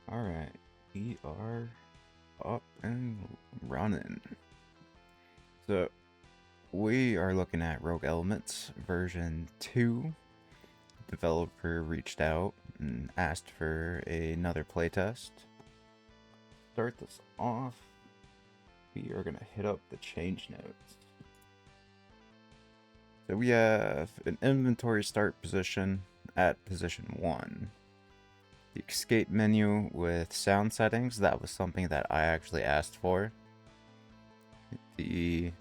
Alright, we are up and running. So, we are looking at Rogue Elements version 2. Developer reached out and asked for another playtest. Start this off, we are going to hit up the change notes. So we have an inventory start position at position 1. The escape menu with sound settings, that was something that I actually asked for. The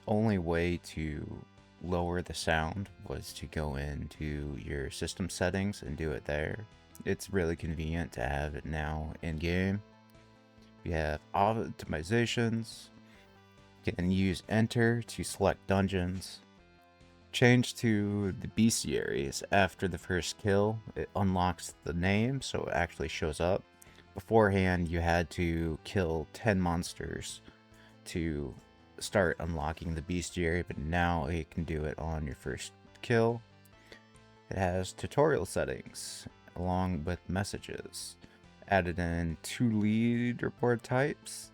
only way to lower the sound was to go into your system settings and do it there. It's really convenient to have it now in game. We have optimizations. You can use enter to select dungeons. Change to the bestiaries after the first kill. It unlocks the name so it actually shows up. Beforehand, you had to kill 10 monsters to start unlocking the bestiary, but now it can do it on your first kill. It has tutorial settings along with messages. Added in 2 leaderboard types.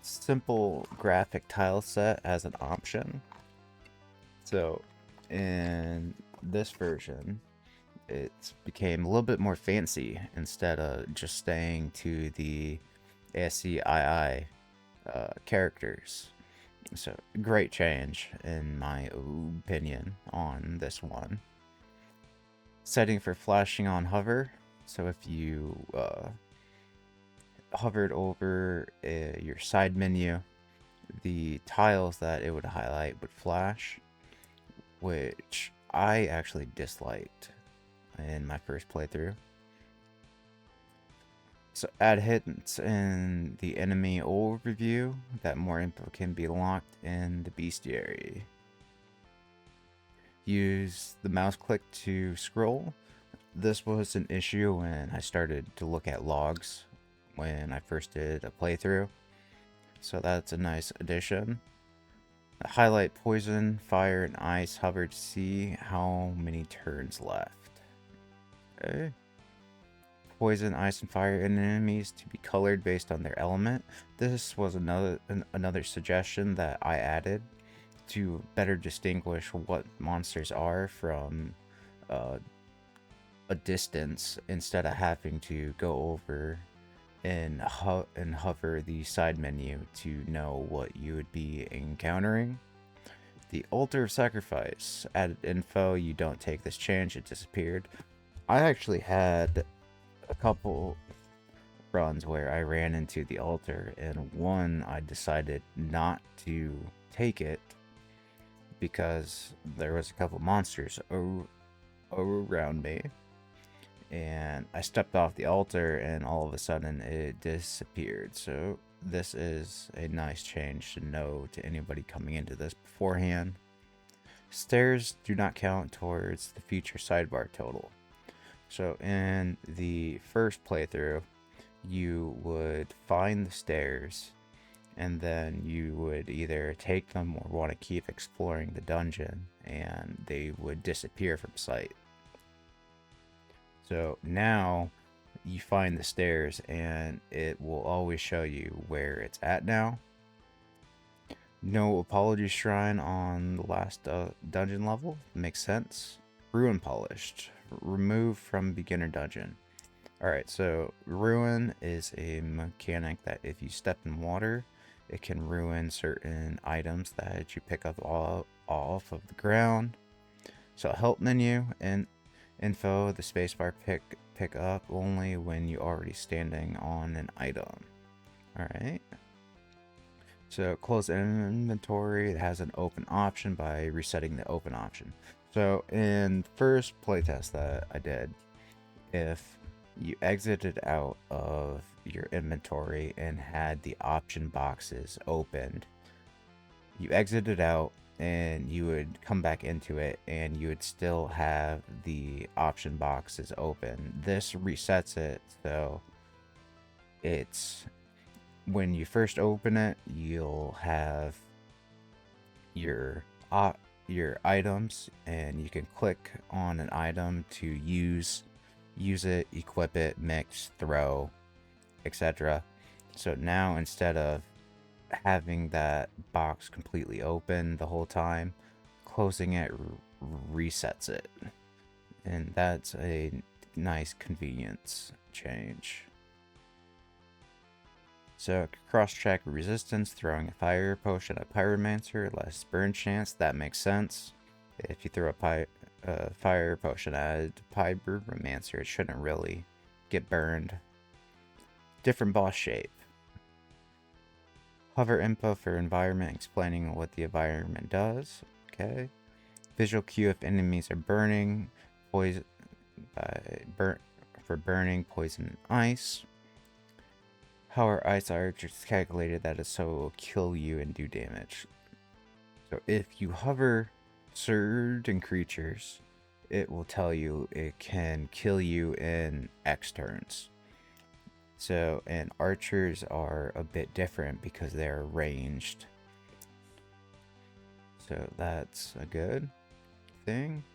Simple graphic tile set as an option. So in this version, it became a little bit more fancy instead of just staying to the ASCII characters. So great change in my opinion on this one. Setting for flashing on hover. So if you hovered over your side menu, the tiles that it would highlight would flash, which I actually disliked in my first playthrough. So add hints in the enemy overview that more info can be locked in the bestiary. Use the mouse click to scroll. This was an issue when I started to look at logs when I first did a playthrough. So that's a nice addition. Highlight poison, fire, and ice. Hover to see how many turns left. Okay. Poison, ice, and fire enemies to be colored based on their element. This was another suggestion that I added to better distinguish what monsters are from a distance instead of having to go over and hover the side menu to know what you would be encountering. The Altar of Sacrifice. Added info, you don't take this change, it disappeared. I actually had a couple runs where I ran into the altar, and one I decided not to take it because there was a couple monsters around me, and I stepped off the altar and all of a sudden it disappeared. So this is a nice change to know to anybody coming into this beforehand. Stairs do not count towards the future sidebar total. So in the first playthrough, you would find the stairs, and then you would either take them or want to keep exploring the dungeon, and they would disappear from sight. So now you find the stairs, and it will always show you where it's at now. No apology shrine on the last dungeon level. Makes sense. Ruin polished. Remove from beginner dungeon. Alright, so ruin is a mechanic that if you step in water, it can ruin certain items that you pick up off of the ground. So help menu and info, the spacebar pick up only when you're already standing on an item. Alright. So close inventory, it has an open option by resetting the open option. So in first playtest that I did, if you exited out of your inventory and had the option boxes opened, you exited out and you would come back into it and you would still have the option boxes open. This resets it, so it's when you first open it, you'll have your items, and you can click on an item to use use it, equip it, mix, throw, etc. So now instead of having that box completely open the whole time, closing it resets it. And that's a nice convenience change. So cross-check resistance, throwing a fire potion at Pyromancer, less burn chance, that makes sense. If you throw a fire potion at Pyromancer, it shouldn't really get burned. Different boss shape. Hover info for environment, explaining what the environment does. Okay. Visual cue if enemies are burning, poison, for burning, poison, and ice. How our ice archers calculated that is so it will kill you and do damage. So if you hover certain creatures, it will tell you it can kill you in X turns. So, and archers are a bit different because they're ranged. So that's a good thing.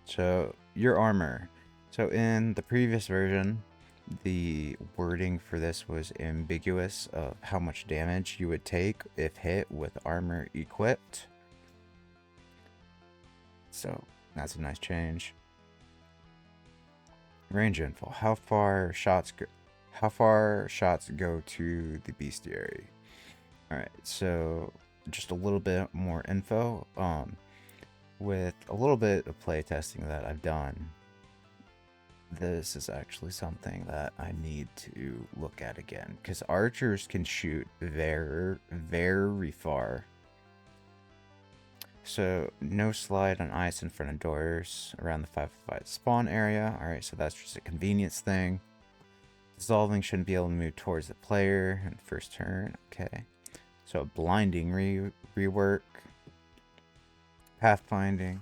So your armor. So in the previous version, the wording for this was ambiguous of how much damage you would take if hit with armor equipped. So that's a nice change. Range info. How far shots go to the bestiary. Alright, so just a little bit more info. With a little bit of playtesting that I've done, this is actually something that I need to look at again, because archers can shoot very, very far. So no slide on ice in front of doors around the 5 spawn area. Alright, so that's just a convenience thing. Dissolving shouldn't be able to move towards the player in the first turn. Okay. So blinding rework. Pathfinding.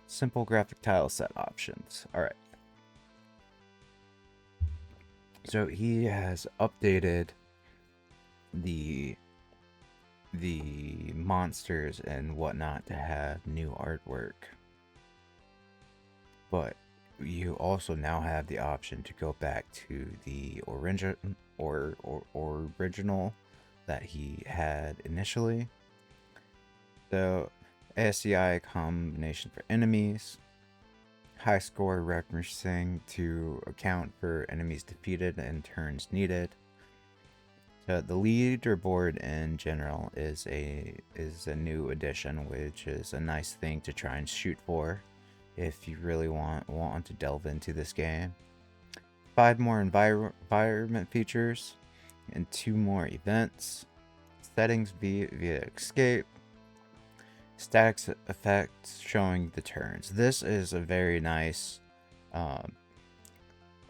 Simple graphic tile set options. Alright. So he has updated the monsters and whatnot to have new artwork. But you also now have the option to go back to the original that he had initially. So ASCII combination for enemies, high score referencing to account for enemies defeated and turns needed. So the leaderboard in general is a new addition, which is a nice thing to try and shoot for if you really want to delve into this game. 5 more environment features and 2 more events. Settings via escape. Stacks effects showing the turns. This is a very nice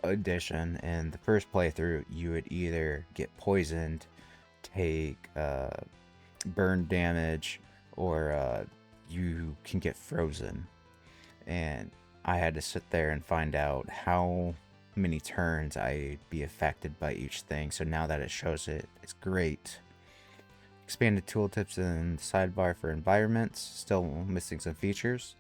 addition. In the first playthrough, you would either get poisoned, take burn damage, or you can get frozen. And I had to sit there and find out how many turns I'd be affected by each thing. So now that it shows it, it's great. Expanded tooltips and sidebar for environments, still missing some features.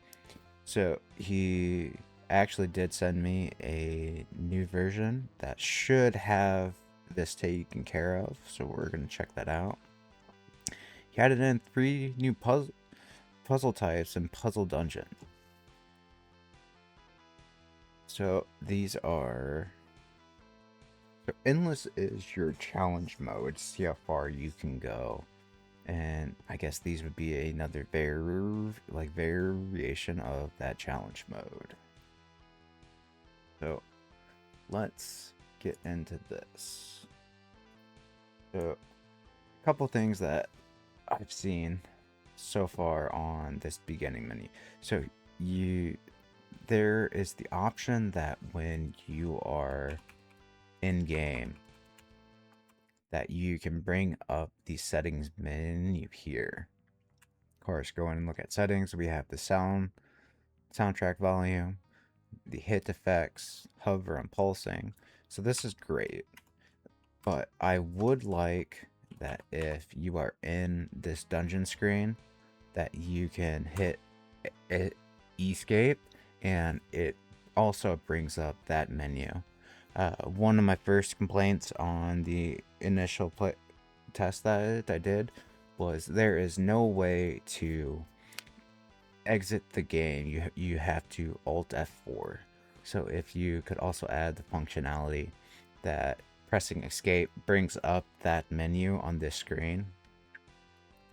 So he actually did send me a new version that should have this taken care of, so we're going to check that out. He added in 3 new puzzle types and puzzle dungeon. So these are... So endless is your challenge mode, see how far you can go. And I guess these would be another variation of that challenge mode. So let's get into this. So a couple things that I've seen so far on this beginning menu. So there is the option that when you are in game, that you can bring up the settings menu here. Of course, go in and look at settings. We have the soundtrack volume, the hit effects, hover and pulsing. So this is great. But I would like that if you are in this dungeon screen, that you can hit escape and it also brings up that menu. One of my first complaints on the initial test that I did was there is no way to exit the game. You have to Alt F4. So if you could also add the functionality that pressing escape brings up that menu on this screen,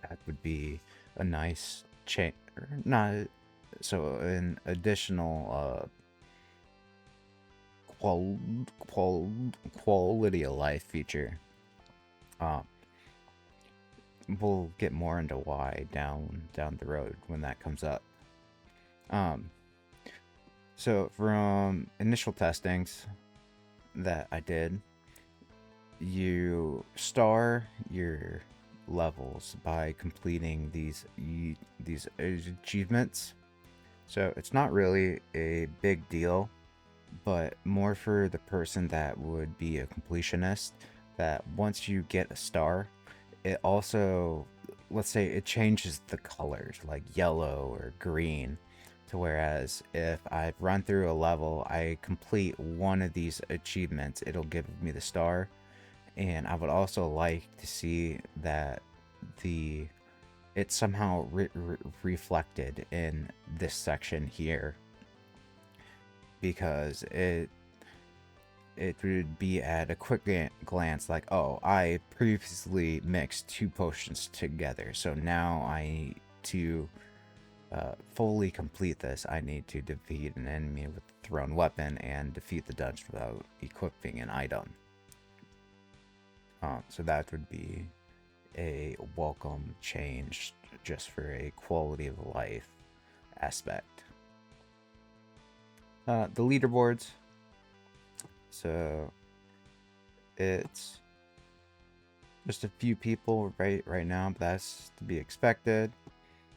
that would be a nice change. Not so an additional quality of life feature. We'll get more into why down the road when that comes up. So from initial testings that I did, you star your levels by completing these achievements. So it's not really a big deal, but more for the person that would be a completionist, that once you get a star, it also, let's say it changes the colors like yellow or green, to whereas if I run through a level, I complete one of these achievements, it'll give me the star. And I would also like to see that it's somehow reflected in this section here, because it would be at a quick glance like, oh, I previously mixed 2 potions together, so now to fully complete this, I need to defeat an enemy with a thrown weapon and defeat the dungeon without equipping an item. So that would be a welcome change just for a quality of life aspect. The leaderboards. So it's just a few people right now, but that's to be expected.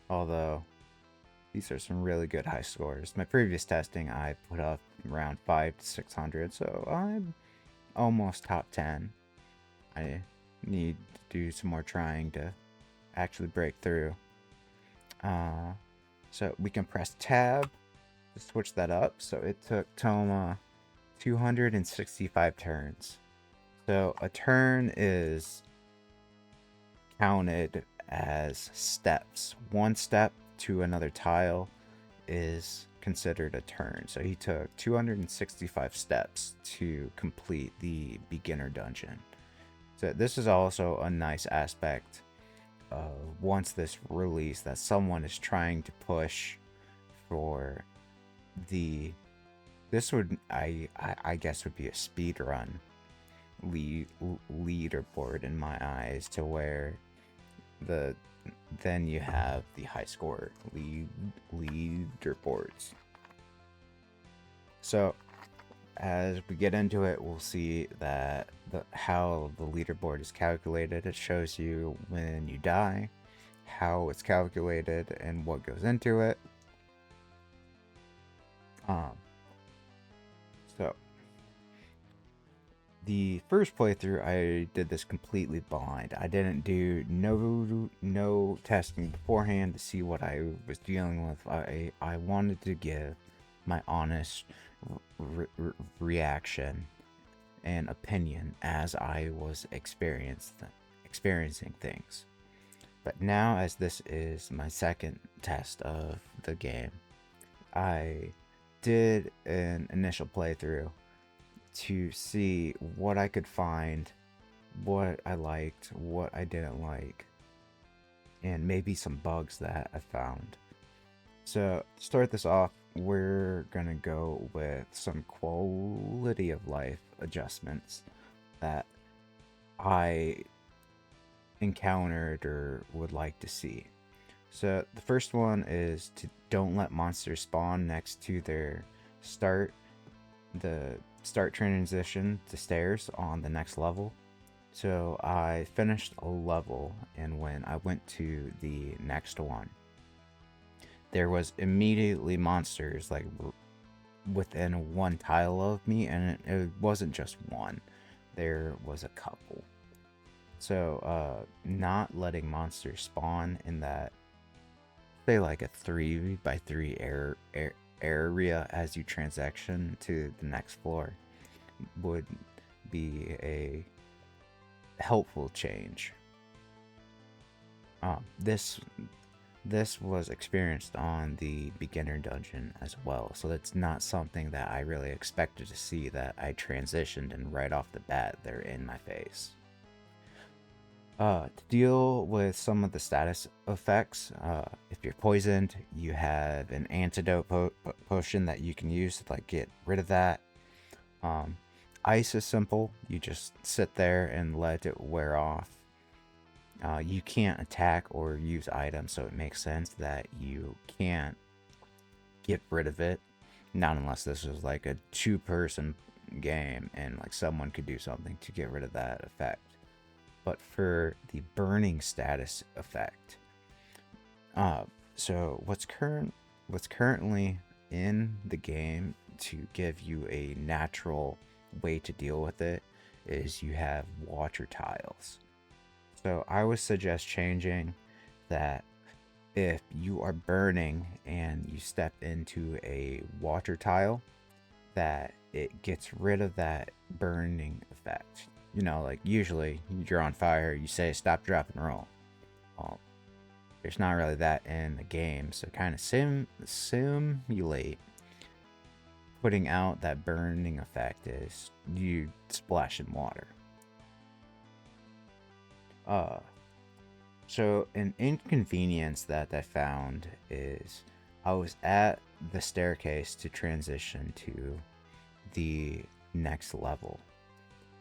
Although these are some really good high scores. My previous testing, I put up around 500 to 600, so I'm almost top 10. I need to do some more trying to actually break through. So we can press tab to switch that up. So it took Toma 265 turns. So a turn is counted as steps. One step to another tile is considered a turn. So he took 265 steps to complete the beginner dungeon. So this is also a nice aspect of once this release that someone is trying to push for this would I guess would be a speed run leaderboard in my eyes, to where then you have the high score leaderboards. So as we get into it, we'll see that how the leaderboard is calculated. It shows you when you die, how it's calculated, and what goes into it. So the first playthrough, I did this completely blind. I didn't do no testing beforehand to see what I was dealing with. I wanted to give my honest reaction and opinion as I was experiencing things. But now, as this is my second test of the game, I did an initial playthrough to see what I could find, what I liked, what I didn't like, and maybe some bugs that I found. So to start this off, we're gonna go with some quality of life adjustments that I encountered or would like to see. So the first one is to don't let monsters spawn next to the start transition to stairs on the next level. So I finished a level, and when I went to the next one, there was immediately monsters like within one tile of me, and it wasn't just one, there was a couple. So not letting monsters spawn in that, say like a 3x3 area as you transition to the next floor would be a helpful change. This was experienced on the beginner dungeon as well, so that's not something that I really expected to see, that I transitioned and right off the bat they're in my face. To deal with some of the status effects, if you're poisoned, you have an antidote potion that you can use to like get rid of that. Ice is simple, you just sit there and let it wear off. You can't attack or use items, so it makes sense that you can't get rid of it. Not unless this was like a 2-person game and like someone could do something to get rid of that effect. But for the burning status effect, so what's currently in the game to give you a natural way to deal with it is you have water tiles. So I would suggest changing that. If you are burning and you step into a water tile, that it gets rid of that burning effect. You know, like usually you're on fire, you say stop, drop, and roll. Well, there's not really that in the game, so kind of simulate putting out that burning effect is you splash in water. So an inconvenience that I found is I was at the staircase to transition to the next level,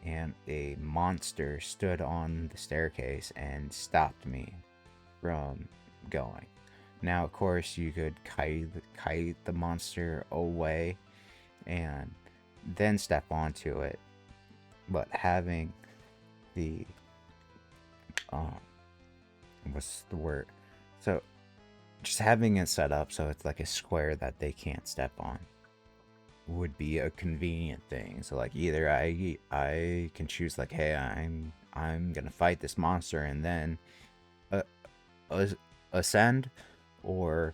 and a monster stood on the staircase and stopped me from going. Now, of course, you could kite the monster away and then step onto it, but having the what's the word? So just having it set up so it's like a square that they can't step on would be a convenient thing. So like either I can choose like, hey, I'm gonna fight this monster and then ascend, or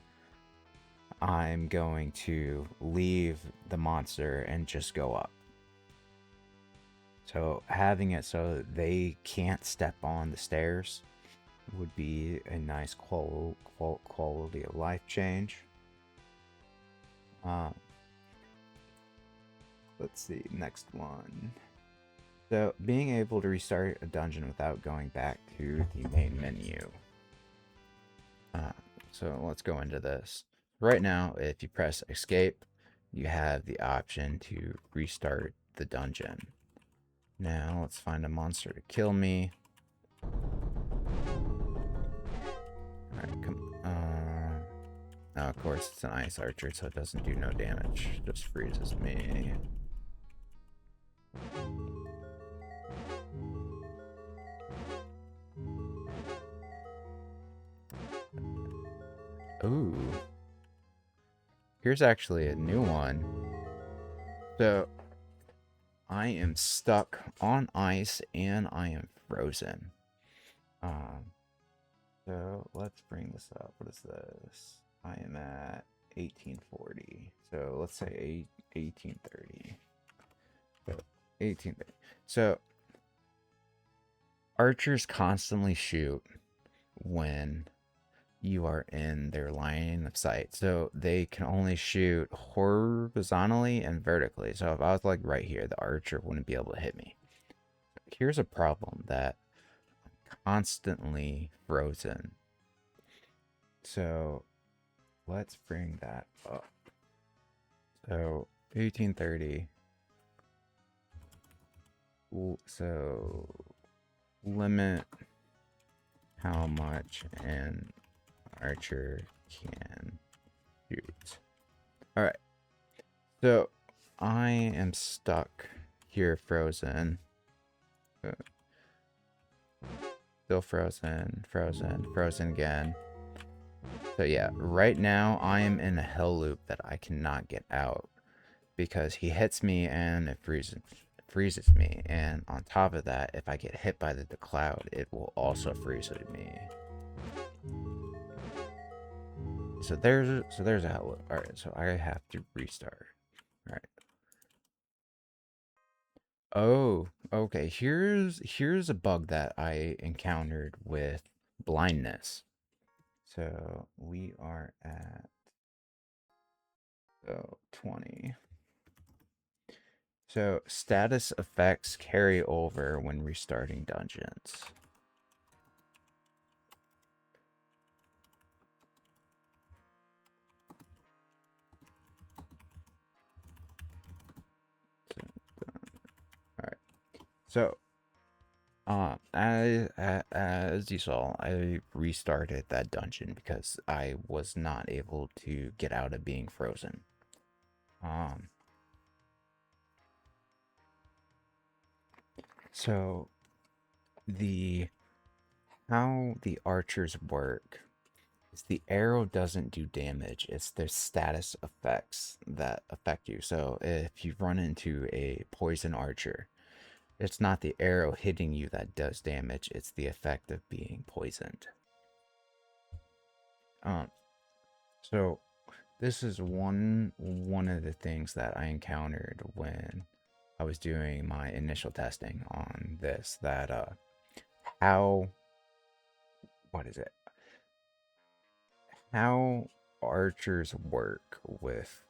I'm going to leave the monster and just go up. So having it so they can't step on the stairs would be a nice quality of life change. Let's see, next one. So being able to restart a dungeon without going back to the main menu. So let's go into this. Right now, if you press escape, you have the option to restart the dungeon. Now let's find a monster to kill me. Alright, come now of course it's an ice archer, so it doesn't do no damage, just freezes me. Ooh. Here's actually a new one. So I am stuck on ice and I am frozen. So let's bring this up. What is this? I am at 1840. So let's say 1830. So 1830. So archers constantly shoot when you are in their line of sight. So they can only shoot horizontally and vertically. So if I was like right here, the archer wouldn't be able to hit me. Here's a problem that I'm constantly frozen. So let's bring that up. So 1830. So limit how much an archer can shoot. All right. So I am stuck here, frozen. Still frozen, frozen again. So yeah, right now I am in a hell loop that I cannot get out because he hits me and it freezes me, and on top of that, if I get hit by the cloud, it will also freeze me. so there's how. All right, so I have to restart. All right. Oh, okay. Here's a bug that I encountered with blindness. So we are at 20. So status effects carry over when restarting dungeons. All right. So as you saw, I restarted that dungeon because I was not able to get out of being frozen. Um, so the how the archers work is the arrow doesn't do damage. It's their status effects that affect you. So if you run into a poison archer, it's not the arrow hitting you that does damage, it's the effect of being poisoned. Um, so this is one of the things that I encountered when I was doing my initial testing on this, that how what is it? How archers work with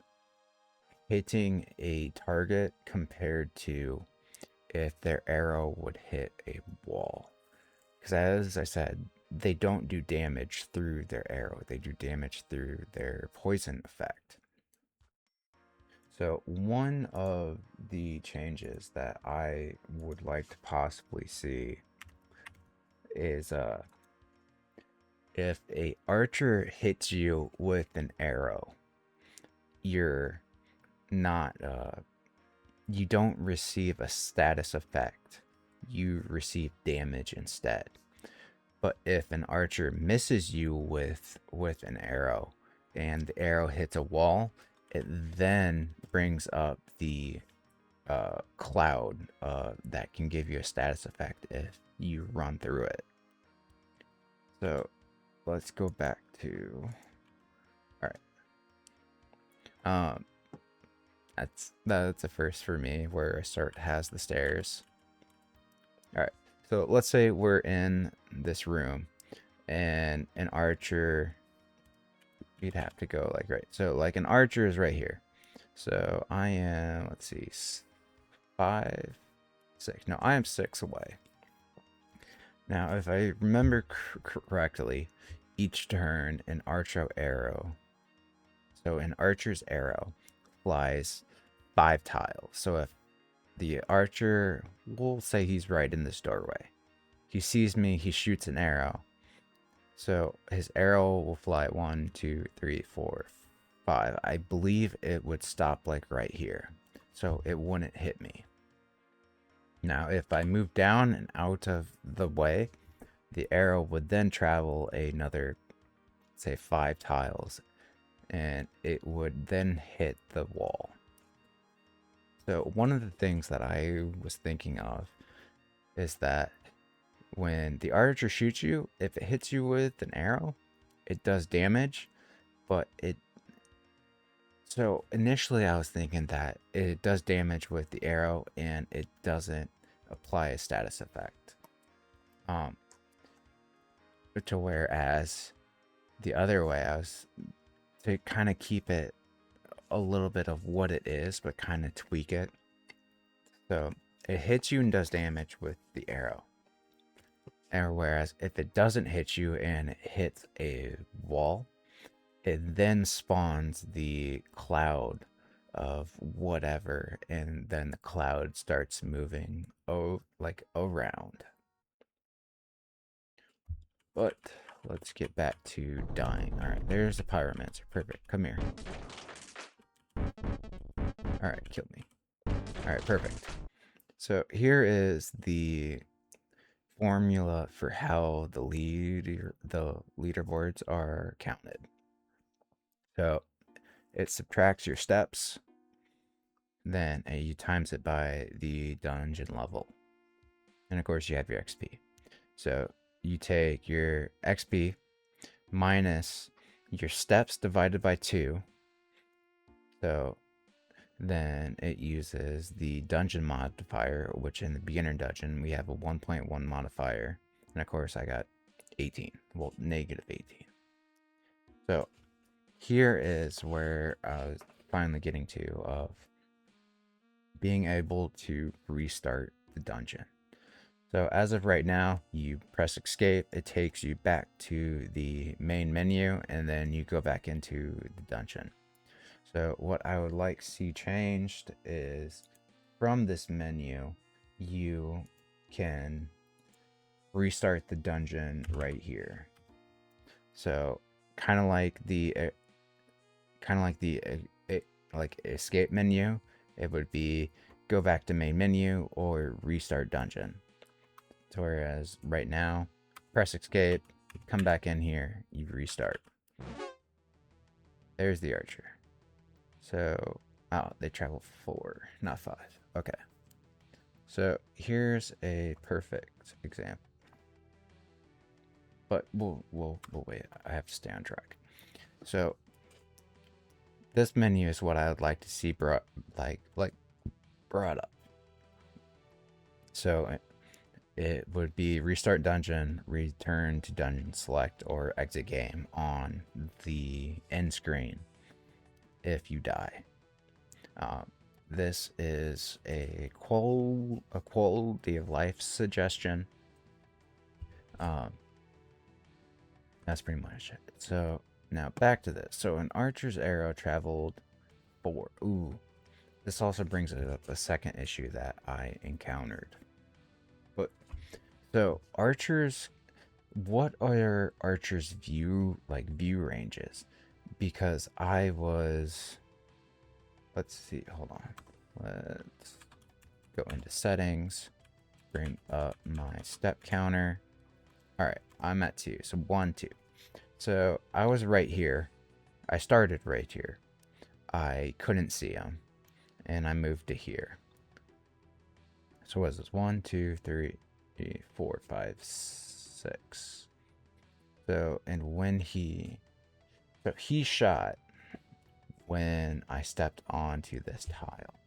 hitting a target compared to if their arrow would hit a wall. Because as I said, they don't do damage through their arrow, they do damage through their poison effect. So one of the changes that I would like to possibly see is if a archer hits you with an arrow, you're not you don't receive a status effect. You receive damage instead. But if an archer misses you with an arrow and the arrow hits a wall, it then brings up the cloud that can give you a status effect if you run through it. So let's go back to, all right. That's a first for me where a start has the stairs. All right. So let's say we're in this room and an archer, you'd have to go like right. So like an archer is right here. So I am, let's see, 5, 6. No, I am 6 away. Now, if I remember correctly, each turn an archer arrow. So an archer's arrow flies 5 tiles. So if the archer, we'll say he's right in this doorway. He sees me, he shoots an arrow. So his arrow will fly 1, 2, 3, 4, 5. I believe it would stop like right here. So it wouldn't hit me. Now, if I move down and out of the way, the arrow would then travel another, say, 5 tiles, and it would then hit the wall. So one of the things that I was thinking of is that when the archer shoots you, if it hits you with an arrow, it does damage, but so initially I was thinking that it does damage with the arrow and it doesn't apply a status effect. To whereas the other way, I was to kind of keep it a little bit of what it is, but kind of tweak it. So it hits you and does damage with the arrow. And whereas if it doesn't hit you and it hits a wall, it then spawns the cloud of whatever, and then the cloud starts moving like around. But let's get back to dying. All right, there's the pyromancer. Perfect. Come here. All right, kill me. All right, perfect. So here is the formula for how the leaderboards are counted. So it subtracts your steps, then you times it by the dungeon level, and of course you have your XP. So you take your XP minus your steps divided by 2. So then it uses the dungeon modifier, which in the beginner dungeon we have a 1.1 modifier. And of course I got 18. Well, negative 18. So here is where I was finally getting to of being able to restart the dungeon. So as of right now, you press escape, it takes you back to the main menu, and then you go back into the dungeon. So what I would like to see changed is from this menu, you can restart the dungeon right here. So kind of like the like escape menu, it would be go back to main menu or restart dungeon. So whereas right now, press escape, come back in here, you restart. There's the archer. So, oh, they travel 4, not 5. Okay. So here's a perfect example. But we'll wait. I have to stay on track. So this menu is what I would like to see brought up. So it would be restart dungeon, return to dungeon select, or exit game on the end screen if you die. This is a quality of life suggestion. That's pretty much it. So now back to this. So an archer's arrow traveled 4. Ooh, this also brings up a second issue that I encountered. But so archers, what are archers' view ranges? Because I was, let's see, hold on. Let's go into settings, bring up my step counter. All right, I'm at 2. So 1, 2. So I was right here. I started right here. I couldn't see him, and I moved to here. So what is this? 1, 2, 3, 4, 5, 6. So and when he shot when I stepped onto this tile.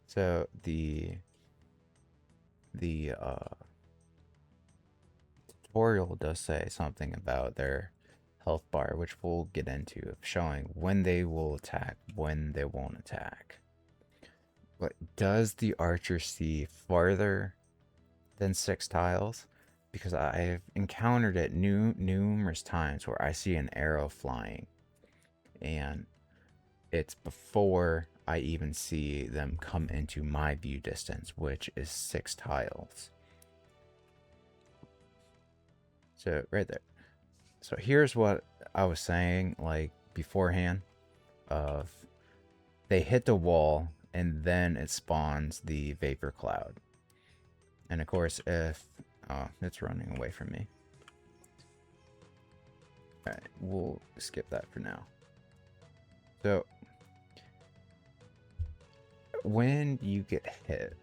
So the tutorial does say something about their health bar, which we'll get into, of showing when they will attack, when they won't attack. But does the archer see farther than 6 tiles? Because I've encountered it numerous times where I see an arrow flying, and it's before I even see them come into my view distance, which is 6 tiles. So right there. So here's what I was saying like beforehand of they hit the wall and then it spawns the vapor cloud. And of course if it's running away from me. Alright, we'll skip that for now. So when you get hit,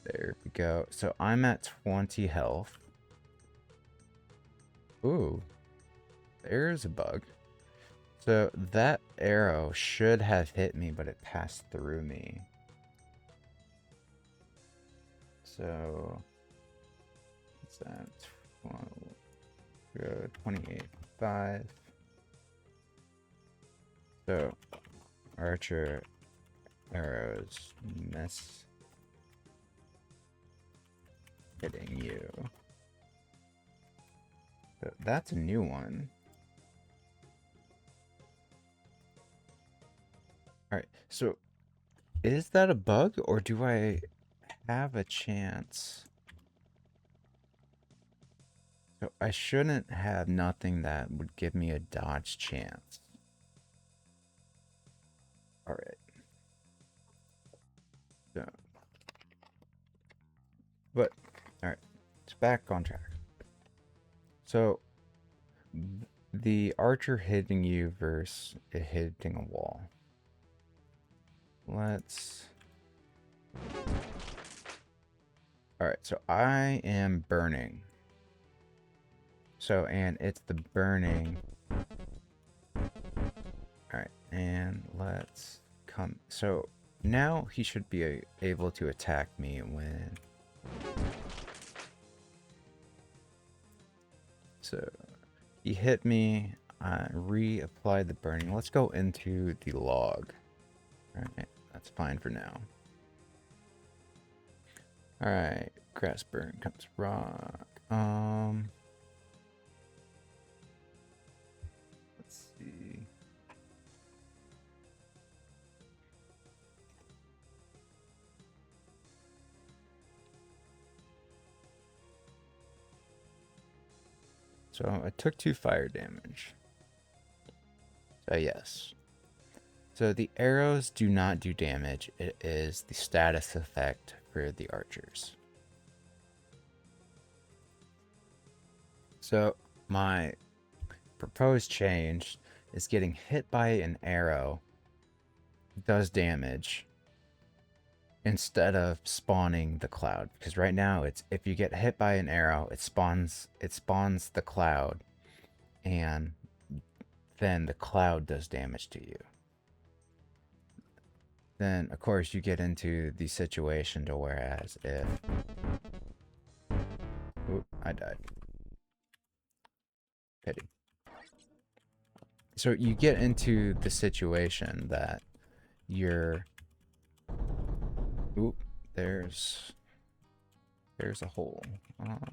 there we go. So I'm at 20 health. Ooh, there's a bug. So that arrow should have hit me, but it passed through me. So what's that? 28.5. So archer arrows miss hitting you. So that's a new one. Alright, so is that a bug or do I have a chance? So I shouldn't have nothing that would give me a dodge chance. Alright. So, but, alright, it's back on track. So, the archer hitting you versus it hitting a wall. Let's... Alright, so I am burning. So, and it's the burning. Alright, and let's come. So, now he should be able to attack me when... So, he hit me, reapplied the burning. Let's go into the log. Alright, that's fine for now. Alright, grass burn comes rock. Let's see. So I took 2 fire damage. So yes. So the arrows do not do damage. It is the status effect for the archers. So my proposed change is getting hit by an arrow does damage instead of spawning the cloud, because right now it's if you get hit by an arrow, it spawns the cloud, and then the cloud does damage to you. Then of course you get into the situation to whereas if oop, I died. Pity. So you get into the situation that you're oop, there's a hole.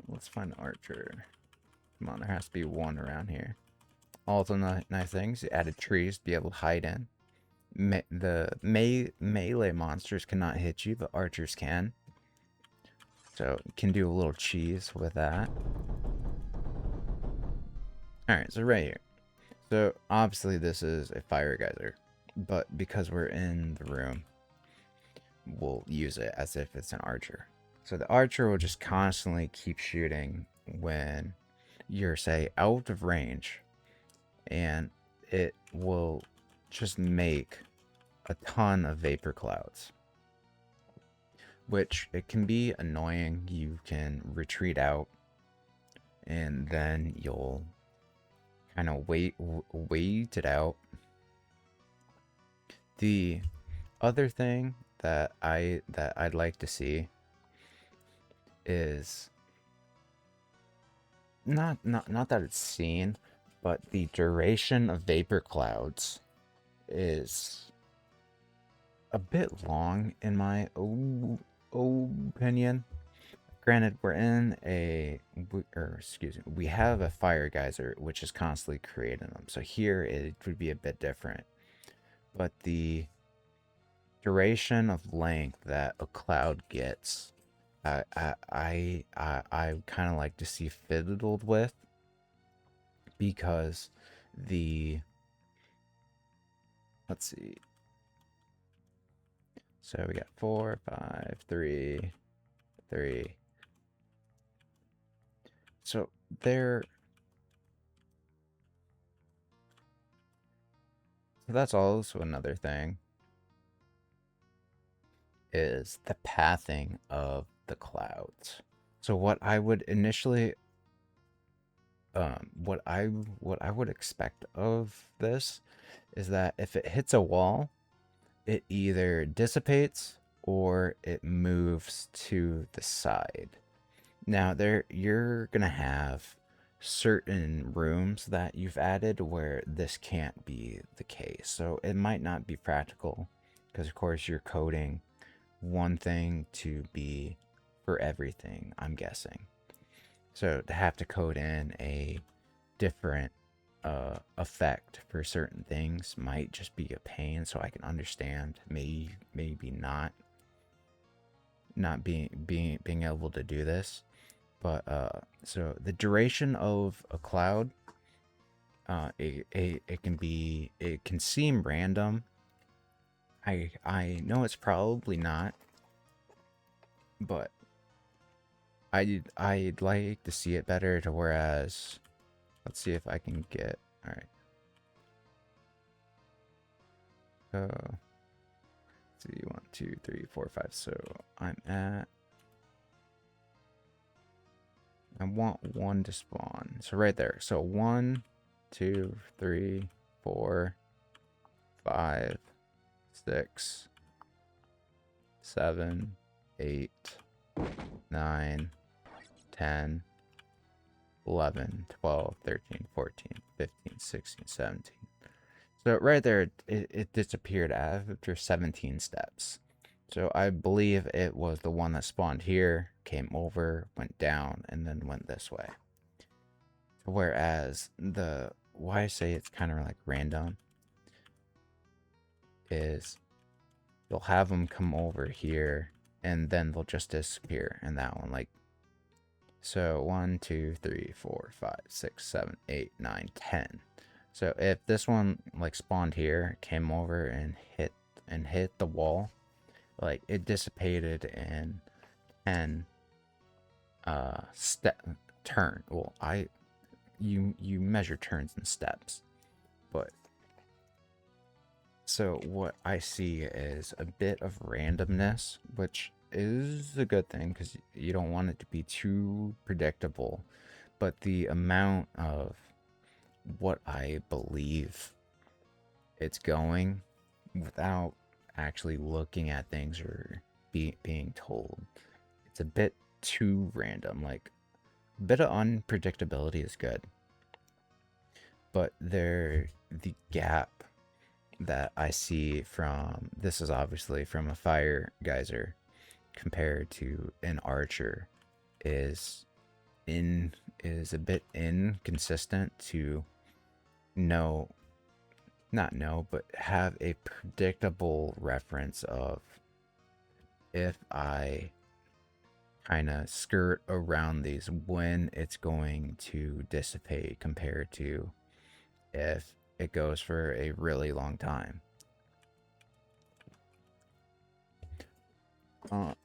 Let's find an archer. Come on, there has to be one around here. Also nice things, you added trees to be able to hide in. The melee monsters cannot hit you, but archers can. So you can do a little cheese with that. Alright, so right here. So obviously this is a fire geyser, but because we're in the room, we'll use it as if it's an archer. So the archer will just constantly keep shooting when you're, say, out of range, and it will just make a ton of vapor clouds, which it can be annoying. You can retreat out, and then you'll kind of wait it out. The other thing that I'd like to see is not that it's seen, but the duration of vapor clouds is a bit long in my opinion. Granted, we're in we have a fire geyser which is constantly creating them, so here it would be a bit different. But the duration of length that a cloud gets, I kind of like to see fiddled with, because let's see. So we got 4, 5, 3, 3. So that's also another thing, is the pathing of the clouds. So what I would initially what I would expect of this is that if it hits a wall, it either dissipates or it moves to the side. Now you're gonna have certain rooms that you've added where this can't be the case, so it might not be practical, because of course you're coding one thing to be for everything, I'm guessing. So to have to code in a different effect for certain things might just be a pain, so I can understand maybe not being able to do this. But so the duration of a cloud, it can seem random. I know it's probably not, but I'd like to see it better, to whereas, let's see if I can get, all right. Let's see, 1, 2, 3, 4, 5. So I'm at I want one to spawn. So right there. So 1, 2, 3, 4, 5, 6, 7, 8, 9, 10, 11, 12, 13, 14, 15, 16, 17. So right there, it disappeared after 17 steps. So I believe it was the one that spawned here, came over, went down, and then went this way. Whereas why I say it's kind of like random is you'll have them come over here and then they'll just disappear in that one. Like, so 1, 2, 3, 4, 5, 6, 7, 8, 9, 10. So if this one like spawned here, came over and hit the wall, like it dissipated in 10 step turn. Well, you measure turns in steps, but so what I see is a bit of randomness, which is a good thing because you don't want it to be too predictable, but the amount of what I believe it's going without actually looking at things or being told, it's a bit too random. Like, a bit of unpredictability is good, but the gap that I see from this is obviously from a fire geyser compared to an archer is a bit inconsistent to know, not know, but have a predictable reference of if I kind of skirt around these when it's going to dissipate compared to if it goes for a really long time. All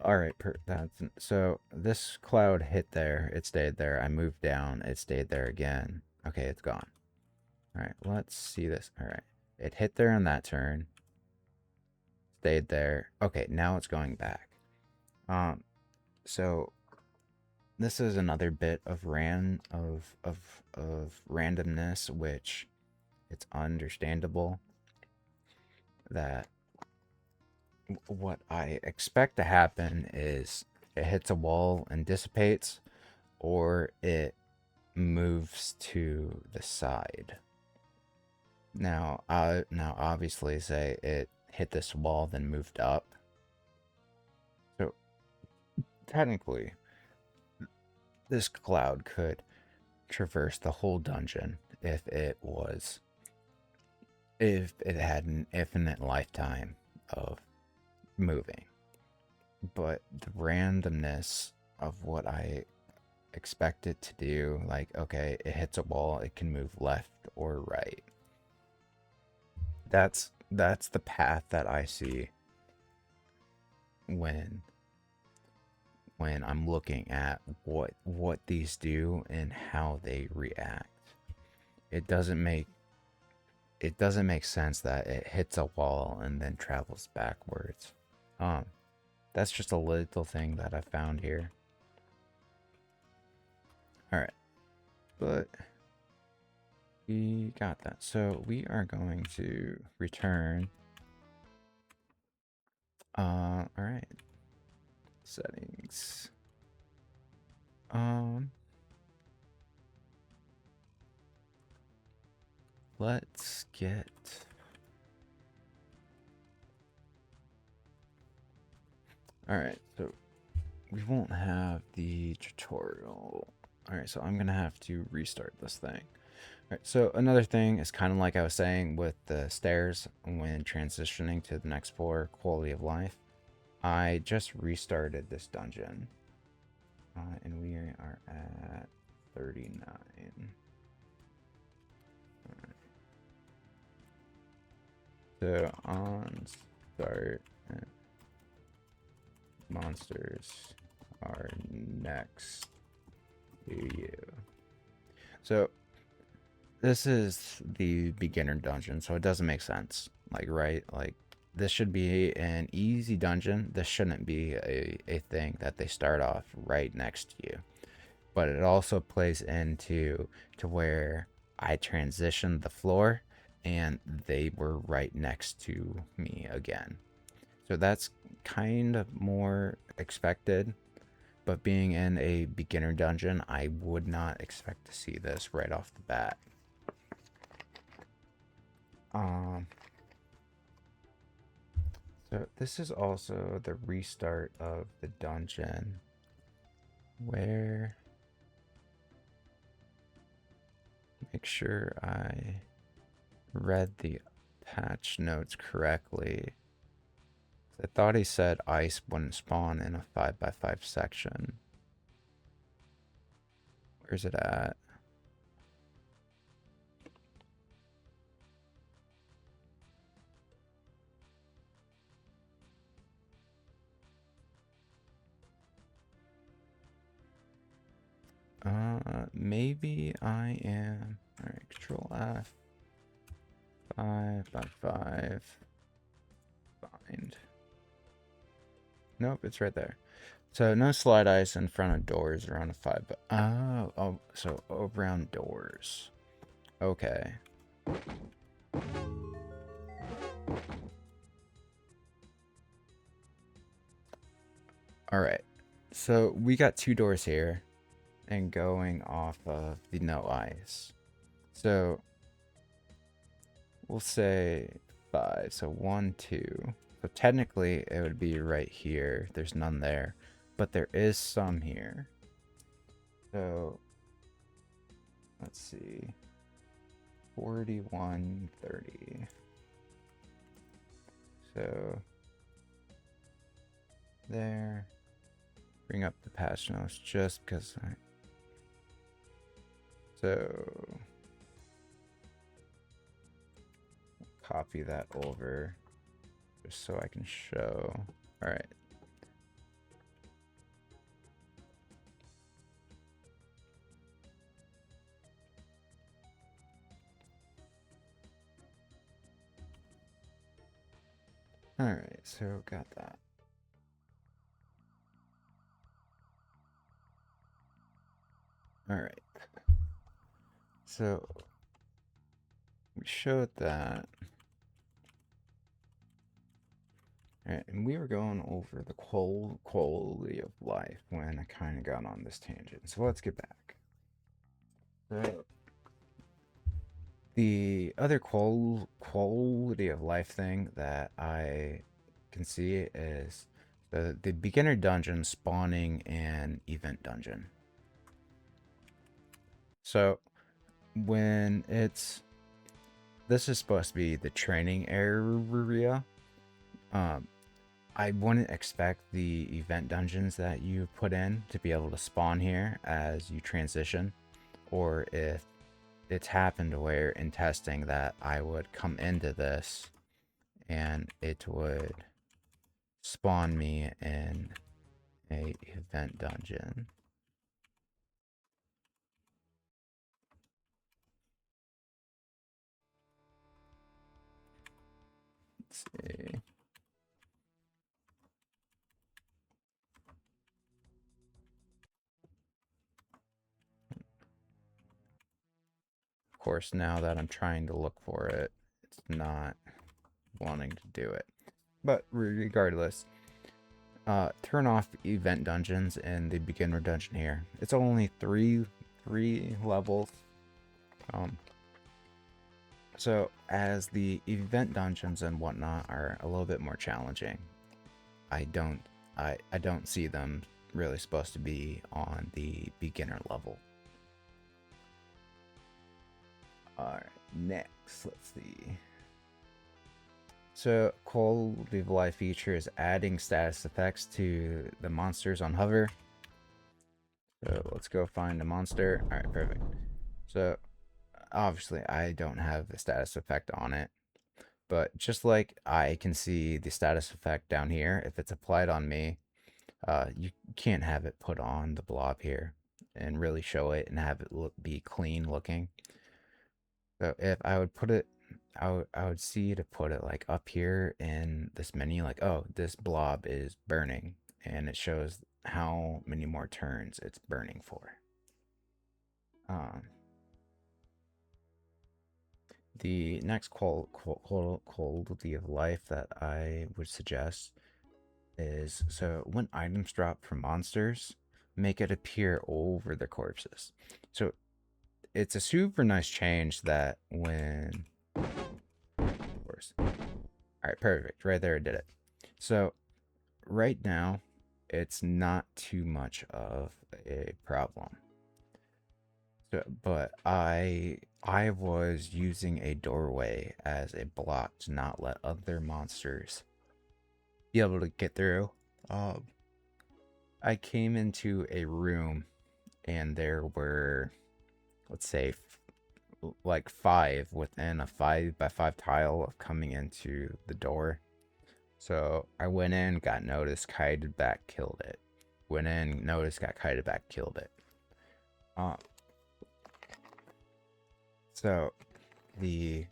right, so this cloud hit there, it stayed there. I moved down, it stayed there again. Okay, it's gone. All right, let's see this. All right, it hit there on that turn, stayed there. Okay, now it's going back. So this is another bit of randomness, which it's understandable that what I expect to happen is it hits a wall and dissipates, or it moves to the side. Now obviously say it hit this wall then moved up. So technically this cloud could traverse the whole dungeon if it had an infinite lifetime of moving. But the randomness of what I expect it to do, like, okay, it hits a wall, it can move left or right. That's the path that I see when I'm looking at what these do and how they react. It doesn't make sense that it hits a wall and then travels backwards. That's just a little thing that I found here. All right, but we got that. So we are going to return. All right. Settings. Let's get. All right, so we won't have the tutorial. All right, so I'm gonna have to restart this thing. All right, so another thing is kind of like I was saying with the stairs when transitioning to the next floor, quality of life. I just restarted this dungeon, and we are at 39. All right. So on start, monsters are next to you. So this is the beginner dungeon, so it doesn't make sense. Like, right? Like, this should be an easy dungeon. This shouldn't be a thing that they start off right next to you. but it also plays into to where I transitioned the floor and they were right next to me again. So that's kind of more expected, but being in a beginner dungeon, I would not expect to see this right off the bat. Um, so this is also the restart of the dungeon where make sure I read the patch notes correctly. I thought he said ice wouldn't spawn in a 5x5 section. Where's it at? Maybe I am. Alright, Control F. 5x5. Find. Nope, it's right there. So no slide ice in front of doors around a 5. Oh, so around doors. Okay. Alright. So we got 2 doors here and going off of the no ice. So we'll say 5. So 1, 2. So technically it would be right here. There's none there. But there is some here. So let's see. 41, 30. So there. Bring up the patch notes just because I. So copy that over just so I can show. All right. All right, so got that. All right. So we showed that. All right, and we were going over the quality of life when I kind of got on this tangent. So let's get back. So the other quality of life thing that I can see is the beginner dungeon spawning an event dungeon. So when this is supposed to be the training area, I wouldn't expect the event dungeons that you put in to be able to spawn here as you transition, or if it's happened where in testing that I would come into this and it would spawn me in a event dungeon. Let's see. Of course, now that I'm trying to look for it, it's not wanting to do it. But regardless, turn off event dungeons in the beginner dungeon here. It's only three levels. So as the event dungeons and whatnot are a little bit more challenging, I don't see them really supposed to be on the beginner level. Alright, next, let's see. So quality of life feature is adding status effects to the monsters on hover. So let's go find a monster. Alright, perfect. So obviously I don't have the status effect on it, but just like I can see the status effect down here, if it's applied on me, you can't have it put on the blob here and really show it and have it be clean looking. So if I would put it, I would see to put it like up here in this menu, like, oh, this blob is burning, and it shows how many more turns it's burning for. Um, the next quality of life that I would suggest is, so when items drop from monsters, make it appear over the corpses. So it's a super nice change that when, of course, all right, perfect, right there, I did it. So right now, it's not too much of a problem. So, but I was using a doorway as a block to not let other monsters be able to get through. Um, I came into a room and there were, let's say, like five within a 5x5 tile of coming into the door. So I went in, got noticed, kited back, killed it. Went in, noticed, got kited back, killed it. Uh, so the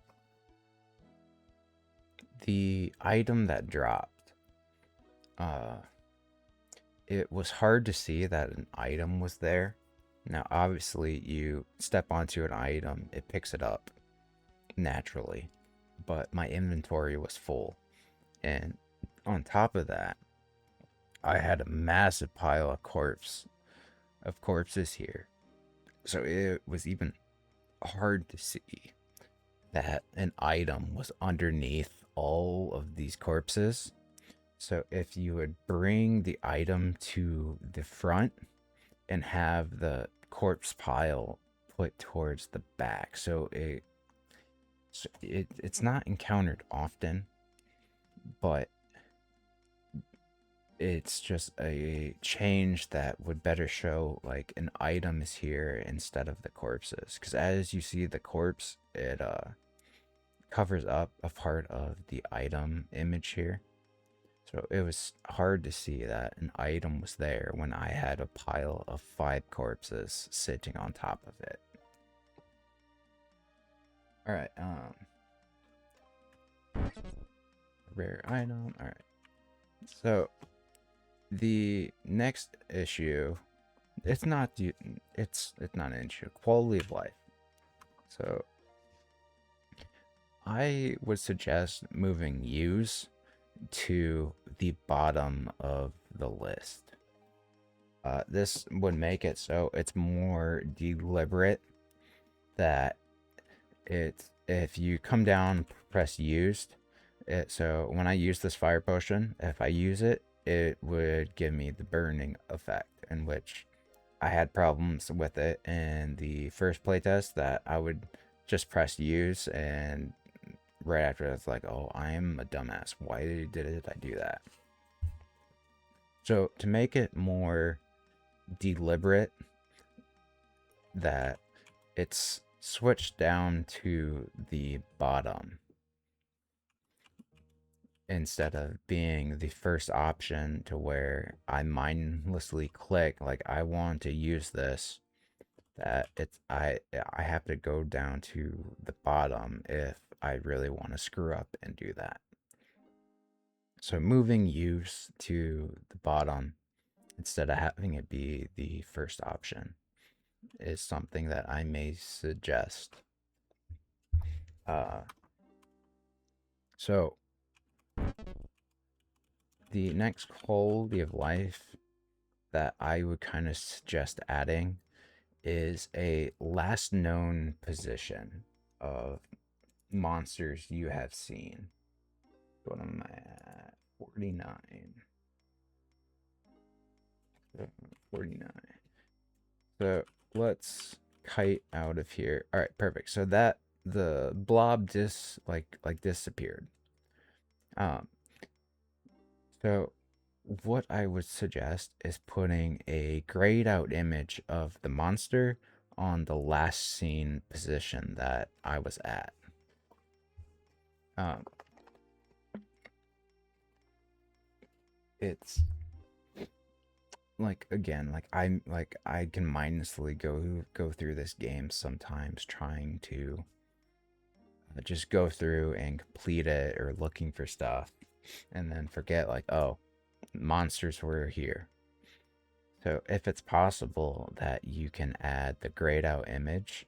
item that dropped, uh, it was hard to see that an item was there. Now, obviously, you step onto an item, it picks it up naturally, but my inventory was full. And on top of that, I had a massive pile of corpses here. So it was even hard to see that an item was underneath all of these corpses. So if you would bring the item to the front and have the corpse pile put towards the back, it's not encountered often, but it's just a change that would better show like an item is here instead of the corpses, because as you see the corpse, it covers up a part of the item image here. So it was hard to see that an item was there when I had a pile of 5 corpses sitting on top of it. All right, rare item. All right. So the next issue, it's not an issue. Quality of life. So I would suggest moving use to the bottom of the list. This would make it so it's more deliberate that it's, if you come down, press used. So when I use this fire potion, if I use it, it would give me the burning effect, in which I had problems with it in the first playtest, that I would just press use, and right after it's like, oh, I am a dumbass. Why did I do that? So to make it more deliberate, that it's switched down to the bottom instead of being the first option, to where I mindlessly click like I want to use this, that I have to go down to the bottom if I really want to screw up and do that. So moving use to the bottom instead of having it be the first option is something that I may suggest. Uh, so the next quality of life that I would kind of suggest adding is a last known position of monsters you have seen. What am I at? 49. 49. So let's kite out of here. All right, perfect. So that the blob disappeared. Um, so what I would suggest is putting a grayed out image of the monster on the last seen position that I was at. Um, it's like, again, I can mindlessly go through this game sometimes, trying to just go through and complete it, or looking for stuff, and then forget like, oh, monsters were here. So if it's possible that you can add the grayed out image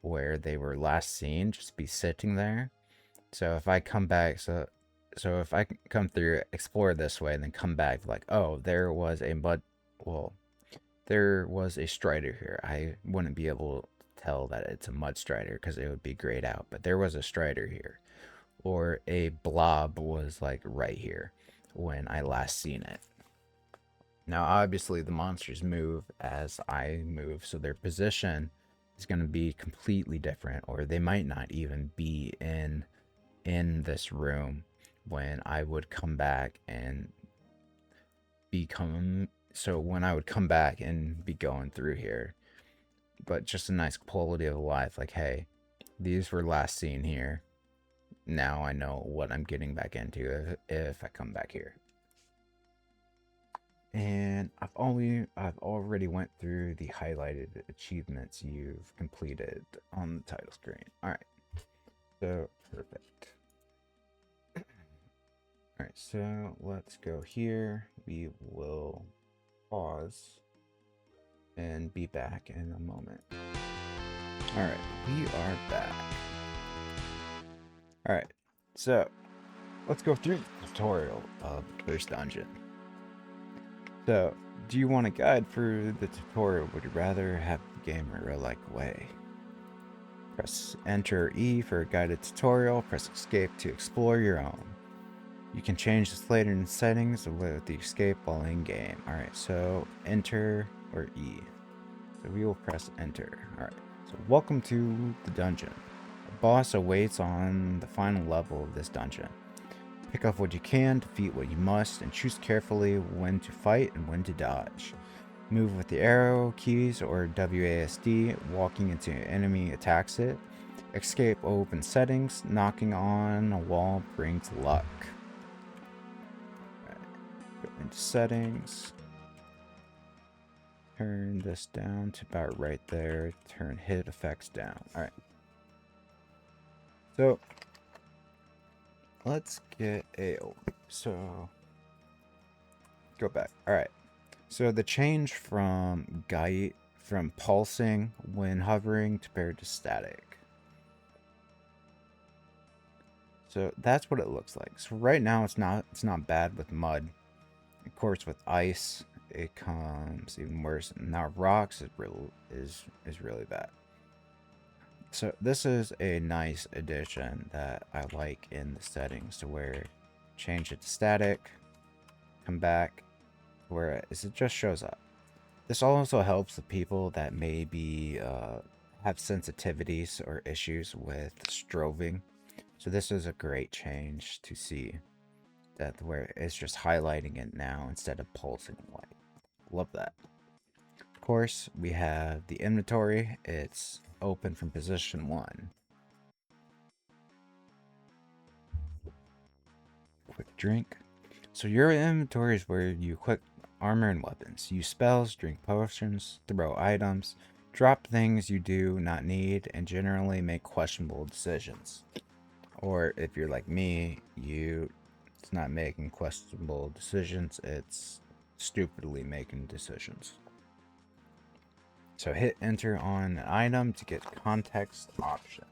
where they were last seen, just be sitting there. So if I come back, so if I come through, explore this way, and then come back, like, oh, there was a well, there was a strider here. I wouldn't be able to tell that it's a mud strider because it would be grayed out, but there was a strider here. Or a blob was like right here when I last seen it. Now, obviously, the monsters move as I move, so their position is going to be completely different, or they might not even be in this room when I would come back and become. So when I would come back and be going through here, but just a nice quality of life. Like, hey, these were last seen here. Now I know what I'm getting back into if I come back here. And I've already went through the highlighted achievements you've completed on the title screen. All right, so perfect. All right, so let's go here. We will pause and be back in a moment. All right, we are back. All right, so let's go through the tutorial of the first dungeon. So, do you want a guide for the tutorial? Would you rather have the game a roguelike way? Press Enter E for a guided tutorial. Press Escape to explore your own. You can change this later in settings with the escape while in game. Alright, so Enter or E. So we will press Enter. Alright, so welcome to the dungeon. A boss awaits on the final level of this dungeon. Pick up what you can, defeat what you must, and choose carefully when to fight and when to dodge. Move with the arrow keys or WASD. Walking into an enemy attacks it. Escape open settings. Knocking on a wall brings luck. Right. Go into settings. Turn this down to about right there. Turn hit effects down. Alright. So let's get so go back. Alright. So the change from pulsing when hovering compared to static. So that's what it looks like. So right now it's not bad with mud. Of course with ice it comes even worse. Now rocks is really bad. So this is a nice addition that I like in the settings to where change it to static, come back, whereas it just shows up. This also helps the people that maybe have sensitivities or issues with strobing. So this is a great change to see that where it's just highlighting it now instead of pulsing light. Love that. Of course, we have the inventory. It's open from position 1. Quick drink. So your inventory is where you equip armor and weapons, use spells, drink potions, throw items, drop things you do not need, and generally make questionable decisions. Or if you're like me, it's not making questionable decisions, it's stupidly making decisions. So hit enter on an item to get context option.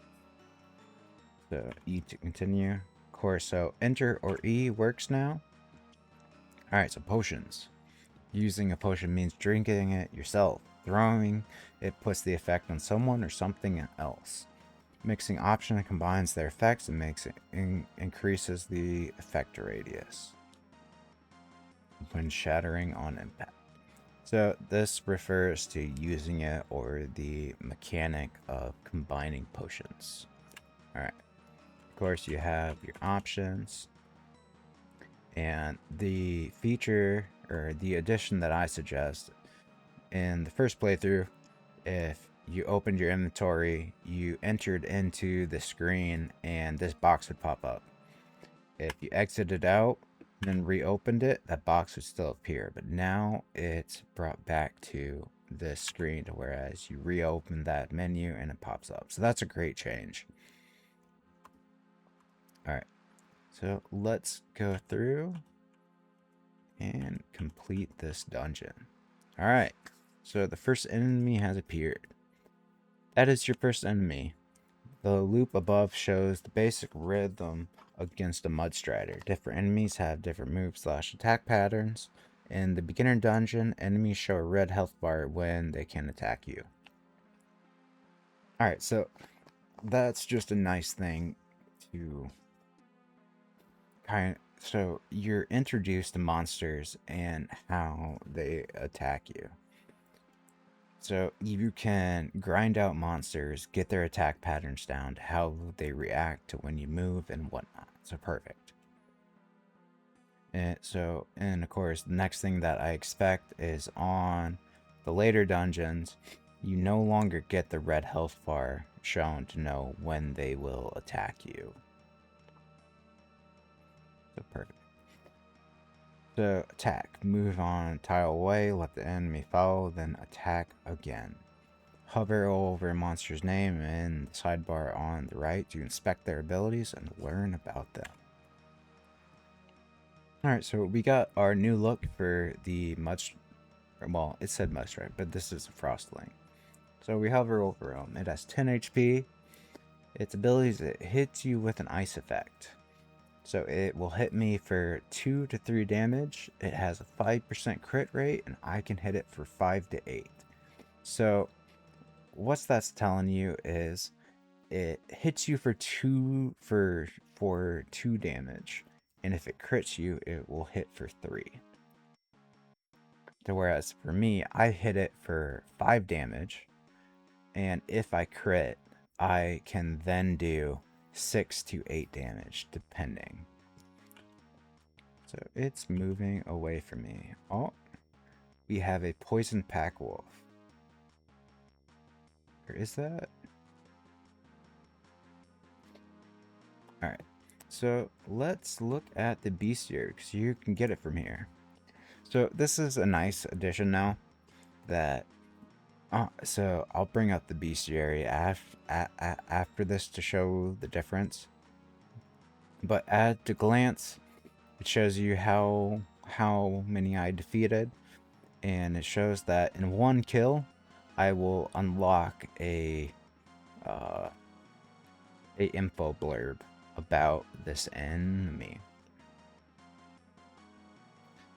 So E to continue. Of course, so enter or E works now. Alright, so potions. Using a potion means drinking it yourself. Throwing it puts the effect on someone or something else. Mixing option combines their effects and makes it increases the effect radius when shattering on impact. So this refers to using it or the mechanic of combining potions. Alright. Of course you have your options. And the feature or the addition that I suggest in the first playthrough, if you opened your inventory, you entered into the screen and this box would pop up. If you exited out, then reopened it, that box would still appear. But now it's brought back to this screen to whereas you reopen that menu and it pops up. So that's a great change. Alright, so let's go through and complete this dungeon. Alright, so the first enemy has appeared. That is your first enemy. The loop above shows the basic rhythm against a Mudstrider. Different enemies have different moves/attack patterns. In the beginner dungeon, enemies show a red health bar when they can attack you. Alright, so that's just a nice thing to so you're introduced to monsters and how they attack you. So you can grind out monsters, get their attack patterns down to how they react to when you move and whatnot. So perfect. And of course, the next thing that I expect is on the later dungeons, you no longer get the red health bar shown to know when they will attack you. So perfect. So attack, move on, tile away, let the enemy follow, then attack again. Hover over a monster's name in the sidebar on the right to inspect their abilities and learn about them. Alright, so we got our new look for the well, it said Mudstrider, but this is a Frostling. So we hover over him. It has 10 HP. Its abilities, it hits you with an ice effect. So it will hit me for 2 to 3 damage. It has a 5% crit rate, and I can hit it for 5 to 8. So what that's telling you is it hits you for 2 damage, and if it crits you, it will hit for 3. So whereas for me, I hit it for 5 damage, and if I crit, I can then do 6 to 8 damage, depending. So it's moving away from me. Oh, we have a poison pack wolf. Where is that? Alright, so let's look at the bestiary, because you can get it from here. So this is a nice addition now that so I'll bring up the bestiary after this to show the difference. But at a glance, it shows you how many I defeated, and it shows that in one kill, I will unlock a info blurb about this enemy.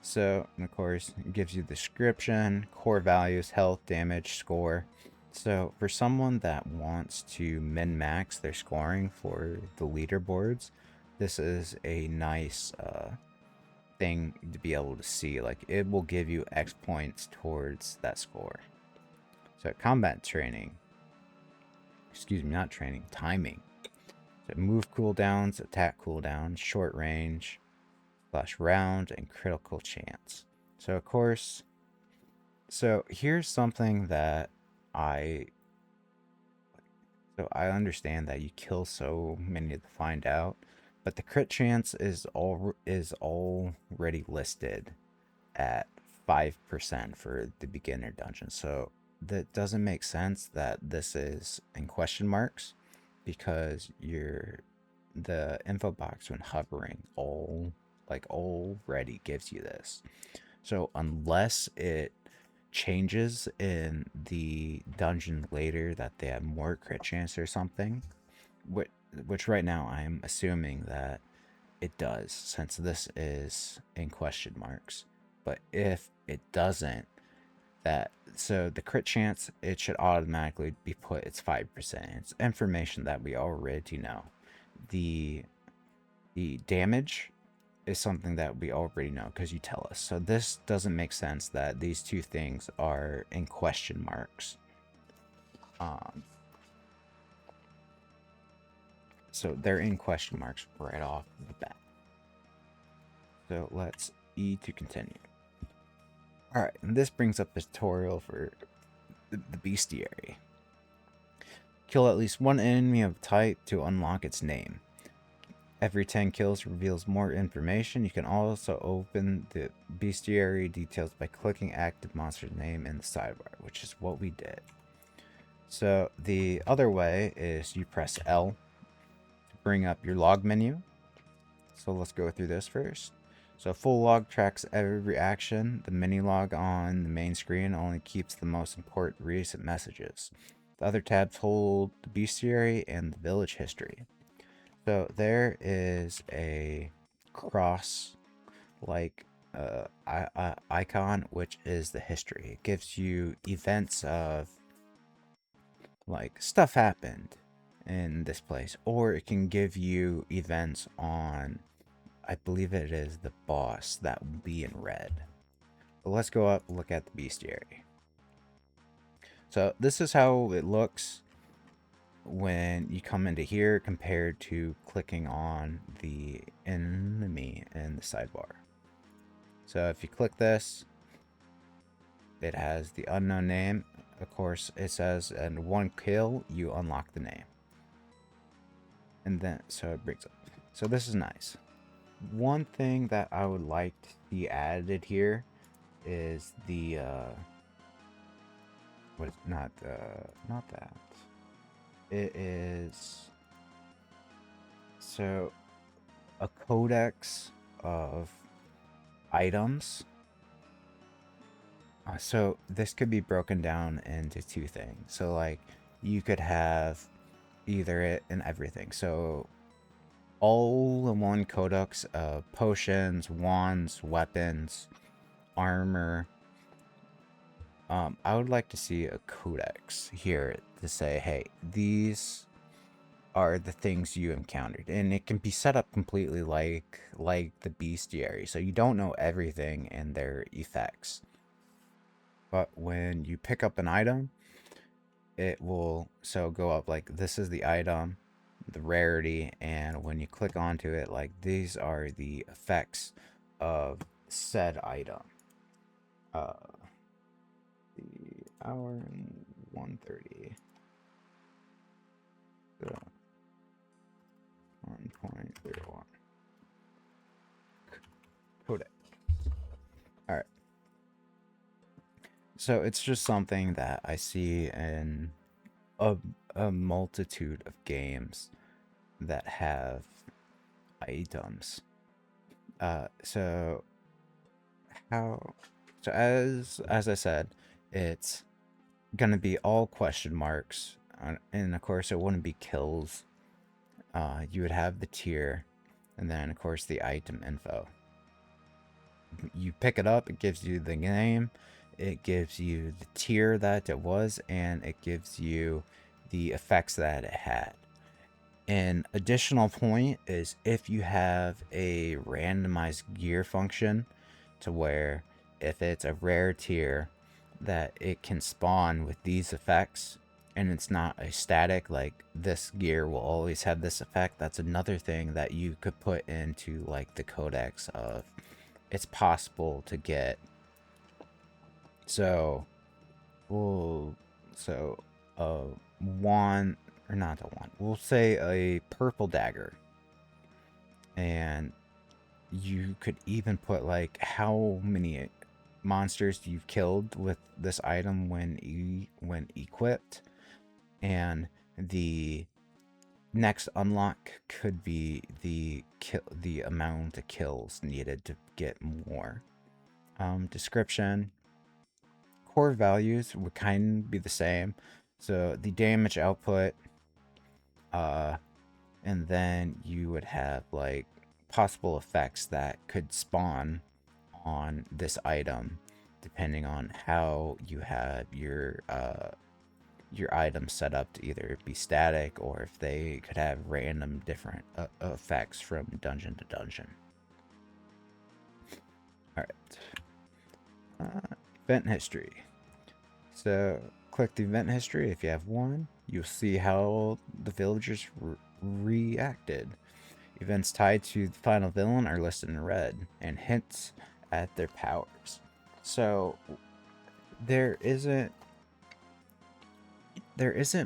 So, and of course, it gives you the description, core values, health, damage, score. So, for someone that wants to min-max their scoring for the leaderboards, this is a nice thing to be able to see. Like, it will give you X points towards that score. So, combat training. Excuse me, not training, timing. So, move cooldowns, attack cooldowns, short range, /round, and critical chance. So of course, so here's something that I understand that you kill so many to find out, but the crit chance is already listed at 5% for the beginner dungeon. So that doesn't make sense that this is in question marks, because the info box when hovering already gives you this. So unless it changes in the dungeon later that they have more crit chance or something, which right now I'm assuming that it does, since this is in question marks. But if it doesn't, so the crit chance, it should automatically be put, it's 5%. It's information that we already know. The damage is something that we already know because you tell us. So this doesn't make sense that these two things are in question marks. So they're in question marks right off the bat. So let's E to continue. Alright, and this brings up the tutorial for the bestiary. Kill at least one enemy of type to unlock its name. Every 10 kills reveals more information. You can also open the bestiary details by clicking active monster's name in the sidebar, which is what we did. So the other way is you press L to bring up your log menu. So let's go through this first. So full log tracks every action. The mini log on the main screen only keeps the most important recent messages. The other tabs hold the bestiary and the village history. So there is a cross like icon, which is the history. It gives you events of like stuff happened in this place, or it can give you events on, I believe it is the boss that will be in red. But let's go up and look at the bestiary. So this is how it looks when you come into here compared to clicking on the enemy in the sidebar. So if you click this, it has the unknown name. Of course, it says, and one kill, you unlock the name. And then, so it brings up. So this is nice. One thing that I would like to be added here is the, what is, not that. It is, so a codex of items. So this could be broken down into two things. So like you could have either it and everything. So all in one codex of potions, wands, weapons, armor. I would like to see a codex here to say, hey, these are the things you encountered, and it can be set up completely like the bestiary, so you don't know everything and their effects. But when you pick up an item, it will go up like this is the item, the rarity, and when you click onto it, like these are the effects of said item. The hour and 1:30. 1.01. Codex. Alright. So it's just something that I see in a multitude of games that have items. So as I said, it's gonna be all question marks, and of course it wouldn't be kills. You would have the tier, and then of course the item info. You pick it up, it gives you the name, it gives you the tier that it was, and it gives you the effects that it had. An additional point is if you have a randomized gear function to where if it's a rare tier that it can spawn with these effects, and it's not a static like this gear will always have this effect. That's another thing that you could put into like the codex of it's possible to get. So wand, or not a wand, we'll say a purple dagger, and you could even put like how many monsters you've killed with this item when equipped, and the next unlock could be the amount of kills needed to get more. Description, core values would kind of be the same. So the damage output, and then you would have like possible effects that could spawn on this item depending on how you have your items set up to either be static or if they could have random different effects from dungeon to dungeon. All right. Event history. So click the event history. If you have one, you'll see how the villagers reacted. Events tied to the final villain are listed in red, and hints at their powers. So there isn't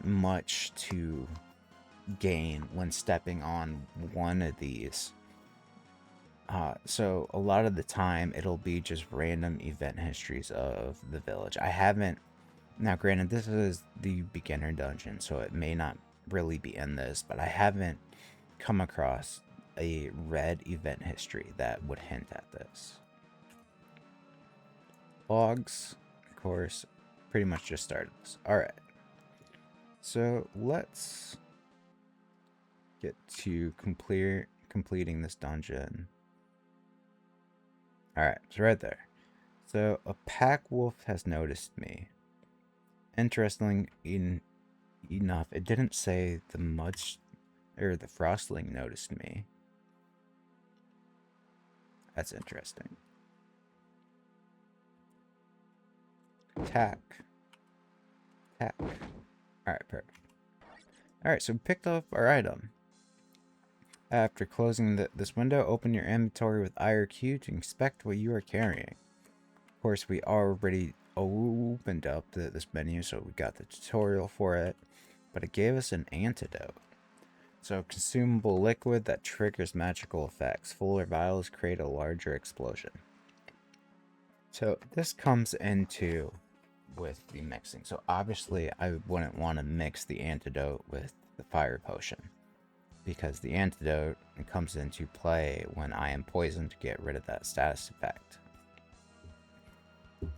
much to gain when stepping on one of these. So a lot of the time it'll be just random event histories of the village. I haven't, now granted this is the beginner dungeon, so it may not really be in this, but I haven't come across a red event history that would hint at this. Logs, of course, pretty much just started this. Alright. So let's get to completing this dungeon. Alright, it's right there. So a pack wolf has noticed me. Interesting enough, it didn't say the the frostling noticed me. That's interesting. Attack. Alright, perfect. Alright, so we picked up our item. After closing this window, open your inventory with IRQ to inspect what you are carrying. Of course, we already opened up this menu, so we got the tutorial for it, but it gave us an antidote. So, consumable liquid that triggers magical effects. Fuller vials create a larger explosion. So, this comes into with the mixing. So, obviously, I wouldn't want to mix the antidote with the fire potion, because the antidote comes into play when I am poisoned to get rid of that status effect.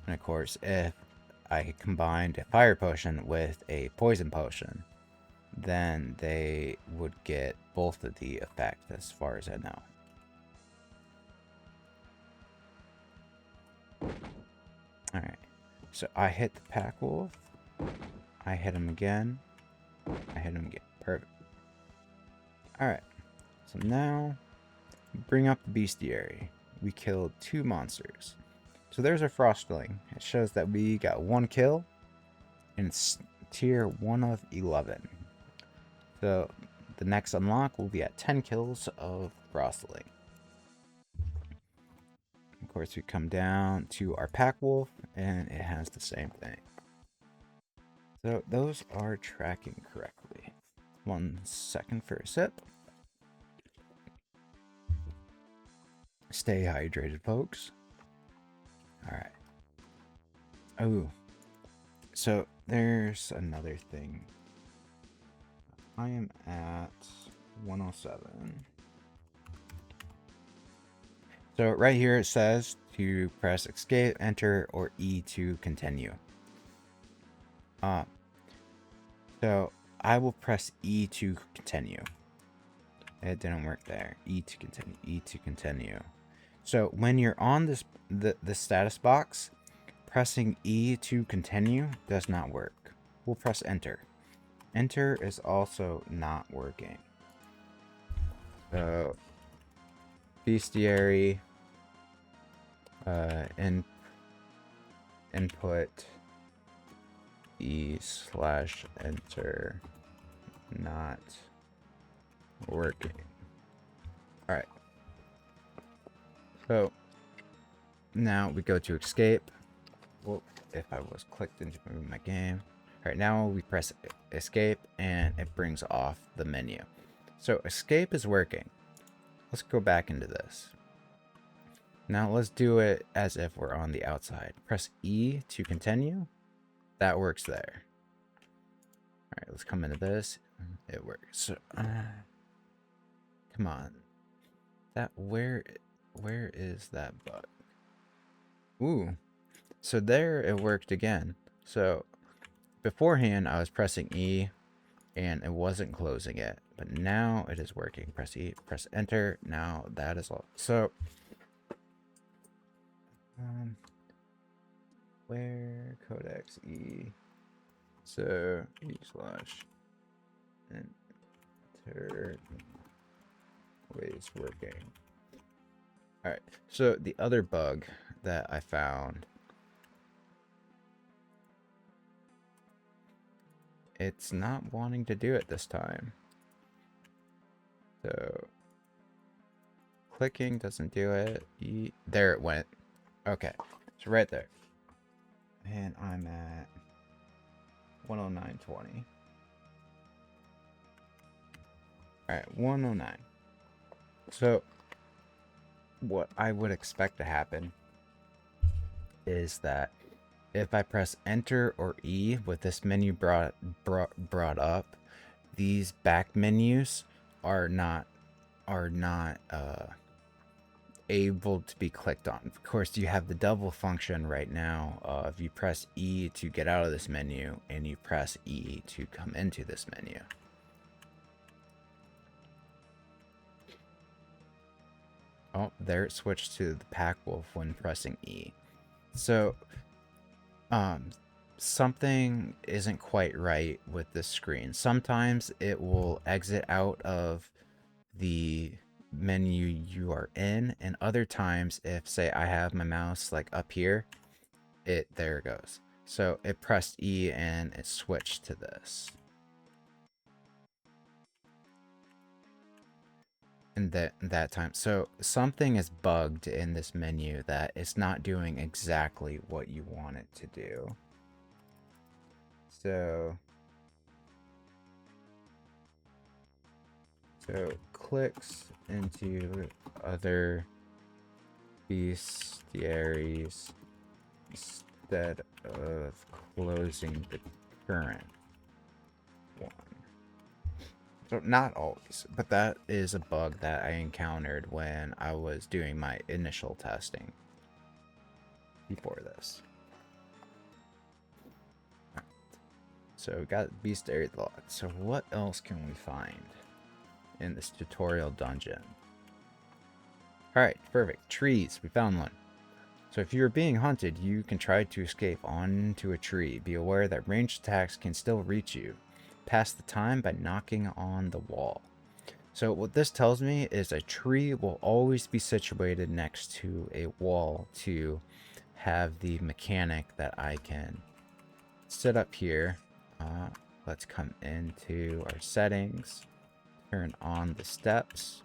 And of course, if I combined a fire potion with a poison potion, then they would get both of the effect as far as I know. Alright, so I hit the pack wolf. I hit him again. I hit him again. Perfect. Alright, so now bring up the bestiary. We killed 2 monsters. So there's our frostling. It shows that we got 1 kill, and it's tier 1 of 11. So the next unlock will be at 10 kills of frostling. Of course, we come down to our pack wolf, and it has the same thing. So those are tracking correctly. 1 second for a sip. Stay hydrated, folks. Alright. Oh. So, there's another thing. I am at 107. So, right here it says to press escape, enter, or E to continue. So, I will press E to continue. It didn't work there. E to continue. E to continue. So when you're on the status box, pressing E to continue does not work. We'll press enter. Enter is also not working. So bestiary input E/enter not working. Alright. So now we go to escape. Well, if I was clicked into my game. Alright, now we press escape and it brings off the menu. So escape is working. Let's go back into this. Now let's do it as if we're on the outside. Press E to continue. That works there. Alright, let's come into this. It works. So, come on. Where is that bug? Ooh. So there it worked again. So beforehand I was pressing E and it wasn't closing it, but now it is working. Press E, press enter. Now that is all. So where codex E? So E/enter always working. Alright, so the other bug that I found, it's not wanting to do it this time. So clicking doesn't do it. There it went. Okay, so right there. And I'm at 109.20. Alright, 109. So what I would expect to happen is that if I press enter or E with this menu brought up, these back menus are not are not able to be clicked on. Of course, you have the double function right now of you press E to get out of this menu and you press E to come into this menu. Oh, there it switched to the Pack Wolf when pressing E. So, something isn't quite right with this screen. Sometimes it will exit out of the menu you are in, and other times, if say I have my mouse like up here, there it goes. So it pressed E and it switched to this. And that time. So something is bugged in this menu that it's not doing exactly what you want it to do. So clicks into other bestiaries instead of closing the current one. So not always, but that is a bug that I encountered when I was doing my initial testing before this. So we got bestiary locked. So what else can we find in this tutorial dungeon? Alright, perfect. Trees. We found one. So if you're being hunted, you can try to escape onto a tree. Be aware that ranged attacks can still reach you. Pass the time by knocking on the wall. So what this tells me is a tree will always be situated next to a wall to have the mechanic that I can sit up here. Let's come into our settings, turn on the steps.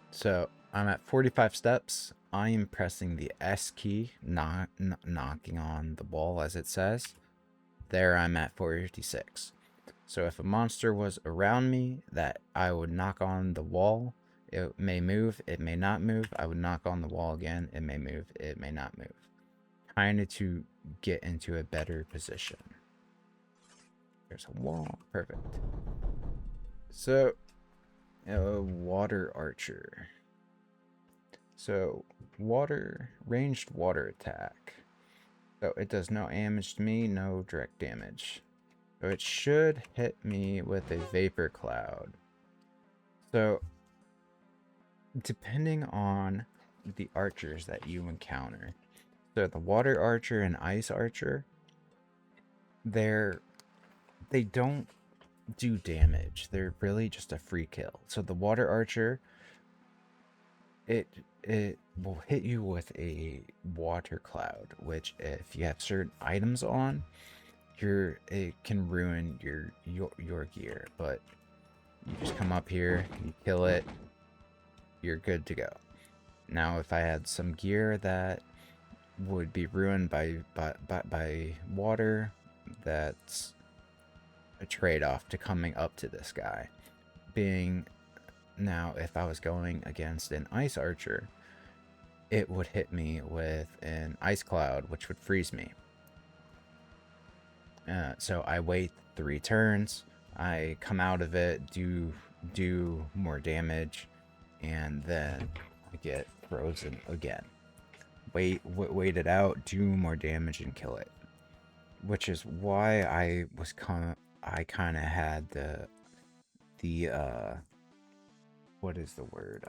So I'm at 45 steps. I am pressing the S key, knocking on the wall as it says. There I'm at 456. So if a monster was around me that I would knock on the wall, it may move, it may not move. I would knock on the wall again, it may move, it may not move. Kind of to get into a better position. There's a wall, perfect. So, water archer. So, ranged water attack. So it does no damage to me, no direct damage. So it should hit me with a vapor cloud. So depending on the archers that you encounter, so the water archer and ice archer, they don't do damage. They're really just a free kill. So the water archer, it will hit you with a water cloud, which if you have certain items on, it can ruin your gear. But you just come up here, you kill it, you're good to go. Now if I had some gear that would be ruined by water, that's a trade-off to coming up to this guy. Now if I was going against an ice archer, it would hit me with an ice cloud, which would freeze me. So I wait 3 turns, I come out of it, do more damage, and then I get frozen again. Wait it out, do more damage, and kill it. Which is why I kind of had the what is the word?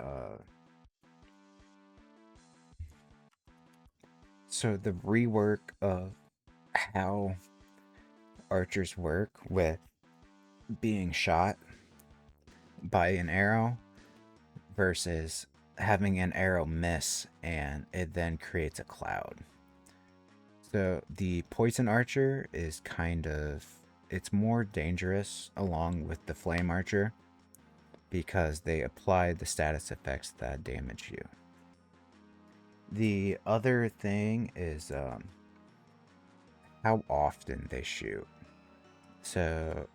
So the rework of how archers work with being shot by an arrow versus having an arrow miss and it then creates a cloud. So the poison archer is it's more dangerous along with the flame archer because they apply the status effects that damage you. The other thing is how often they shoot. So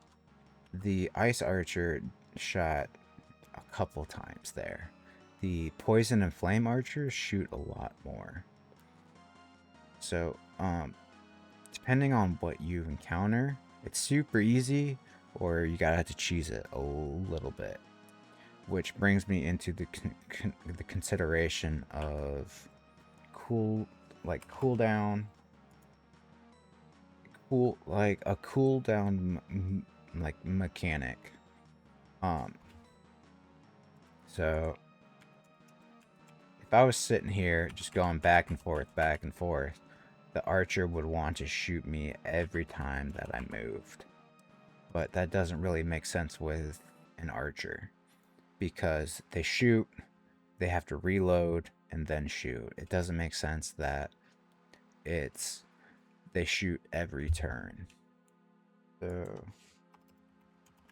the ice archer shot a couple times there. The poison and flame archers shoot a lot more. So depending on what you encounter, it's super easy or you gotta have to cheese it a little bit. which brings me into the consideration of cooldown, like a cooldown like mechanic. So if I was sitting here just going back and forth, the archer would want to shoot me every time that I moved. But that doesn't really make sense with an archer, because they shoot, they have to reload and then shoot. It doesn't make sense that they shoot every turn. So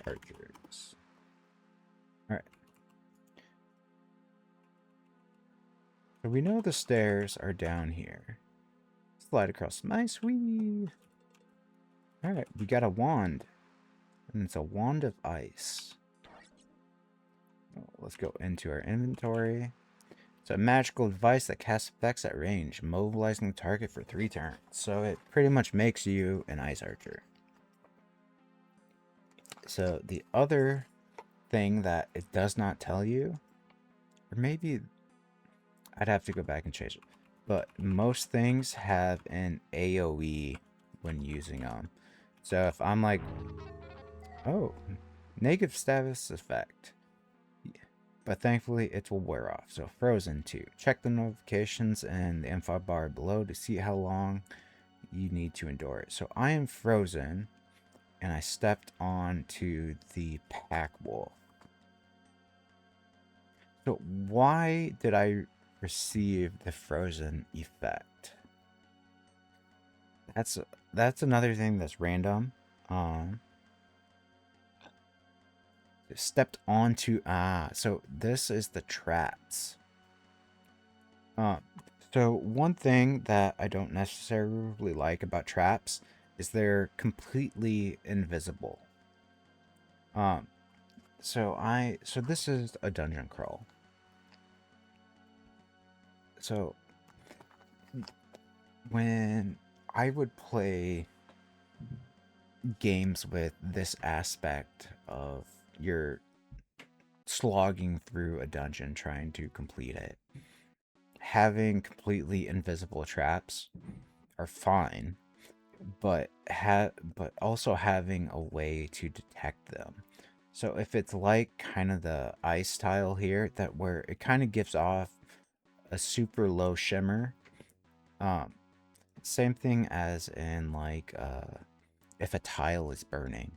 archers. Alright. So we know the stairs are down here. Slide across my sweet. Alright, we got a wand. And it's a wand of ice. Let's go into our inventory. It's a magical device that casts effects at range, mobilizing the target for 3 turns. So it pretty much makes you an ice archer. So the other thing that it does not tell you, or maybe I'd have to go back and change it, but most things have an AoE when using them. So if I'm like, oh, negative status effect, but thankfully it will wear off. So frozen 2. Check the notifications and the info bar below to see how long you need to endure it. So I am frozen, and I stepped onto the pack wolf. So why did I receive the frozen effect? That's another thing that's random. Stepped onto, so this is the traps. So one thing that I don't necessarily like about traps is they're completely invisible. So this is a dungeon crawl. So when I would play games with this aspect of you're slogging through a dungeon trying to complete it, having completely invisible traps are fine, but also having a way to detect them. So if it's like kind of the ice tile here, that where it kind of gives off a super low shimmer, same thing as in like if a tile is burning,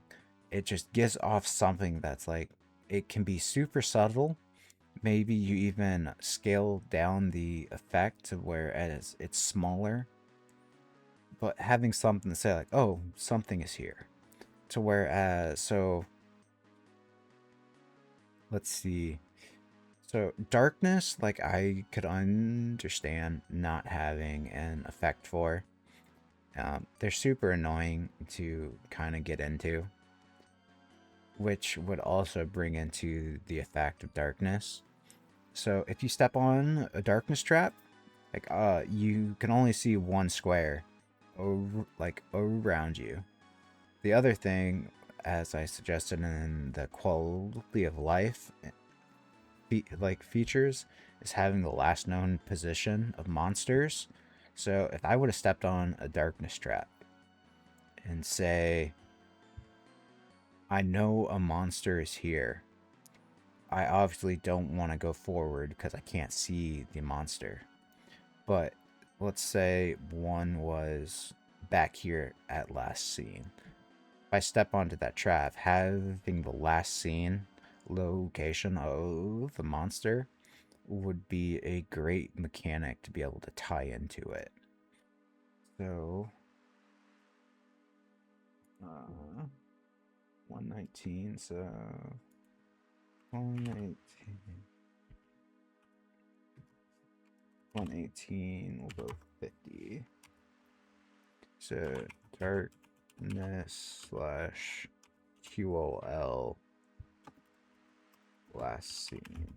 it just gives off something that's like, it can be super subtle. Maybe you even scale down the effect to where it's smaller, but having something to say like, oh, something is here. To whereas, so let's see. So darkness, like I could understand not having an effect for. They're super annoying to kind of get into, which would also bring into the effect of darkness. So if you step on a darkness trap, like you can only see one square around you. The other thing, as I suggested in the quality of life features, is having the last known position of monsters. So if I would have stepped on a darkness trap and say, I know a monster is here, I obviously don't want to go forward because I can't see the monster. But let's say one was back here at last seen. If I step onto that trap, having the last seen location of the monster would be a great mechanic to be able to tie into it. So 119, so 118 will go 50. So darkness / QOL last seen.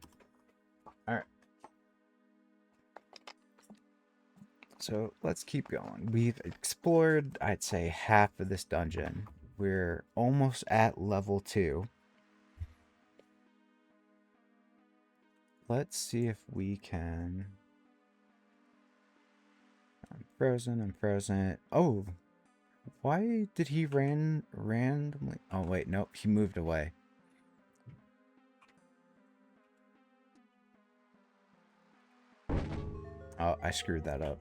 Alright. So let's keep going. We've explored, I'd say, half of this dungeon. We're almost at level 2. let's see if we can... I'm frozen. Oh, why did he randomly... Oh, wait, nope, he moved away. Oh, I screwed that up.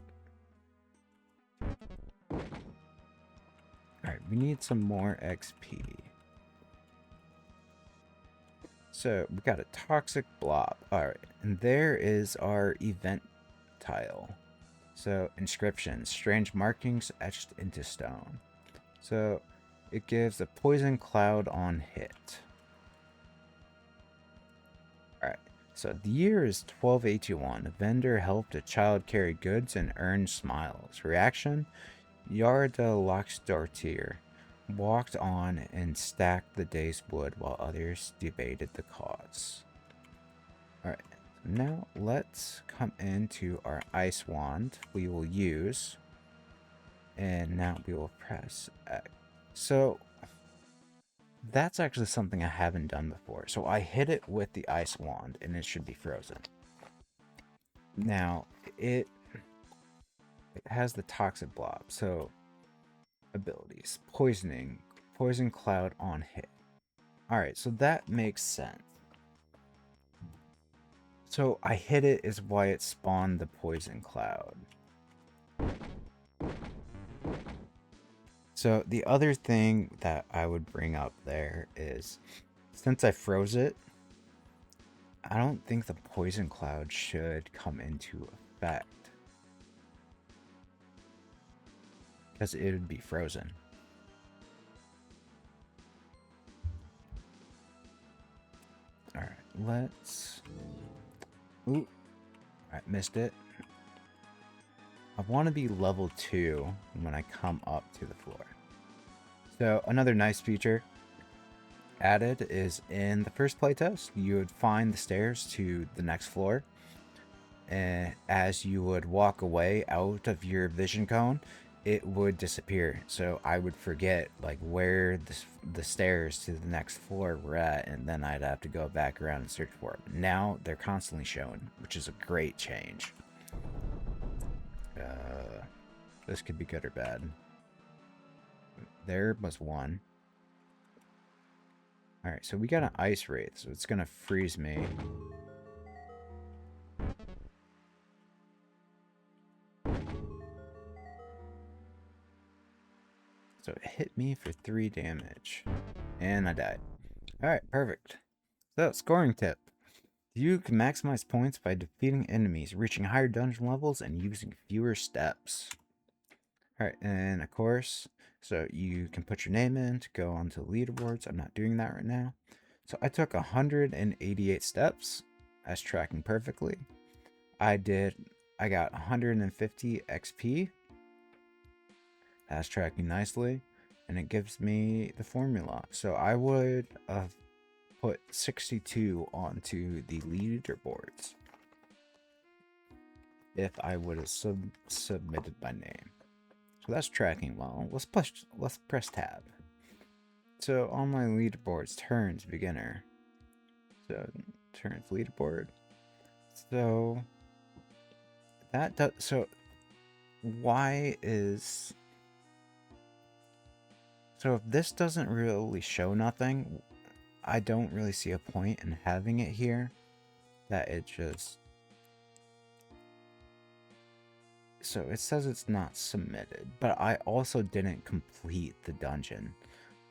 Alright, we need some more XP. So, we got a toxic blob. Alright, and there is our event tile. So, inscriptions, strange markings etched into stone. So, it gives a poison cloud on hit. Alright, so the year is 1281. A vendor helped a child carry goods and earned smiles. Reaction? Yarda Loxdartir walked on and stacked the day's wood while others debated the cause. Alright, now let's come into our ice wand we will use. And now we will press X. So that's actually something I haven't done before. So I hit it with the ice wand and it should be frozen. Now it has the toxic blob. So abilities, poisoning, poison cloud on hit. Alright, so that makes sense. So I hit it is why it spawned the poison cloud. So the other thing that I would bring up there is, since I froze it, I don't think the poison cloud should come into effect, because it would be frozen. Alright, let's... Ooh, I missed it. I want to be level 2 when I come up to the floor. So another nice feature added is in the first playtest, you would find the stairs to the next floor. And as you would walk away out of your vision cone, it would disappear. So I would forget like where the stairs to the next floor were at, and then I'd have to go back around and search for them. Now they're constantly shown, which is a great change. This could be good or bad. There was one. Alright, so we got an ice wraith, so it's gonna freeze me. So it hit me for 3 damage. And I died. Alright, perfect. So, scoring tip. You can maximize points by defeating enemies, reaching higher dungeon levels, and using fewer steps. Alright, and of course, so you can put your name in to go onto the leaderboards. I'm not doing that right now. So I took 188 steps. That's tracking perfectly. I got 150 XP. That's tracking nicely. And it gives me the formula. So I would put 62 onto the leaderboards if I would have submitted my name. So that's tracking well. Let's press tab. So on my leaderboards, turns beginner. So turns leaderboard. So that does. So why is? So if this doesn't really show nothing, I don't really see a point in having it here. That it just... So it says it's not submitted, but I also didn't complete the dungeon.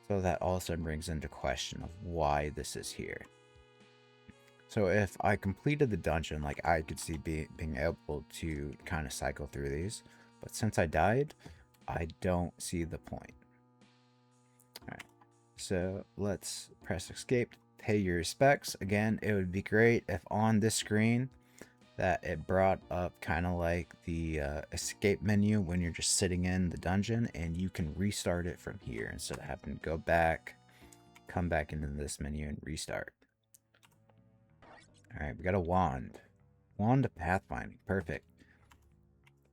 So that also brings into question of why this is here. So if I completed the dungeon, like I could see being able to kind of cycle through these. But since I died, I don't see the point. Alright, so let's press escape to pay your respects. Again, it would be great if on this screen that it brought up kind of like the escape menu when you're just sitting in the dungeon, and you can restart it from here instead of having to go back, come back into this menu and restart. Alright, we got a wand. Wand of pathfinding. Perfect.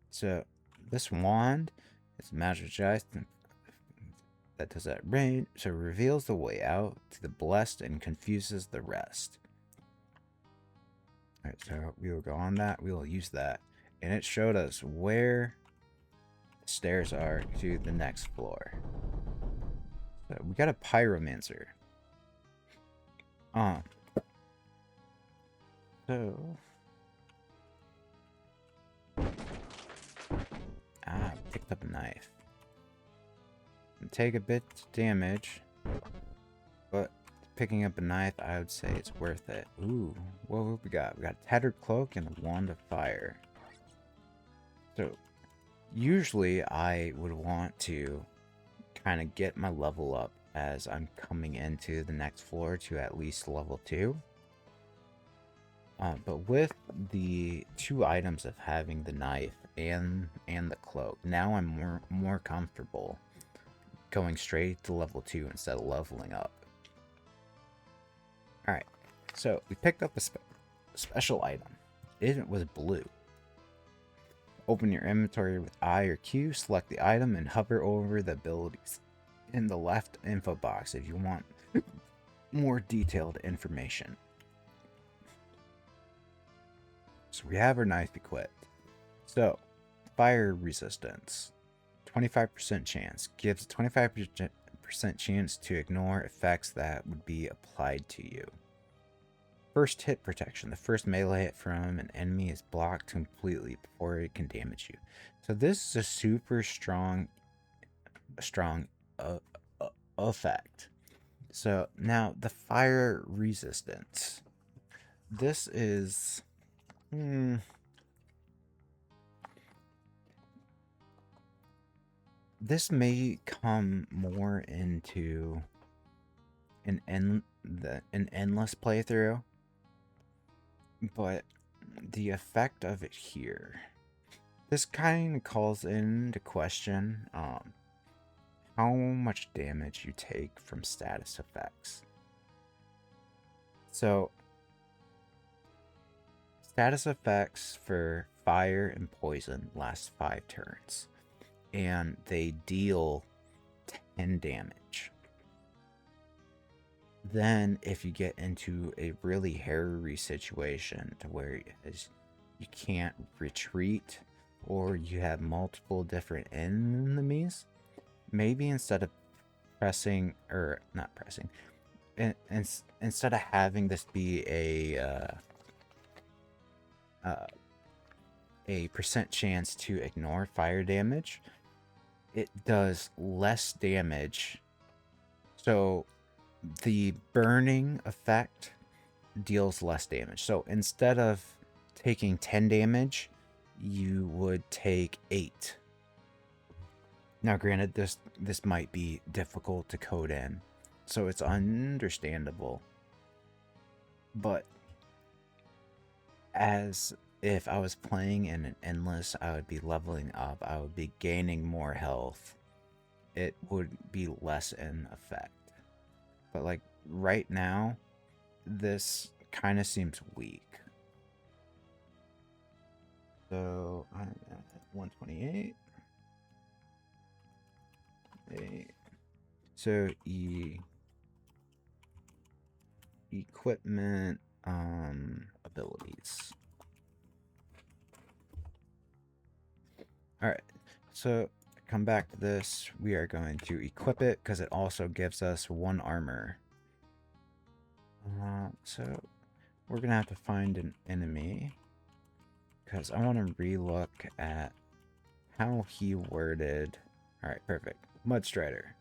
So this wand is magicized that does that range, so it reveals the way out to the blessed and confuses the rest. Alright, so we will go on that. We will use that. And it showed us where the stairs are to the next floor. So we got a pyromancer. So... picked up a knife. Take a bit of damage, but picking up a knife, I would say it's worth it. Ooh, what have we got? We got a tattered cloak and a wand of fire. So, usually I would want to kind of get my level up as I'm coming into the next floor to at least level 2. But with the 2 items of having the knife and the cloak, now I'm more comfortable going straight to level 2 instead of leveling up. Alright, so we picked up a special item. It was blue. Open your inventory with I or Q, select the item, and hover over the abilities in the left info box if you want more detailed information. So we have our knife equipped. So, fire resistance. 25% chance. Gives a 25% chance to ignore effects that would be applied to you. First hit protection. The first melee hit from an enemy is blocked completely before it can damage you. So this is a super strong effect. So now the fire resistance. This is... This may come more into an endless playthrough, but the effect of it here, this kind of calls into question how much damage you take from status effects. So status effects for fire and poison last 5 turns. And they deal 10 damage. Then, if you get into a really hairy situation to where you can't retreat, or you have multiple different enemies, maybe instead of pressing, or not pressing, instead of having this be a percent chance to ignore fire damage, it does less damage. So the burning effect deals less damage. So instead of taking 10 damage, you would take 8. Now granted, this might be difficult to code in, so it's understandable. But as if I was playing in an endless, I would be leveling up, I would be gaining more health. It would be less in effect. But like right now, this kind of seems weak. So I'm at 128. So equipment abilities. Alright, so come back to this. We are going to equip it because it also gives us 1 armor. So we're gonna have to find an enemy because I want to relook at how he worded. Alright, perfect. Mudstrider.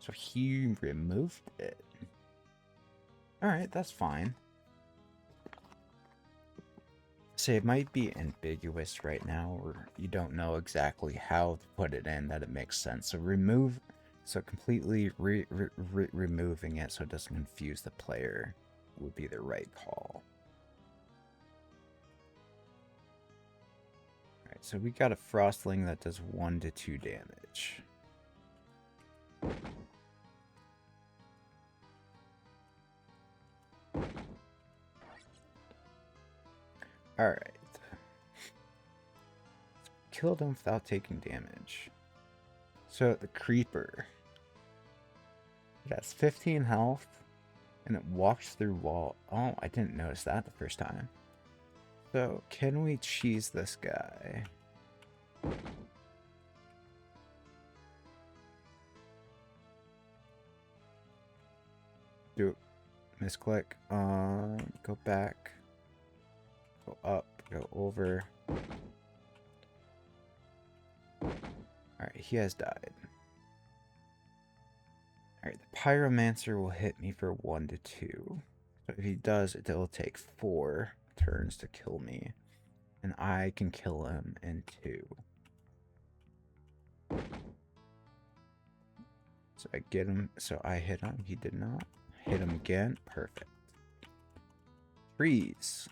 So he removed it. Alright, that's fine. So it might be ambiguous right now, or you don't know exactly how to put it in that it makes sense. So completely removing it so it doesn't confuse the player would be the right call. Alright, so we got a frostling that does 1 to 2 damage. Alright. killed him without taking damage. So the creeper. It has 15 health. And it walks through wall. Oh, I didn't notice that the first time. So, can we cheese this guy? Do misclick. Go back. Go up. Go over. Alright, he has died. Alright, the Pyromancer will hit me for 1 to 2. So if he does, it will take 4 turns to kill me. And I can kill him in 2. So I get him. So I hit him. He did not. Hit him again. Perfect. Freeze.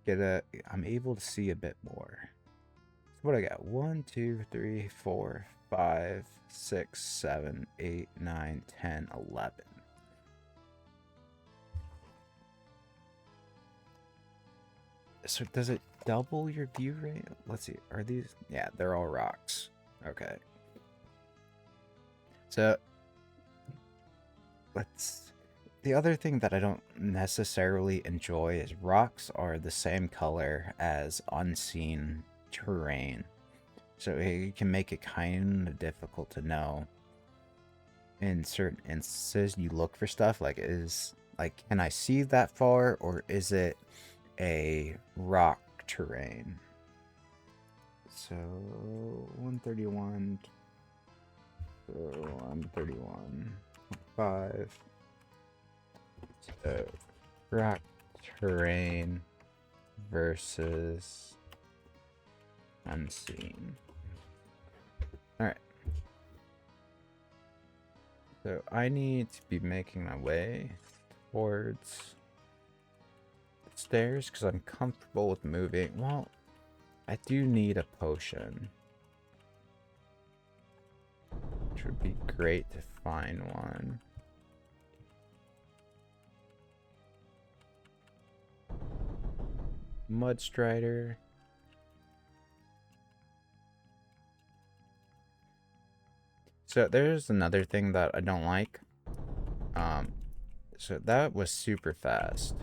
I'm able to see a bit more. So what I got? 1, 2, 3, 4, 5, 6, 7, 8, 9, 10, 11. So does it double your view rate? Let's see. Are these? Yeah, they're all rocks. Okay. So the other thing that I don't necessarily enjoy is rocks are the same color as unseen terrain. So it can make it kind of difficult to know. In certain instances, you look for stuff like, can I see that far, or is it a rock terrain? So 131. So 131. 5. So rock terrain versus unseen. Alright. So I need to be making my way towards the stairs because I'm comfortable with moving. Well, I do need a potion, which would be great to find one. Mudstrider. So there's another thing that I don't like. So that was super fast.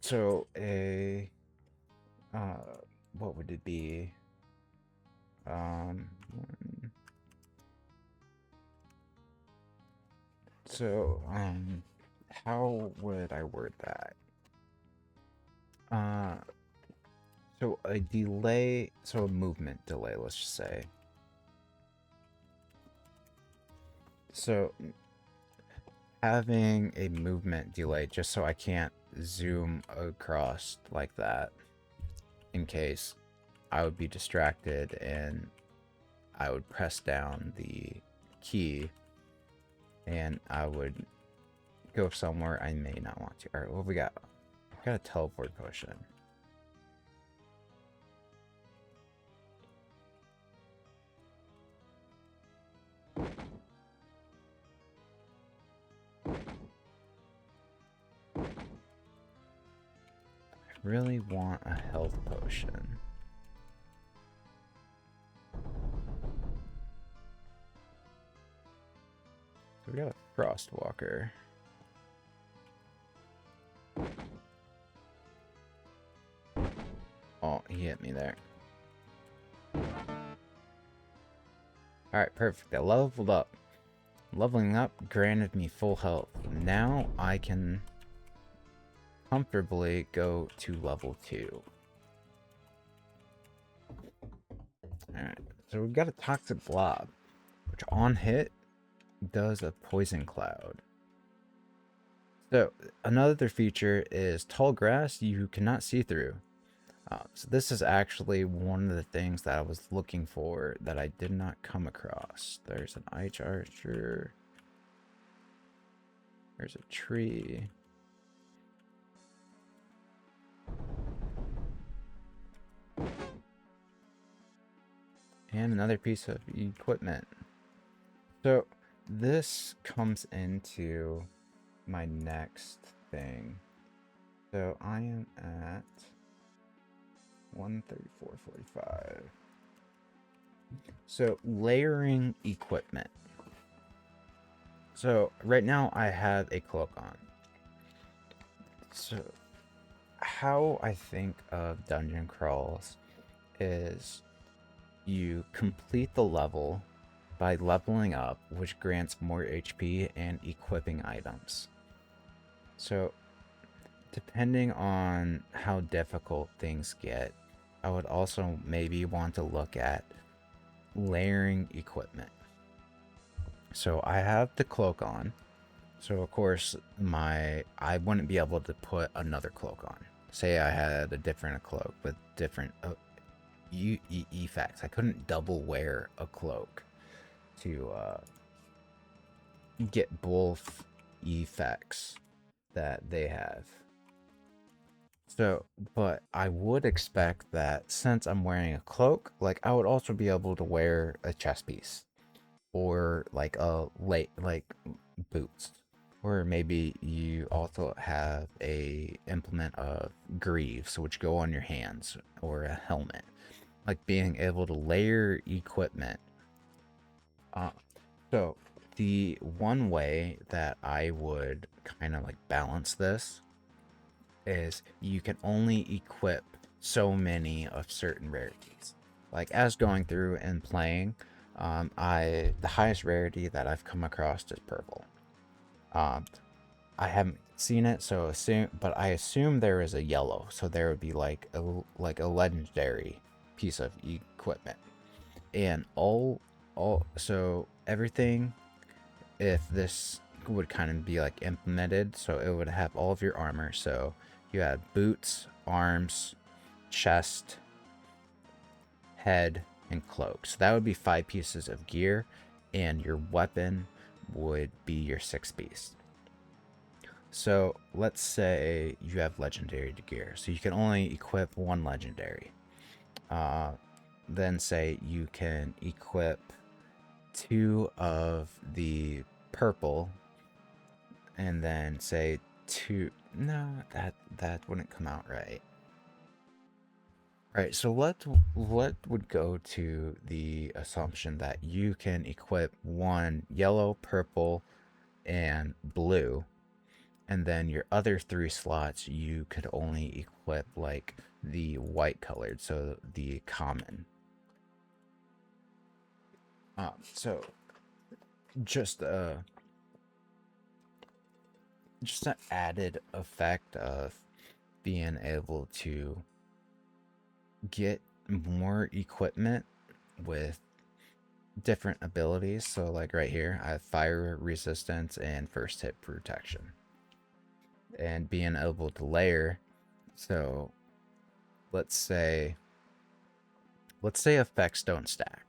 So what would it be? So how would I word that? So a delay, so a movement delay, let's just say. So having a movement delay just so I can't zoom across like that in case I would be distracted and I would press down the key and I would go somewhere I may not want to. Alright, what we got? We got a teleport potion. Really want a health potion. So we got a Frostwalker. Oh, he hit me there. Alright, perfect. I leveled up. Leveling up granted me full health. Now I can comfortably go to level 2. Alright, so we've got a toxic blob, which on hit does a poison cloud. So another feature is tall grass you cannot see through. So this is actually one of the things that I was looking for that I did not come across. There's an ice archer. There's a tree. And another piece of equipment. So this comes into my next thing. So I am at 134.45. So layering equipment. So right now I have a cloak on. So how I think of dungeon crawls is you complete the level by leveling up, which grants more HP and equipping items. So depending on how difficult things get, I would also maybe want to look at layering equipment. So I have the cloak on. So of course I wouldn't be able to put another cloak on. Say I had a different cloak with different effects. I couldn't double wear a cloak to get both effects that they have. So, but I would expect that since I'm wearing a cloak, like I would also be able to wear a chest piece or like like boots. Or maybe you also have a implement of greaves which go on your hands or a helmet. Like being able to layer equipment. So the one way that I would kind of like balance this is you can only equip so many of certain rarities. Like as going through and playing, the highest rarity that I've come across is purple. I haven't seen it, so but I assume there is a yellow, so there would be like a legendary piece of equipment, and so everything, if this would kind of be like implemented, so it would have all of your armor. So you have boots, arms, chest, head, and cloak. So that would be 5 pieces of gear, and your weapon would be your 6th piece. So let's say you have legendary gear, so you can only equip 1 legendary. Then say you can equip 2 of the purple, and then say 2. No, that wouldn't come out right. All right, so what would go to the assumption that you can equip 1 yellow, purple, and blue, and then your other 3 slots you could only equip like the white colored, so the common. So just an added effect of being able to get more equipment with different abilities. So like right here, I have fire resistance and first hit protection. And being able to layer, so let's say effects don't stack.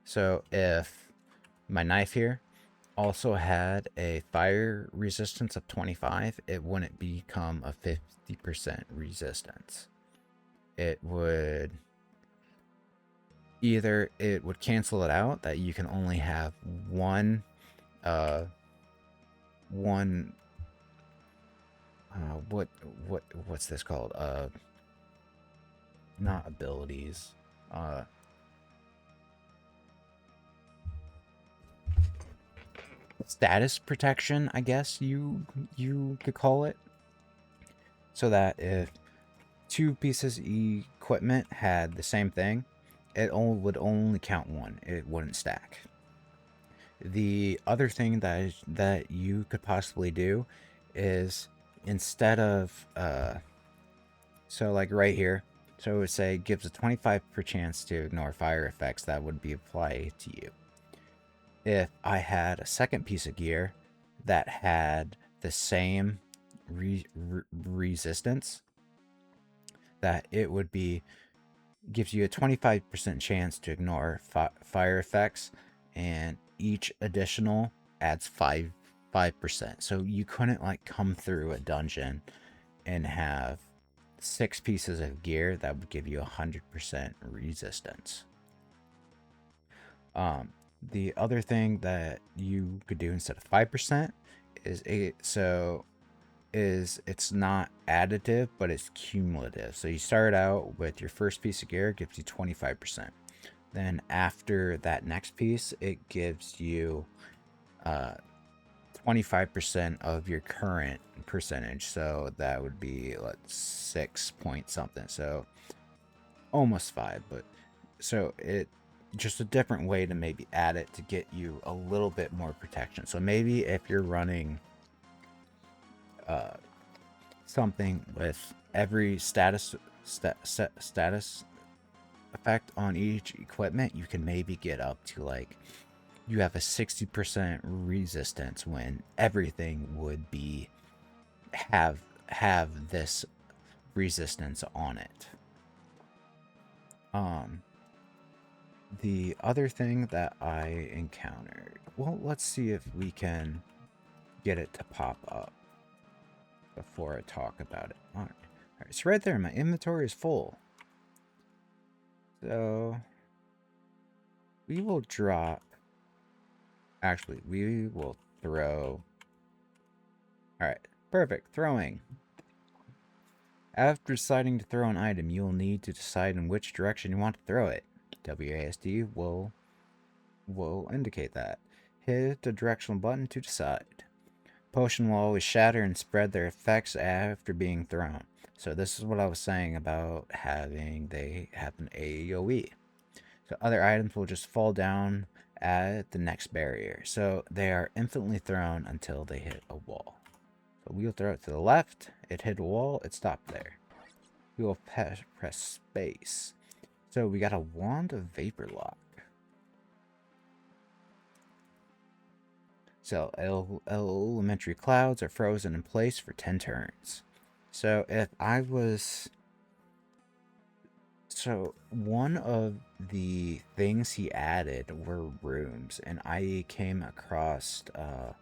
So if my knife here also had a fire resistance of 25, it wouldn't become a 50% resistance. It would cancel it out, that you can only have one what's this called, not abilities, status protection, I guess you could call it. So that if 2 pieces of equipment had the same thing, it would only count 1. It wouldn't stack. The other thing that you could possibly do is, instead of so like right here, so it would say gives a 25% chance to ignore fire effects that would be applied to you. If I had a second piece of gear that had the same resistance, that it would be gives you a 25% chance to ignore fire effects, and each additional adds 5%. So you couldn't like come through a dungeon and have 6 pieces of gear that would give you 100% resistance. The other thing that you could do instead of 5% is so is it's not additive, but it's cumulative. So you start out with your first piece of gear, gives you 25%. Then after that next piece, it gives you 25% of your current percentage. So that would be, let's 6 point something. So almost 5, but so it just a different way to maybe add it to get you a little bit more protection. So maybe if you're running something with every status effect on each equipment, you can maybe get up to like you have a 60% resistance when everything would be have this resistance on it. The other thing that I encountered, well, let's see if we can get it to pop up before I talk about it. All right, it's right there. My inventory is full. So we will drop. Actually, we will throw. All right, perfect. Throwing. After deciding to throw an item, you will need to decide in which direction you want to throw it. WASD will indicate that. Hit the directional button to decide. Potion will always shatter and spread their effects after being thrown. So this is what I was saying about having they have an AoE. So other items will just fall down at the next barrier. So they are infinitely thrown until they hit a wall. So we'll throw it to the left. It hit a wall. It stopped there. We will press space. So we got a wand of vapor lock. So elementary clouds are frozen in place for 10 turns. So if I was... So one of the things he added were rooms, and I came across a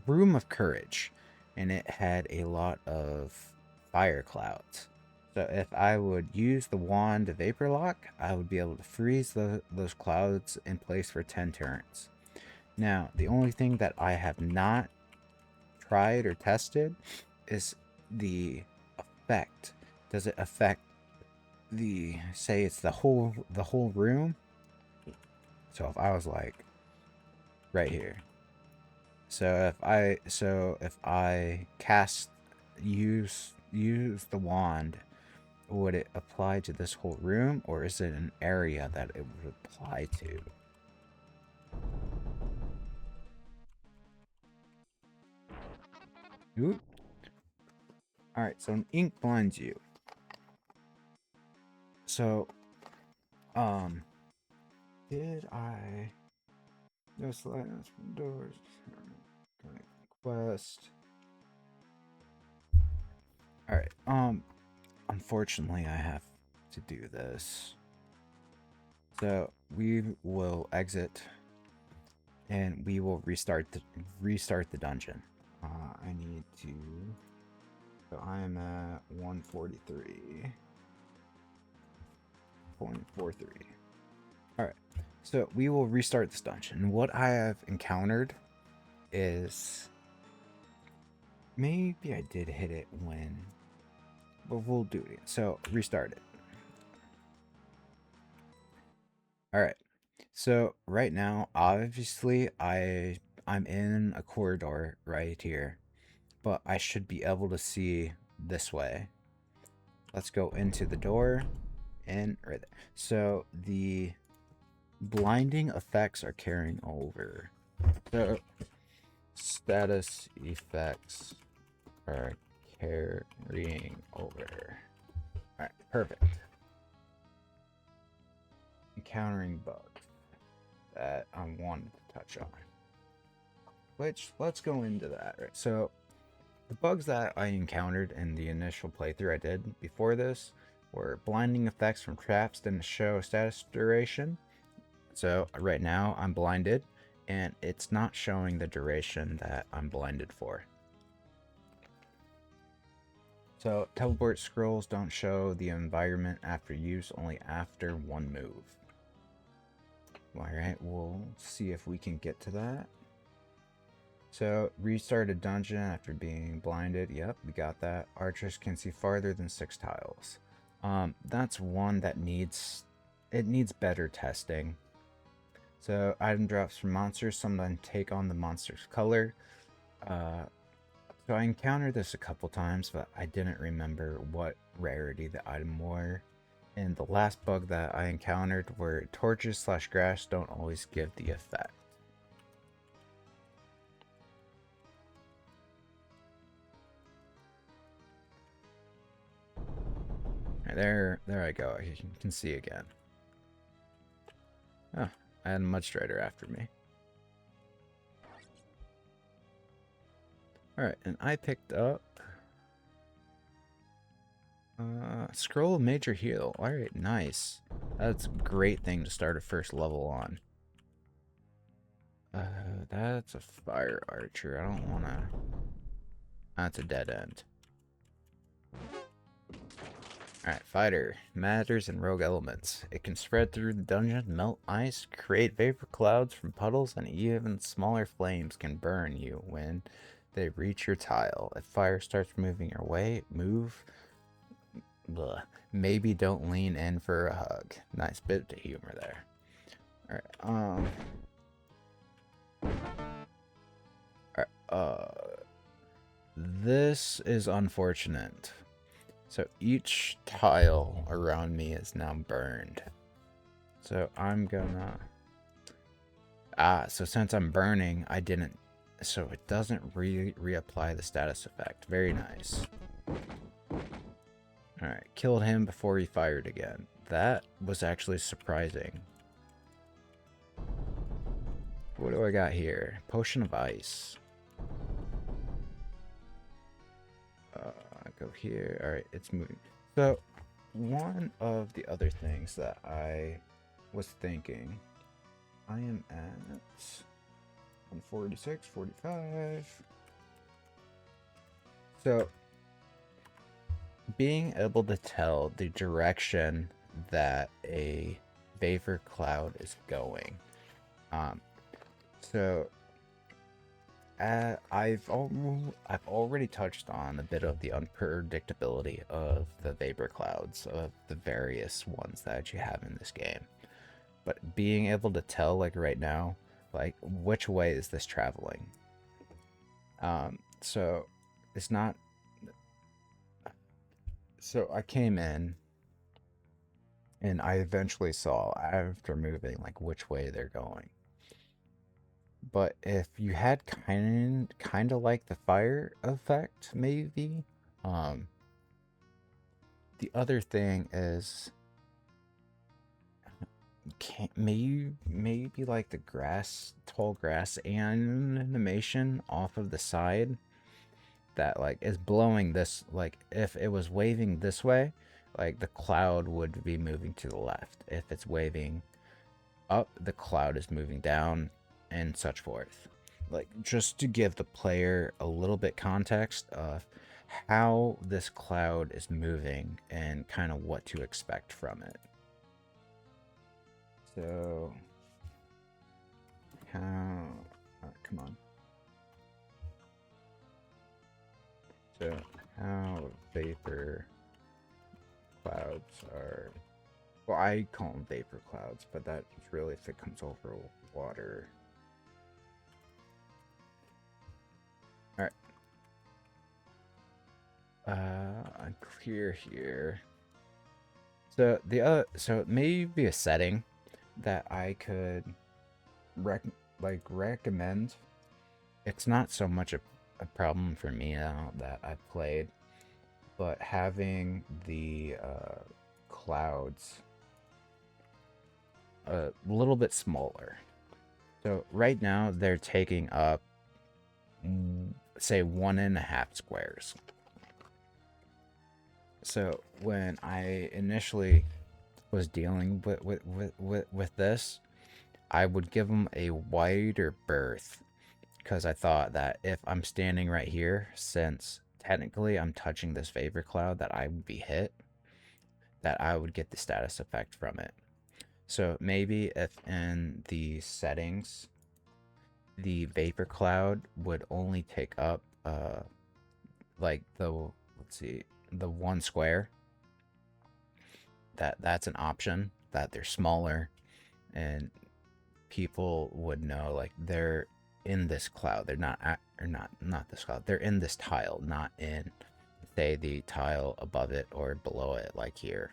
room of courage, and it had a lot of fire clouds. So if I would use the wand of vapor lock, I would be able to freeze those clouds in place for 10 turns. Now, the only thing that I have not tried or tested is the effect. Does it affect the, say it's the whole room? So if I was like right here. So if I cast use the wand, would it apply to this whole room, or is it an area that it would apply to? Oop. Alright, so an ink blinds you. So, did I... No slides from doors. Quest. Alright, unfortunately I have to do this. So, we will exit, and we will restart the dungeon. I need to... So I am at 143.43. Alright, so we will restart this dungeon. What I have encountered is... Maybe I did hit it when... But we'll do it. So, restart it. Alright, so right now, obviously, I'm in a corridor right here. But I should be able to see this way. Let's go into the door and right there. So the blinding effects are carrying over. So status effects are carrying over. Alright, perfect. Encountering bugs that I wanted to touch on. Which, let's go into that. Right, so the bugs that I encountered in the initial playthrough I did before this were blinding effects from traps didn't show status duration. So right now I'm blinded, and it's not showing the duration that I'm blinded for. So teleport scrolls don't show the environment after use, only after one move. Alright, we'll see if we can get to that. So, restart a dungeon after being blinded. Yep, we got that. Archers can see farther than 6 tiles. That's one that needs better testing. So, item drops from monsters sometimes take on the monster's color. So I encountered this a couple times, but I didn't remember what rarity the item were. And the last bug that I encountered were torches / grass don't always give the effect. There I go. You can see again. Oh, I had a mud strider after me. Alright, and I picked up Scroll of Major Heal. Alright, nice. That's a great thing to start a first level on. That's a fire archer. I don't wanna... That's a dead end. Alright, fighter. Matters and rogue elements. It can spread through the dungeon, melt ice, create vapor clouds from puddles, and even smaller flames can burn you when they reach your tile. If fire starts moving your way, move. Blah. Maybe don't lean in for a hug. Nice bit of humor there. Alright, this is unfortunate. So each tile around me is now burned. So I'm gonna... so since I'm burning, I didn't... So it doesn't reapply the status effect. Very nice. Alright, killed him before he fired again. That was actually surprising. What do I got here? Potion of ice. Go here. Alright, it's moving. So, one of the other things that I was thinking, I am at 146, 45. So, being able to tell the direction that a vapor cloud is going. So I've already touched on a bit of the unpredictability of the vapor clouds, of the various ones that you have in this game. But being able to tell, like right now, like which way is this traveling? So it's not. So I came in, and I eventually saw after moving like which way they're going. But if you had kind of like the fire effect, maybe. The other thing is, maybe like the tall grass animation off of the side that like is blowing this. Like if it was waving this way, like the cloud would be moving to the left. If it's waving up, the cloud is moving down, and such forth. Like just to give the player a little bit context of how this cloud is moving and kind of what to expect from it. So how come on. So how vapor clouds are, well, I call them vapor clouds, but that's really if it comes over water. Alright. I'm clear here. So so it may be a setting that I could recommend. It's not so much a problem for me now that I've played, but having the clouds a little bit smaller. So right now they're taking up, say, 1.5 squares. So when I initially was dealing with this, I would give them a wider berth, because I thought that if I'm standing right here, since technically I'm touching this vapor cloud, that I would be hit, that I would get the status effect from it. So maybe if in the settings the vapor cloud would only take up like the, let's see, the one square. That's an option, that they're smaller and people would know like they're in this cloud. They're not at, or not this cloud. They're in this tile, not in, say, the tile above it or below it, like here.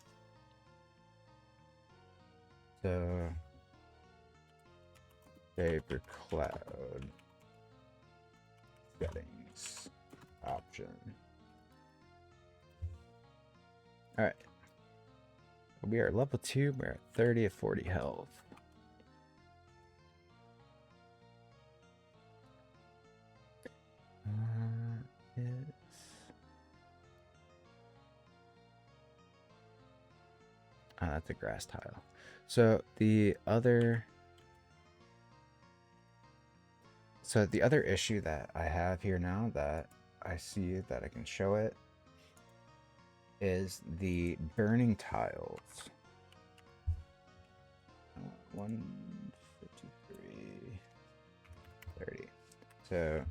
So vapor cloud settings option. All right. We are level 2. We're at 30 of 40 health. Oh, that's a grass tile. So the other issue that I have here now that I see that I can show it is the burning tiles. 153 30. So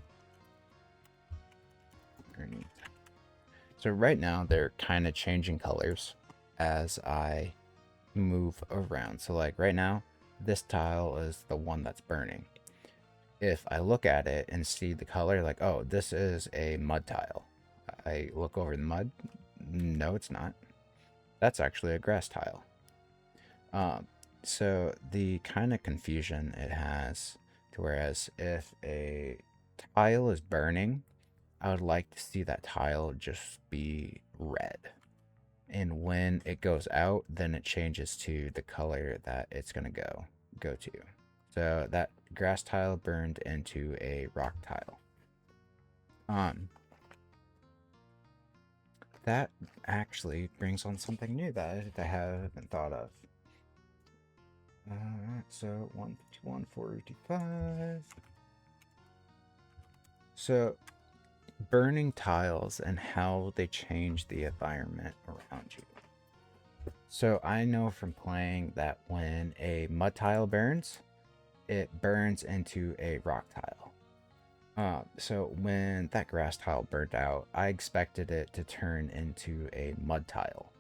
burning. So right now they're kind of changing colors as I move around. So like right now, this tile is the one that's burning. If I look at it and see the color, like, oh, this is a mud tile. I look over the mud. No, it's not. That's actually a grass tile. So the kind of confusion it has, to whereas if a tile is burning, I would like to see that tile just be red. And when it goes out, then it changes to the color that it's going to go to. So that grass tile burned into a rock tile. That actually brings on something new that I haven't thought of. So 151, 455. So burning tiles and how they change the environment around you. So I know from playing that when a mud tile burns, it burns into a rock tile. So when that grass tile burned out, I expected it to turn into a mud tile.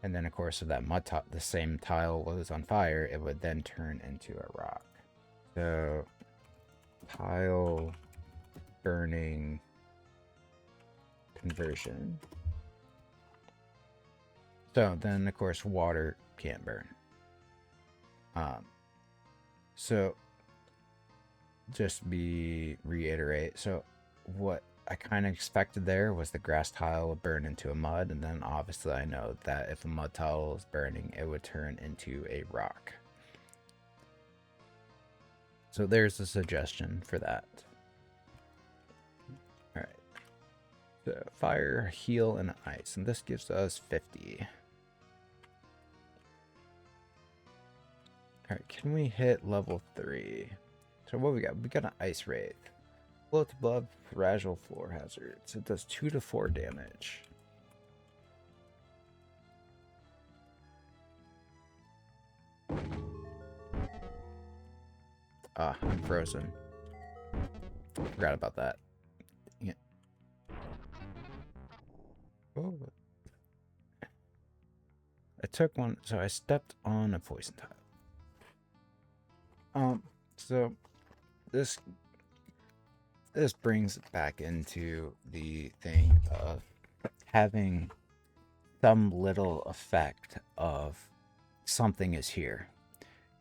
And then, of course, if that the same tile was on fire, it would then turn into a rock. So, tile burning conversion. So then, of course, water can't burn. So just reiterate. So what I kind of expected there was the grass tile would burn into a mud, and then obviously I know that if a mud tile is burning, it would turn into a rock. So there's a suggestion for that. All right. So fire, heal, and ice, and this gives us 50. All right, can we hit level 3? So what we got? We got an ice wraith. Float above fragile floor hazards. It does 2 to 4 damage. Ah, I'm frozen. Forgot about that. Yeah. Oh. I took one, so I stepped on a poison tile. So this brings it back into the thing of having some little effect of something is here.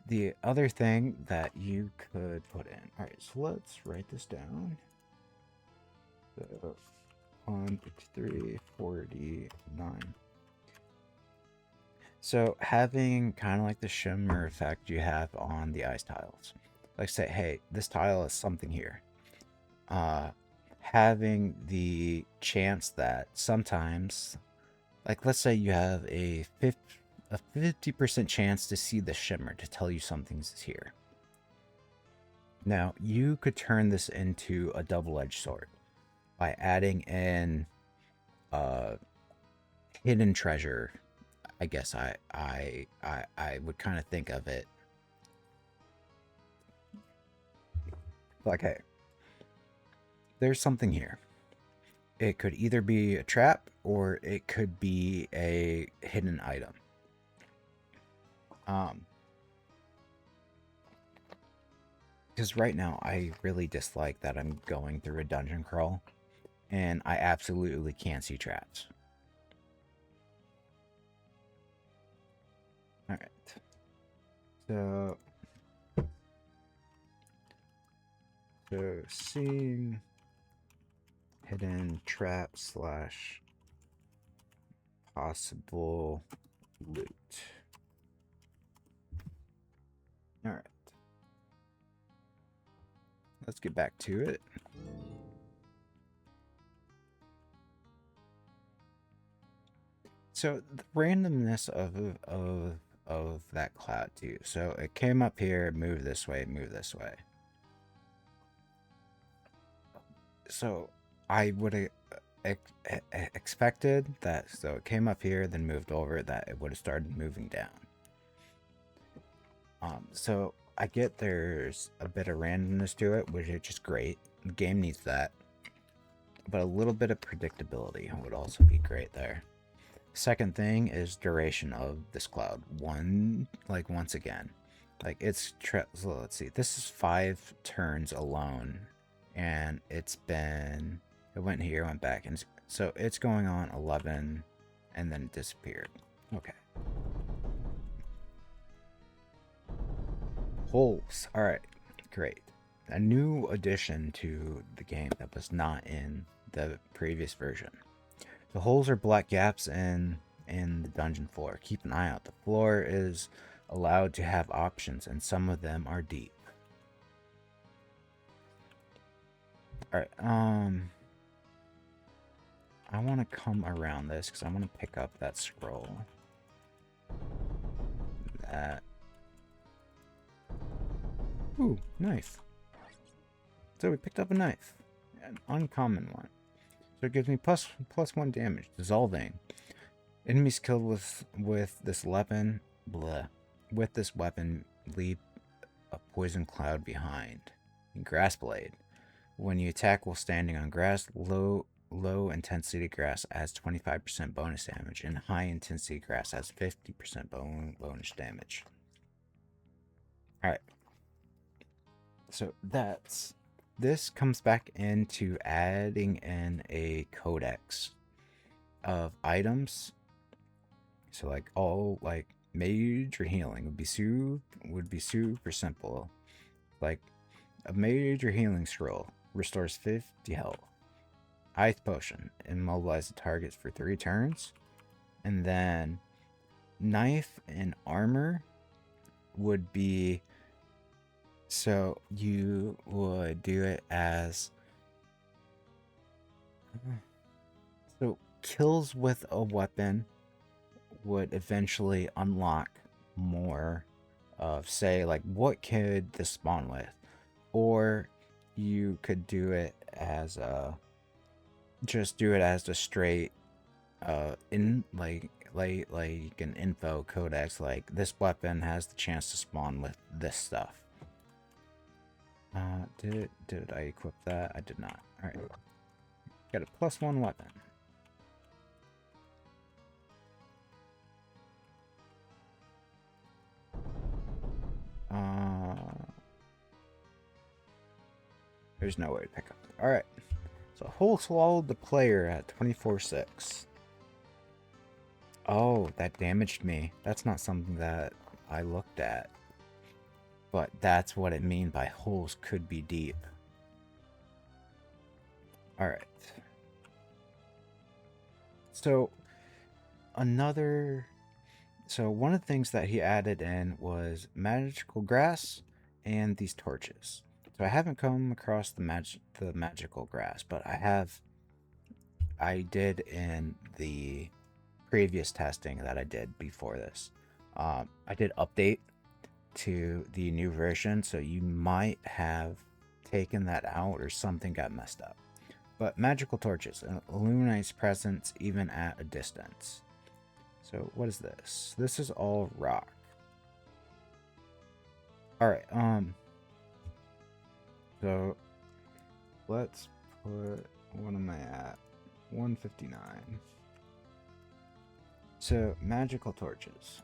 The other thing that you could put in. All right, so let's write this down. So 153, 49. So having kind of like the shimmer effect you have on the ice tiles. Like say, hey, this tile is something here. Having the chance that sometimes, like let's say you have a 50% chance to see the shimmer to tell you something's here. Now, you could turn this into a double-edged sword by adding in hidden treasure. I guess I would kind of think of it. Like, hey, there's something here. It could either be a trap or it could be a hidden item. Because right now I really dislike that I'm going through a dungeon crawl and I absolutely can't see traps. Alright. So seeing hidden trap slash possible loot. Alright. Let's get back to it. So the randomness of that cloud too. So it came up here, moved this way, moved this way. So I would have expected that. So it came up here, then moved over, that it would have started moving down. So I get there's a bit of randomness to it, which is just great. The game needs that. But a little bit of predictability would also be great there. Second thing is duration of this cloud. Once again, like it's so let's see, this is 5 turns alone, and it went here, went back, and so it's going on 11, and then it disappeared. Okay. Holes. All right, great. A new addition to the game that was not in the previous version. The holes are black gaps in the dungeon floor. Keep an eye out. The floor is allowed to have options, and some of them are deep. Alright, I want to come around this because I want to pick up that scroll. That. Ooh, knife. So we picked up a knife. An uncommon one. So it gives me plus 1 damage. Dissolving. Enemies killed with this weapon, with this weapon leave a poison cloud behind. Grass blade. When you attack while standing on grass, low intensity grass adds 25% bonus damage, and high intensity grass adds 50% bonus damage. All right. So this comes back into adding in a codex of items. So like all like major healing would be super simple. Like a major healing scroll restores 50 health. Ice potion immobilize the targets for 3 turns. And then knife and armor would be, so you would do it as, so kills with a weapon would eventually unlock more of, say, like what could this spawn with, or you could do it as a, just do it as a straight in like an info codex, like this weapon has the chance to spawn with this stuff. Did I equip that? I did not. All right, got a +1 weapon. There's no way to pick up. All right, so hole swallowed the player at 24/6. Oh, that damaged me. That's not something that I looked at. But that's what it means by holes could be deep. Alright. So, one of the things that he added in was magical grass and these torches. So I haven't come across the magical grass, but I did in the previous testing that I did before this. I did update to the new version, so you might have taken that out or something got messed up. But magical torches illuminates presence even at a distance. So what is this? This is all rock. All right. So let's put, what am I at? 159. So magical torches.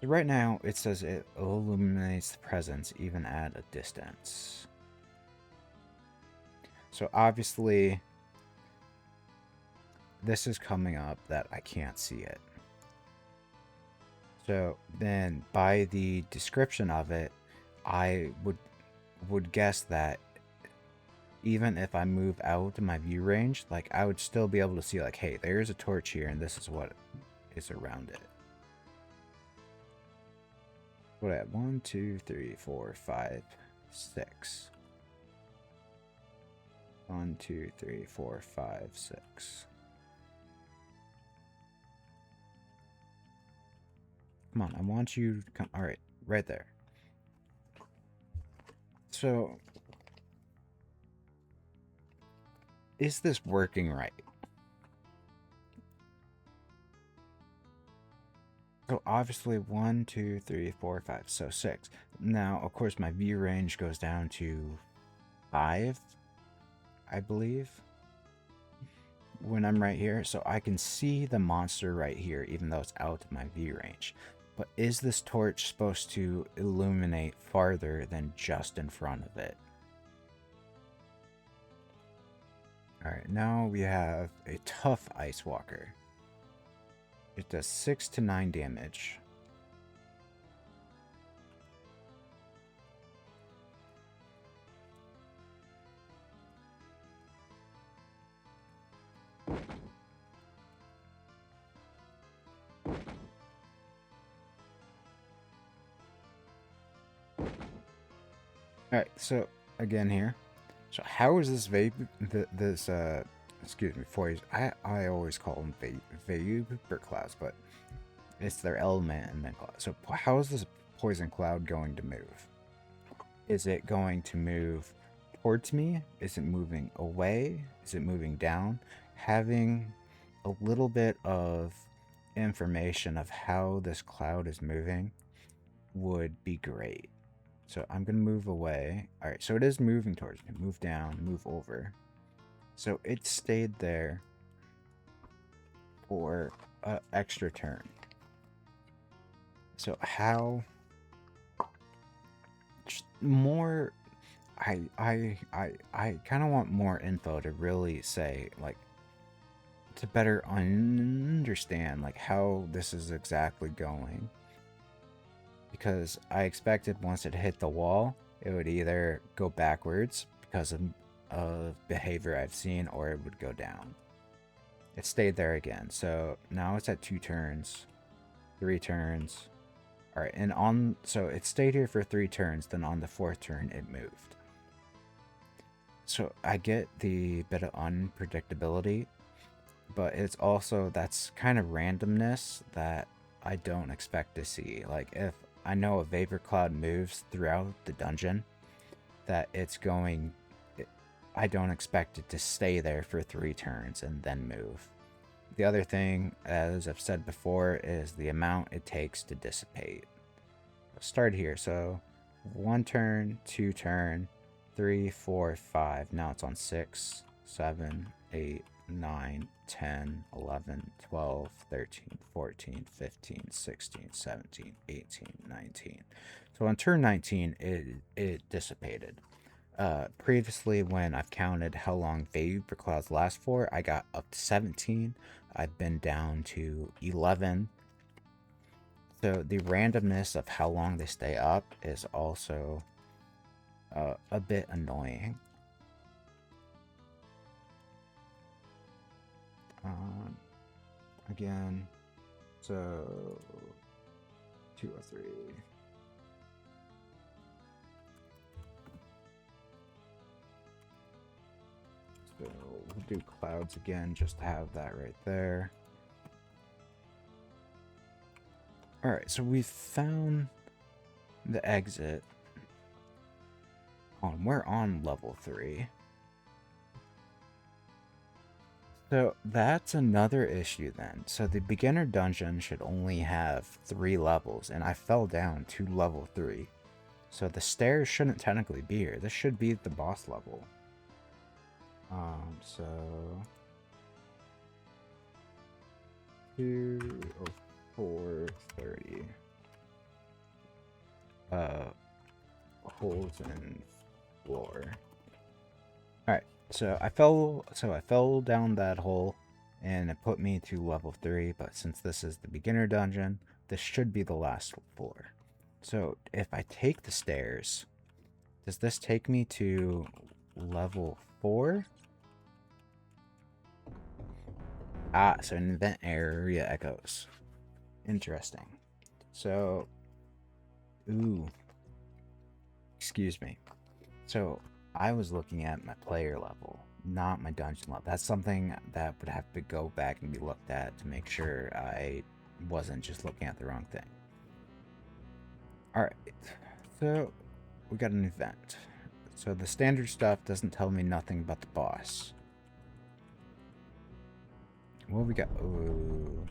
So right now it says it illuminates the presence even at a distance. So obviously this is coming up that I can't see it. So then by the description of it, I would guess that even if I move out of my view range, like I would still be able to see like, hey, there's a torch here and this is what is around it. What at 1, 2, 3, 4, 5, 6. 1, 2, 3, 4, 5, 6. Come on, I want you to come. All right, right there. So, is this working right? So obviously 1, 2, 3, 4, 5, so 6. Now, of course, my view range goes down to 5, I believe, when I'm right here. So I can see the monster right here, even though it's out of my view range. But is this torch supposed to illuminate farther than just in front of it? Alright, now we have a tough Ice Walker. It does 6 to 9 damage. Alright, so again here. So how is this excuse me, poison? I always call them vapor clouds, but it's their element and then cloud. So how is this poison cloud going to move? Is it going to move towards me? Is it moving away? Is it moving down? Having a little bit of information of how this cloud is moving would be great. So I'm going to move away. All right, so it is moving towards me. Move down, move over. So it stayed there for an extra turn. So how more I kind of want more info to really say, like, to better understand like how this is exactly going. Because I expected once it hit the wall, it would either go backwards because of behavior I've seen, or it would go down. It stayed there again. So now it's at 2 turns, 3 turns. All right, and so it stayed here for 3 turns. Then on the 4th turn, it moved. So I get the bit of unpredictability, but it's also, that's kind of randomness that I don't expect to see. Like if I know a vapor cloud moves throughout the dungeon, that it's going, I don't expect it to stay there for 3 turns and then move. The other thing, as I've said before, is the amount it takes to dissipate. I'll start here. So 1 turn, 2 turn, 3, 4, 5. Now it's on 6, 7, 8, 9, 10, 11, 12, 13, 14, 15, 16, 17, 18, 19. So on turn 19, it dissipated. Previously, when I've counted how long vapor clouds last for, I got up to 17. I've been down to 11. So the randomness of how long they stay up is also a bit annoying. Again, so 203. So we'll do clouds again, just to have that right there. Alright, so we found the exit. We're on level 3. So that's another issue then. So the beginner dungeon should only have 3 levels, and I fell down to level 3. So the stairs shouldn't technically be here. This should be the boss level. So 20430. Holes in floor. Alright, so I fell down that hole and it put me to level 3, but since this is the beginner dungeon, this should be the last floor. So if I take the stairs, does this take me to level 4? Ah, so an event area echoes. Interesting. So, ooh, excuse me. So I was looking at my player level, not my dungeon level. That's something that would have to go back and be looked at to make sure I wasn't just looking at the wrong thing. Alright, so we got an event. So the standard stuff doesn't tell me nothing about the boss. What we got? Ooh.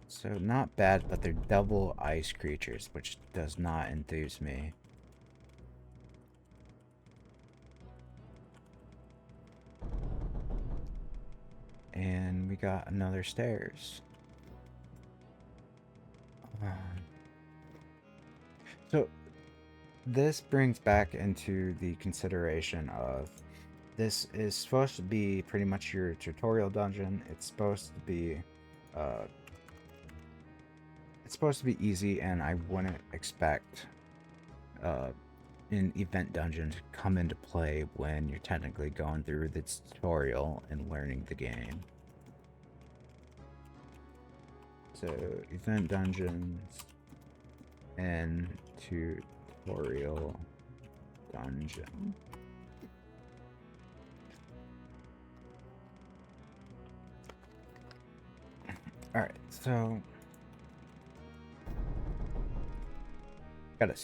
So not bad, but they're double ice creatures, which does not enthuse me. And we got another stairs. So this brings back into the consideration of this is supposed to be pretty much your tutorial dungeon. It's supposed to be easy, and I wouldn't expect an event dungeon to come into play when you're technically going through the tutorial and learning the game. So event dungeons and tutorial dungeon. Alright, so got a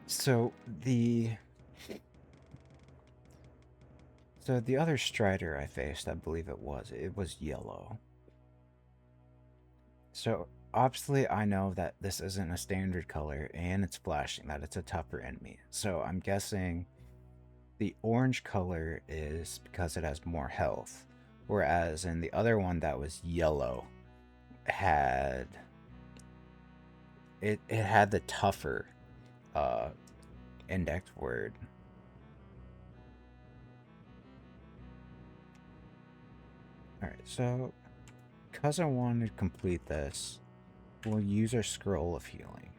So the other Strider I faced, I believe it was yellow. So obviously I know that this isn't a standard color and it's flashing, that it's a tougher enemy. So I'm guessing the orange color is because it has more health. Whereas in the other one that was yellow had it had the tougher index word. Alright, so because I wanted to complete this, we'll use our scroll of healing.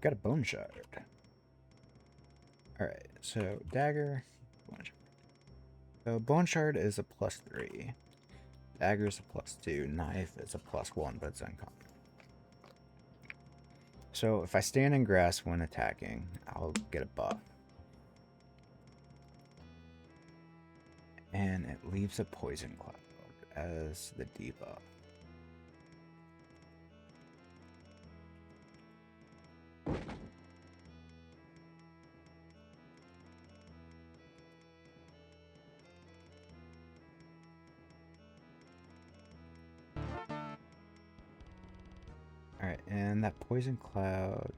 Got a bone shard. Alright, so dagger, bone shard. So bone shard is a +3. Dagger is a +2. Knife is a +1, but it's uncommon. So if I stand in grass when attacking, I'll get a buff. And it leaves a poison cloud as the debuff. Alright, and that poison cloud.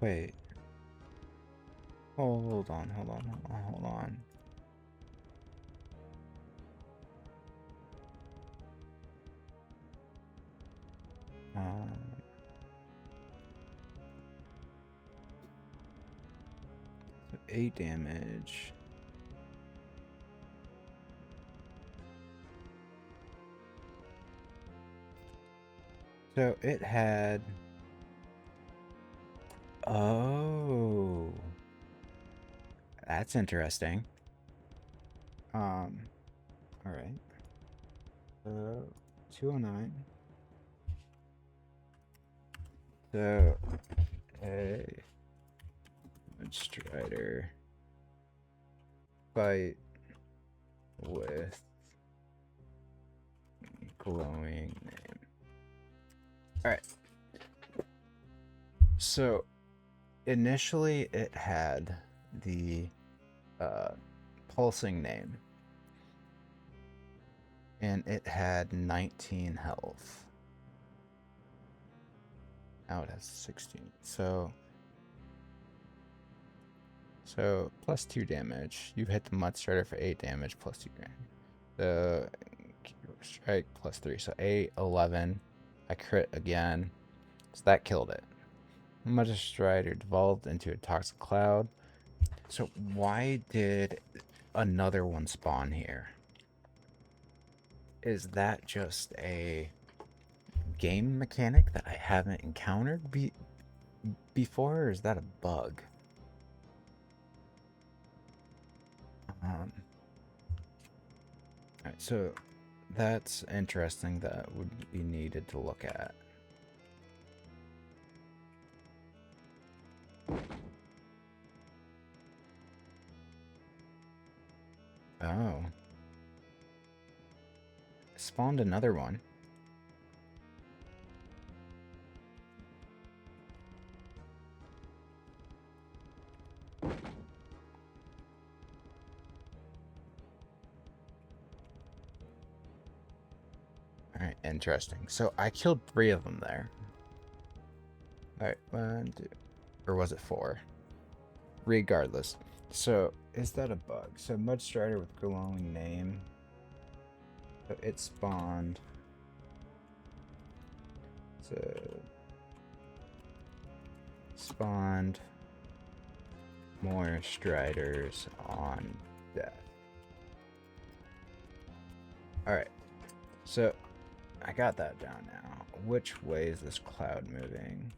Wait. Hold on. So 8 damage. So it had... Oh. That's interesting. Alright. 209. So, a Strider fight with glowing name. Alright. So, initially it had the pulsing name. And it had 19 health. Now it has 16. So plus 2 damage. You hit the Mud Strider for 8 damage plus 2 grand. The strike plus 3. So 8, 11. I crit again. So that killed it. Mud Strider devolved into a toxic cloud. So why did another one spawn here? Is that just a game mechanic that I haven't encountered before, or is that a bug? Alright, so that's interesting. That would be needed to look at. Oh. Spawned another one. Alright, interesting. So I killed 3 of them there. Alright, 1, 2, or was it 4? Regardless. So, is that a bug? So, Mud Strider with glowing name. So it spawned. So, spawned more Striders on death. Alright. So, I got that down now. Which way is this cloud moving?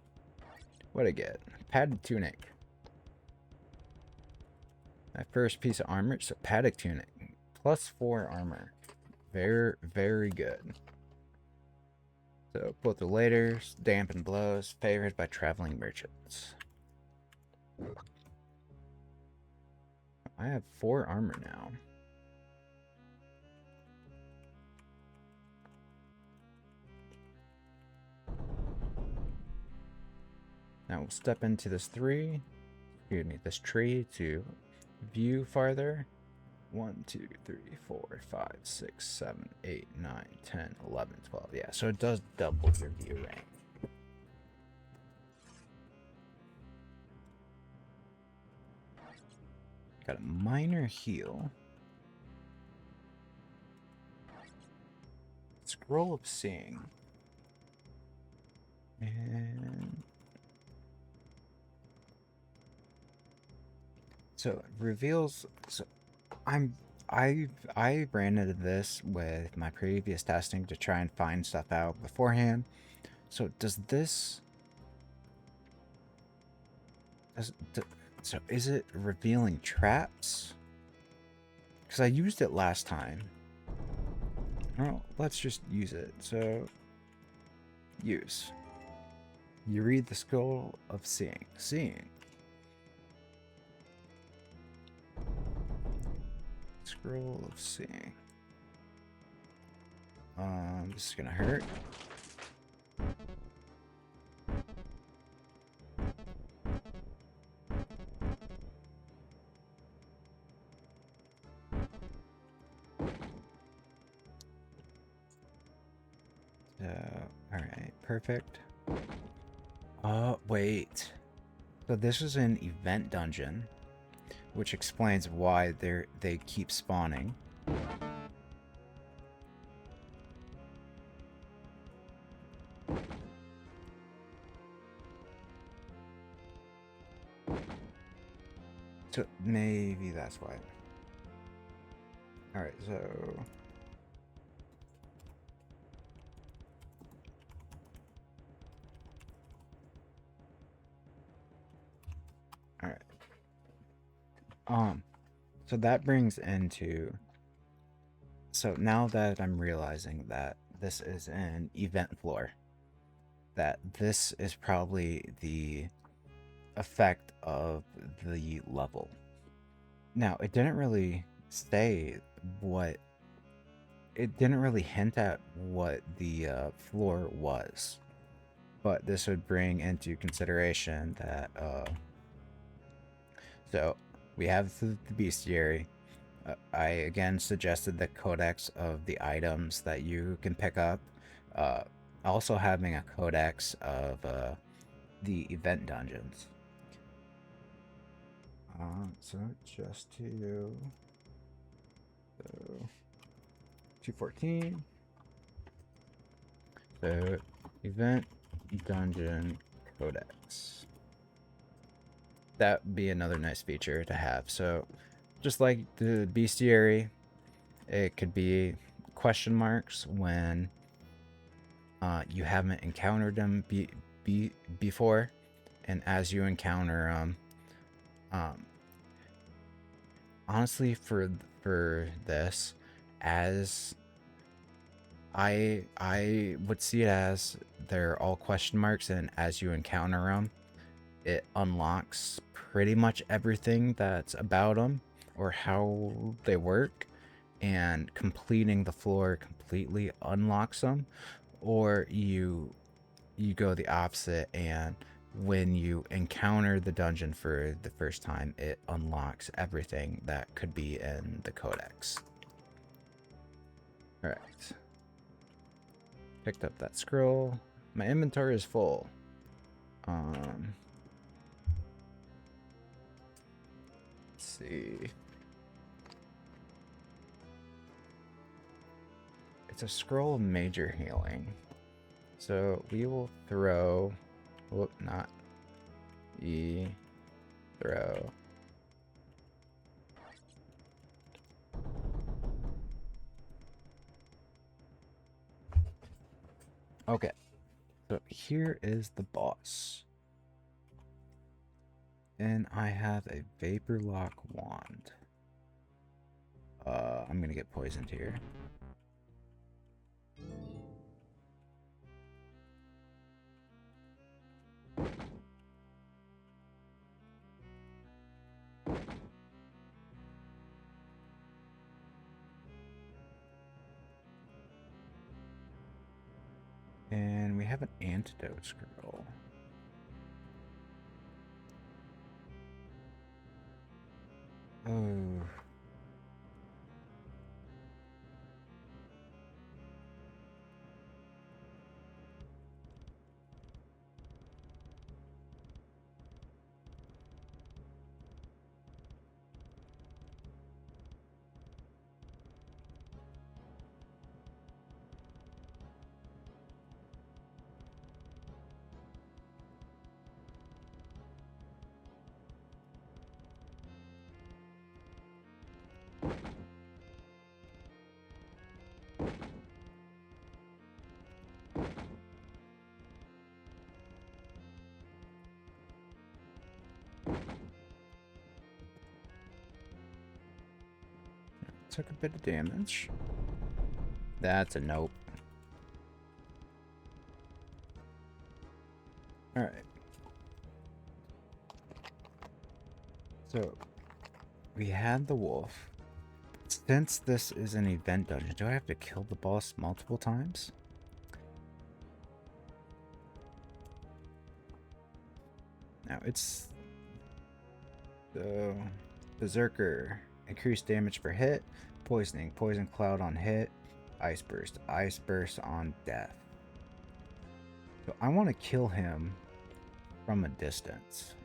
What'd I get? Padded tunic. My first piece of armor. So padded tunic. Plus 4 armor. Very, very good. So both the later, dampen blows, favored by traveling merchants. I have 4 armor now. Now we'll step into this this tree to view farther. 1, 2, 3, 4, 5, 6, 7, 8, 9, 10, 11, 12. Yeah, so it does double your view range. Got a minor heal. Scroll of Seeing. And so it reveals. So I ran into this with my previous testing to try and find stuff out beforehand. So does this? So is it revealing traps? Because I used it last time. Well, let's just use it. So use. You read the Scroll of Seeing. Scroll of Seeing. This is gonna hurt. Alright, perfect. Wait. So this is an event dungeon, which explains why they keep spawning. So maybe that's why. Alright, so so that brings into, so now that I'm realizing that this is an event floor, that this is probably the effect of the level. Now, it didn't really say what it didn't really hint at what the floor was, but this would bring into consideration that so we have the bestiary. I again suggested the codex of the items that you can pick up. Uh, Also having a codex of the event dungeons. So just to 214. So event dungeon codex. That'd be another nice feature to have. So just like the bestiary, it could be question marks when you haven't encountered them before, and as you encounter them, honestly, for this, as I would see it as they're all question marks, and as you encounter them, it unlocks pretty much everything that's about them or how they work, and completing the floor completely unlocks them, or you go the opposite, and when you encounter the dungeon for the first time, it unlocks everything that could be in the codex. All right, picked up that scroll. My inventory is full. Let's see. It's a scroll of major healing. So we will throw, whoop, not E, throw. Okay, so here is the boss. And I have a vapor lock wand. I'm gonna get poisoned here. And we have an antidote scroll. Oh. Took a bit of damage. That's a nope. Alright. So, we had the wolf. Since this is an event dungeon, do I have to kill the boss multiple times? Now, it's the Berserker. Increased damage per hit. Poisoning. Poison cloud on hit. Ice burst. Ice burst on death. So I want to kill him from a distance.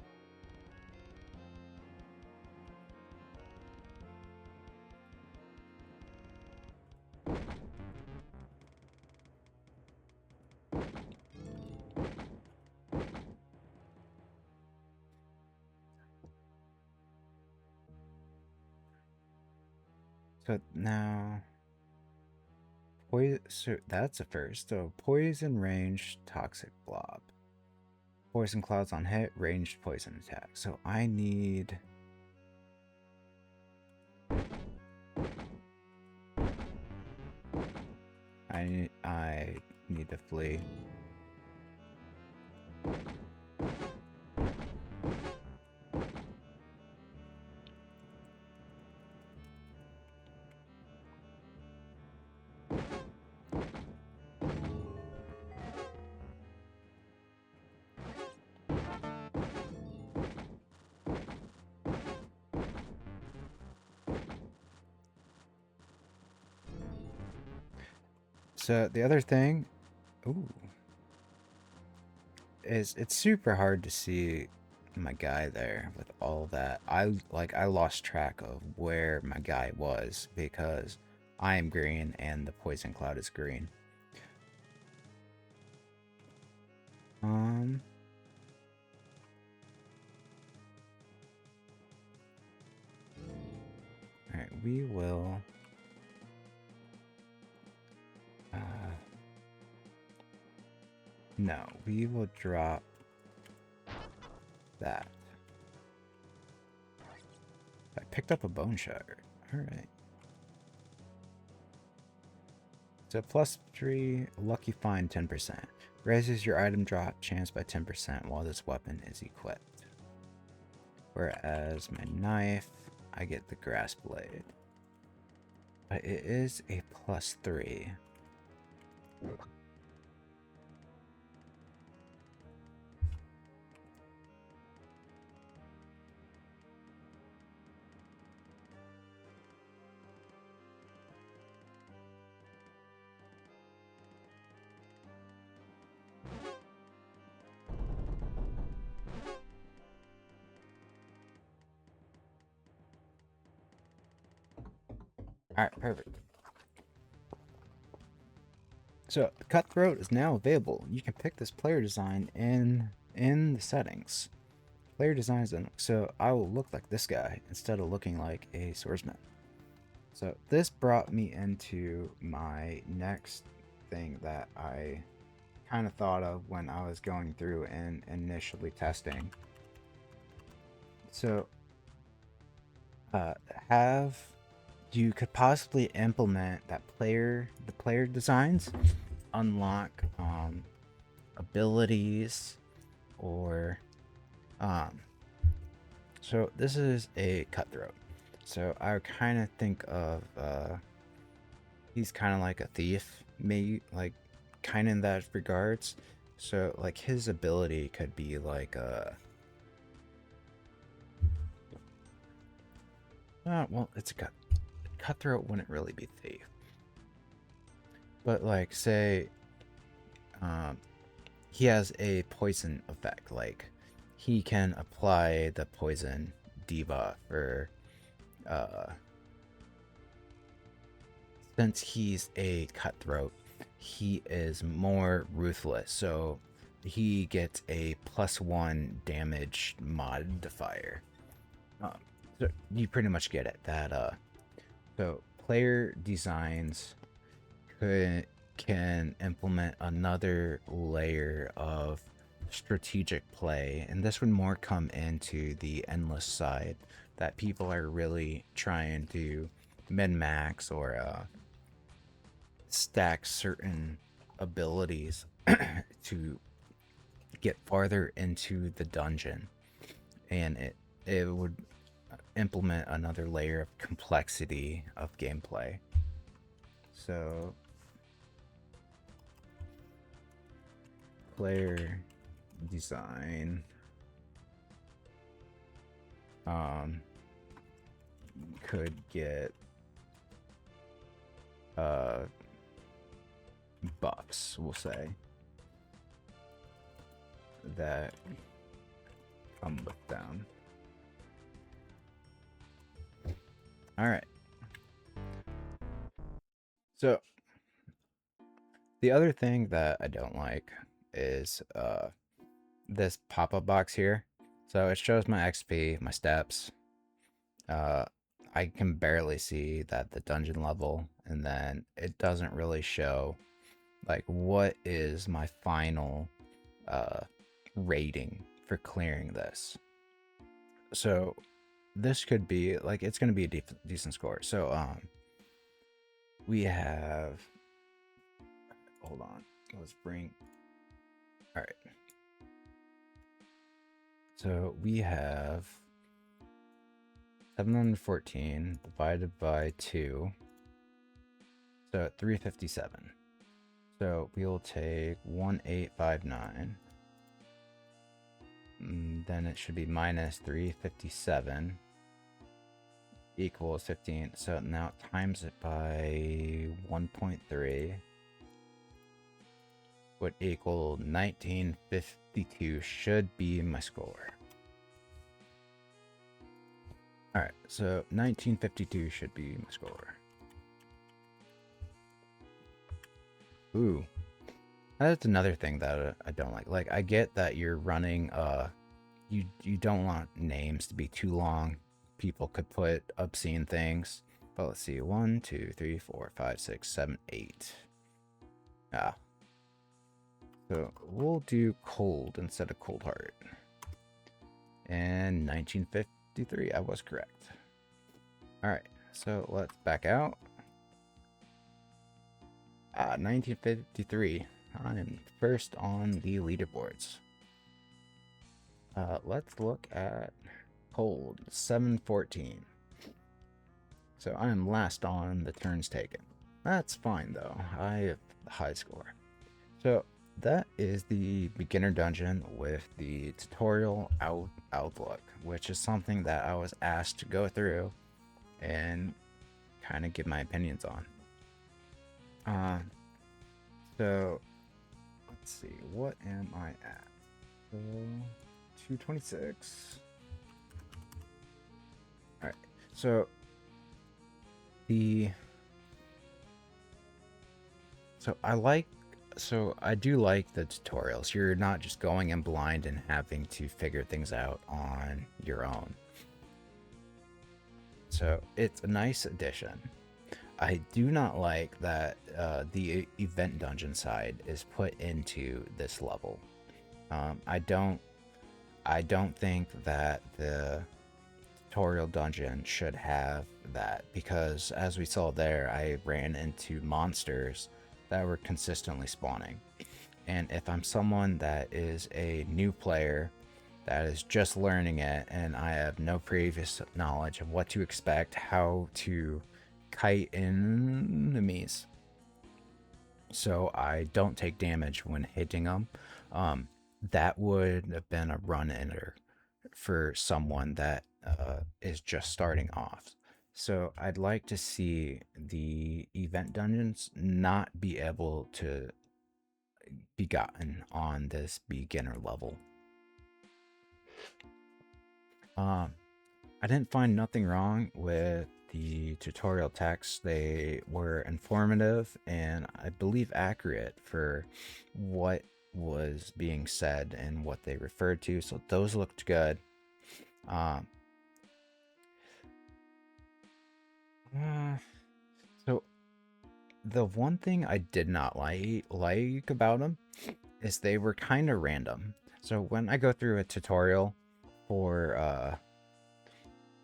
So now, so that's a first. So poison range, toxic blob, poison clouds on hit, ranged poison attack. So I need. I need to flee. So the other thing, ooh, is it's super hard to see my guy there with all that. I lost track of where my guy was because I am green and the poison cloud is green. Alright, we will no, we will drop that. I picked up a bone shard. Alright. So +3, lucky find 10%. Raises your item drop chance by 10% while this weapon is equipped. Whereas my knife, I get the grass blade. But it is a +3. Alright, perfect. So, the Cutthroat is now available. You can pick this player design in the settings. Player designs, so I will look like this guy instead of looking like a swordsman. So this brought me into my next thing that I kind of thought of when I was going through and initially testing. So you could possibly implement that the player designs, unlock abilities, or so this is a Cutthroat. So I kind of think of he's kind of like a thief, maybe, like kind of in that regards. So like his ability could be like well, it's a Cutthroat wouldn't really be thief, but like say he has a poison effect, like he can apply the poison debuff, or since he's a Cutthroat, he is more ruthless, so he gets a +1 damage modifier. So you pretty much get it. That so player designs can implement another layer of strategic play, and this would more come into the endless side that people are really trying to min-max or stack certain abilities to get farther into the dungeon, and it would implement another layer of complexity of gameplay. So player design could get buffs, we'll say, that come with them. Alright. So the other thing that I don't like is this pop-up box here. So it shows my XP, my steps. I can barely see that the dungeon level, and then it doesn't really show like what is my final rating for clearing this. So this could be like, it's going to be a decent score. So we have, hold on, let's bring, all right, so we have 714 divided by 2, so at 357. So we'll take 1859. Then it should be minus 357 equals 15. So now times it by 1.3. would equal 1952 should be my score. Alright, so 1952 should be my score. Ooh. That's another thing that I don't like. Like, I get that you're running, you don't want names to be too long. People could put obscene things. But let's see, 1, 2, 3, 4, 5, 6, 7, 8. Ah. So we'll do cold instead of cold heart. And 1953, I was correct. Alright, so let's back out. 1953. I'm first on the leaderboards. Let's look at cold, 714. So I am last on the turns taken. That's fine though. I have the high score. So that is the beginner dungeon with the tutorial outlook, which is something that I was asked to go through and kind of give my opinions on. So let's see, what am I at? 226. All right, so I do like the tutorials. You're not just going in blind and having to figure things out on your own. So it's a nice addition. I do not like that the event dungeon side is put into this level. I don't think that the tutorial dungeon should have that, because as we saw there, I ran into monsters that were consistently spawning. And if I'm someone that is a new player that is just learning it and I have no previous knowledge of what to expect, how to kite enemies so I don't take damage when hitting them, that would have been a run-ender for someone that is just starting off. So I'd like to see the event dungeons not be able to be gotten on this beginner level. I didn't find nothing wrong with the tutorial texts. They were informative and I believe accurate for what was being said and what they referred to, so those looked good. So the one thing I did not like about them is they were kind of random. So when I go through a tutorial for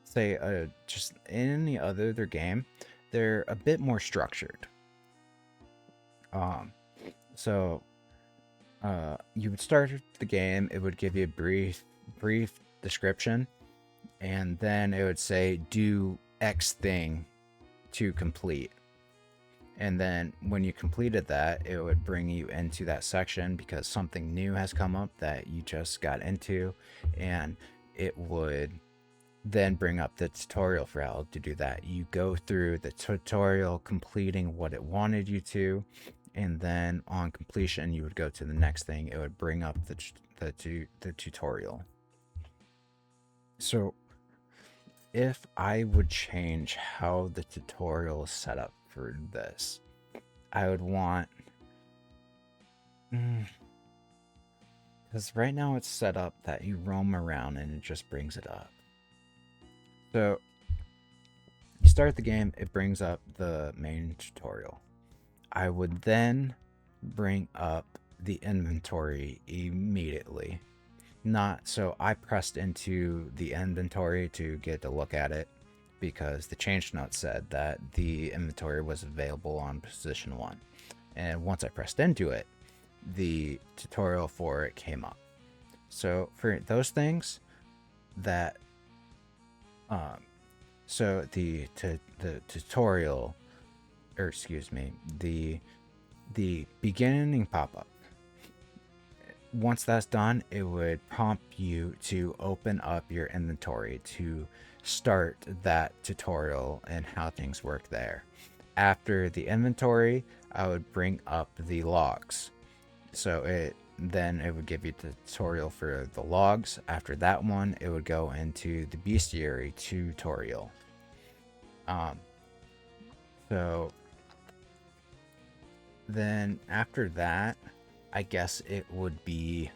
say just any other game, they're a bit more structured. So you would start the game, it would give you a brief description, and then it would say do X thing to complete. And then when you completed that, it would bring you into that section because something new has come up that you just got into, and it would then bring up the tutorial for how to do that. You go through the tutorial completing what it wanted you to, and then on completion you would go to the next thing. It would bring up the tutorial. So if I would change how the tutorial is set up for this, I would want, because right now it's set up that you roam around and it just brings it up. So you start the game, it brings up the main tutorial. I would then bring up the inventory immediately. Not so I pressed into the inventory to get a look at it, because the change note said that the inventory was available on position 1. And once I pressed into it, the tutorial for it came up. So for those things that so the tutorial, or excuse me, the beginning pop-up, once that's done, it would prompt you to open up your inventory to start that tutorial and how things work there. After the inventory, I would bring up the logs. So it would give you the tutorial for the logs. After that one, it would go into the bestiary tutorial. So then after that, I guess it would be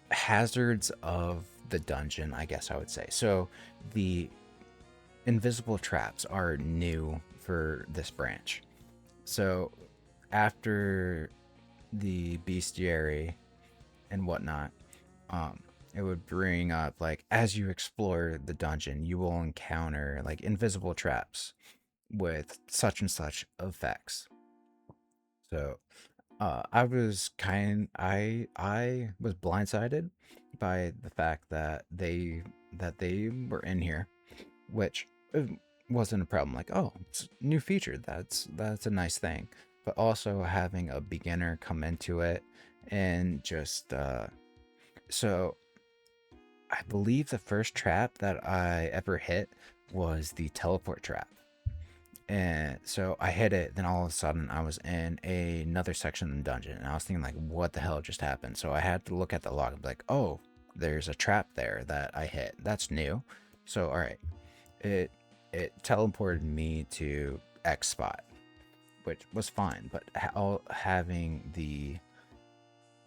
hazards of the dungeon, I guess I would say. So the invisible traps are new for this branch. So after the bestiary and whatnot, it would bring up like as you explore the dungeon, you will encounter like invisible traps with such and such effects. So I was blindsided by the fact that they were in here, which wasn't a problem. Like, oh, it's a new feature. That's a nice thing. But also having a beginner come into it and just so I believe the first trap that I ever hit was the teleport trap. And so I hit it, then all of a sudden I was in another section of the dungeon, and I was thinking like, what the hell just happened? So I had to look at the log and be like, oh, there's a trap there that I hit. That's new. So all right, it teleported me to X spot, which was fine. But having the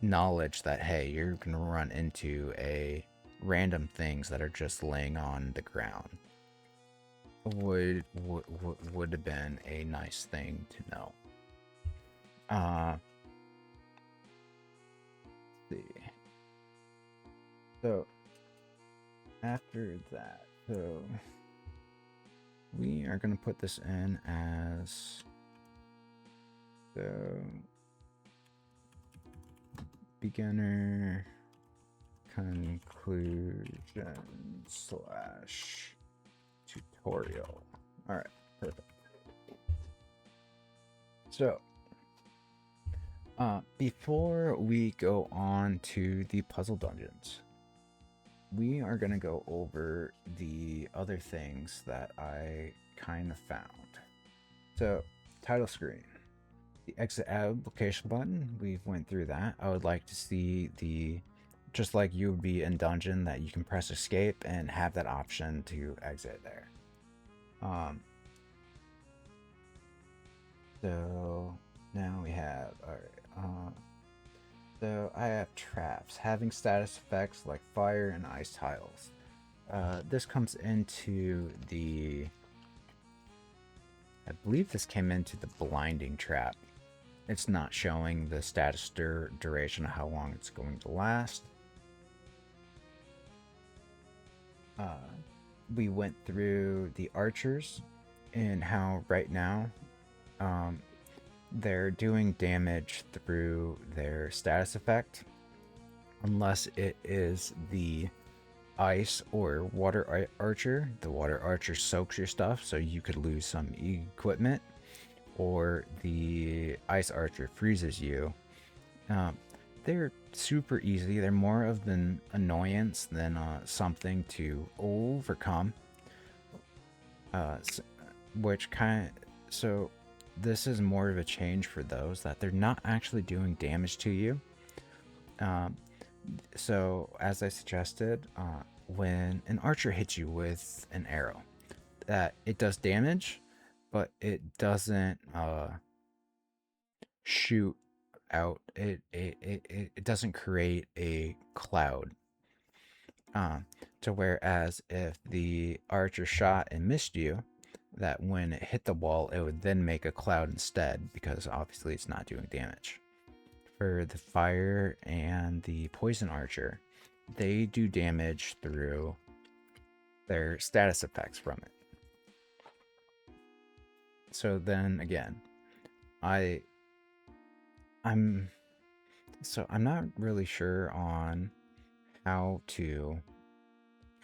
knowledge that hey, you're gonna run into a random things that are just laying on the ground would have been a nice thing to know. Let's see. So after that, so we are gonna put this in as so beginner conclusion / tutorial. All right, perfect. So before we go on to the puzzle dungeons, we are going to go over the other things that I kind of found. So title screen, the exit application button, we went through that. I would like to see the, just like you would be in dungeon, that you can press escape and have that option to exit there. So now we have, all right, so I have traps, having status effects like fire and ice tiles. This comes into the, I believe this came into the blinding trap. It's not showing the status duration of how long it's going to last. We went through the archers and how right now they're doing damage through their status effect unless it is the ice or water archer. The water archer soaks your stuff, so you could lose some equipment, or the ice archer freezes you. They're super easy. They're more of an annoyance than something to overcome. Which kind of, so this is more of a change for those that they're not actually doing damage to you. So as I suggested, when an archer hits you with an arrow, that it does damage, but it doesn't shoot out. It doesn't create a cloud. To whereas if the archer shot and missed you, that when it hit the wall, it would then make a cloud instead, because obviously it's not doing damage. For the fire and the poison archer, they do damage through their status effects from it. So then again, I'm not really sure on how to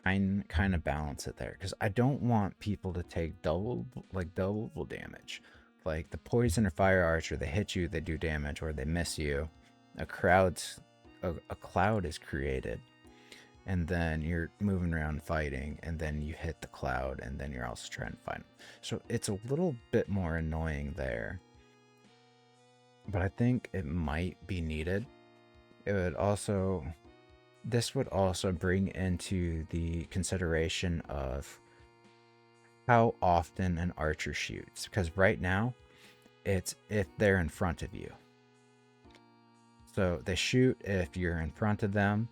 kind of balance it there, because I don't want people to take double damage. Like the poison or fire archer, they hit you, they do damage, or they miss you, a cloud is created, and then you're moving around fighting, and then you hit the cloud, and then you're also trying to fight them. So it's a little bit more annoying there. but I think it might be needed. It would also, this would also bring into the consideration of how often an archer shoots, because right now it's if they're in front of you. So they shoot if you're in front of them.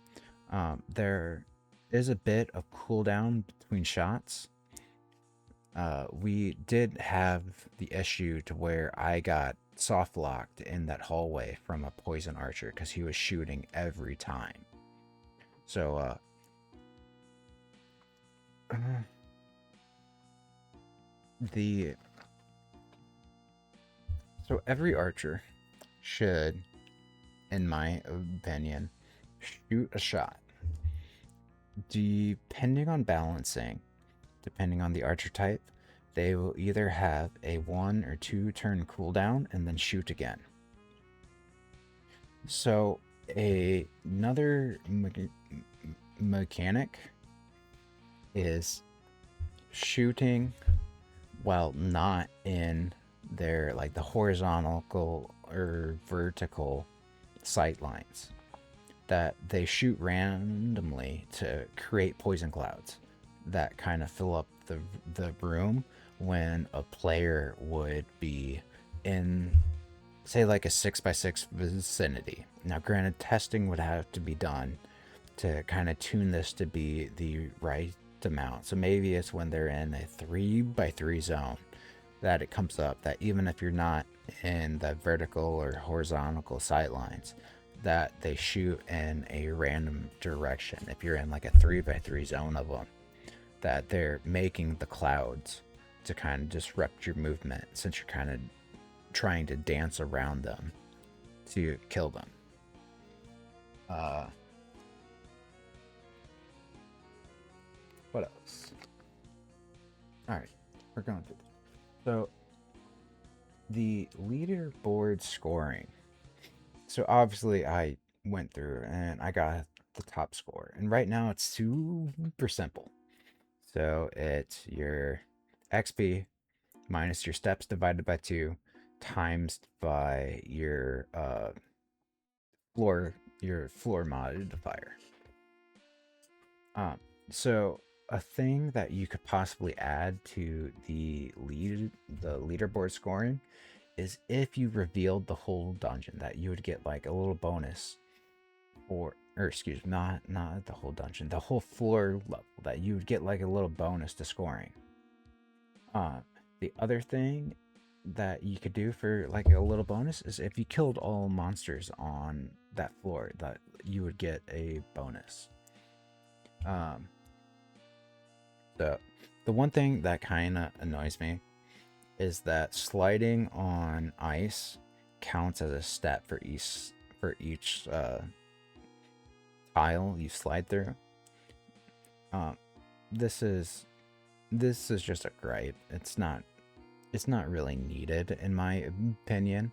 There is a bit of cooldown between shots. We did have the issue to where I got soft locked in that hallway from a poison archer because he was shooting every time. So the so every archer should, in my opinion, shoot a shot. Depending on balancing, depending on the archer type, they will either have a 1 or 2 turn cooldown and then shoot again. So another mechanic is shooting while not in their like the horizontal or vertical sight lines, that they shoot randomly to create poison clouds that kind of fill up the room when a player would be in, say, like a 6x6 vicinity. Now granted, testing would have to be done to kind of tune this to be the right amount. So maybe it's when they're in a 3x3 zone that it comes up that even if you're not in the vertical or horizontal sight lines, that they shoot in a random direction. If you're in like a 3x3 zone of them, that they're making the clouds to kind of disrupt your movement, since you're kind of trying to dance around them to kill them. What else? All right, we're going through this. So the leaderboard scoring. So obviously I went through and I got the top score, and right now it's super simple. So it's your XP minus your steps divided by 2 times by your floor modifier. So a thing that you could possibly add to the leaderboard scoring is if you revealed the whole dungeon, that you would get like a little bonus, or excuse me, not the whole dungeon, the whole floor level, that you would get like a little bonus to scoring. The other thing that you could do for like a little bonus is if you killed all monsters on that floor, that you would get a bonus. So the one thing that kind of annoys me is that sliding on ice counts as a step for each tile you slide through. This is just a gripe. It's not really needed in my opinion,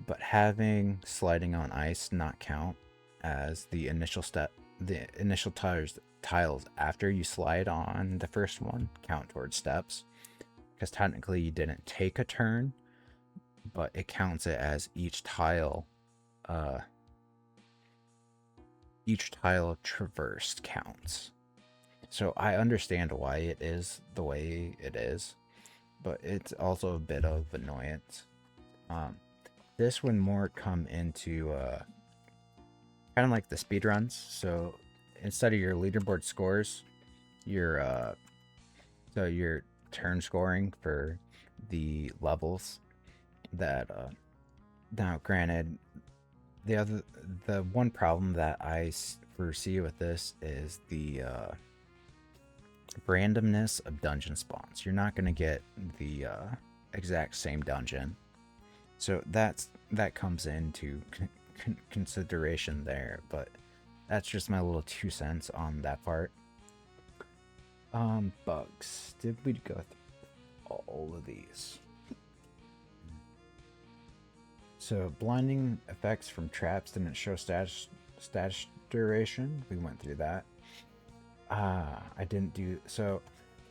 but having sliding on ice not count as the initial step, the initial tiles after you slide on the first one count towards steps, because technically you didn't take a turn, but it counts it as each tile traversed counts. So I understand why it is the way it is, but it's also a bit of annoyance. This would more come into kind of like the speed runs. So instead of your leaderboard scores, your your turn scoring for the levels. That now, granted, the one problem that I foresee with this is the randomness of dungeon spawns. You're not going to get the exact same dungeon, so that comes into consideration there. But that's just my little 2 cents on that part. Bugs. Did we go through all of these? So blinding effects from traps didn't show status duration. We went through that. I didn't do so.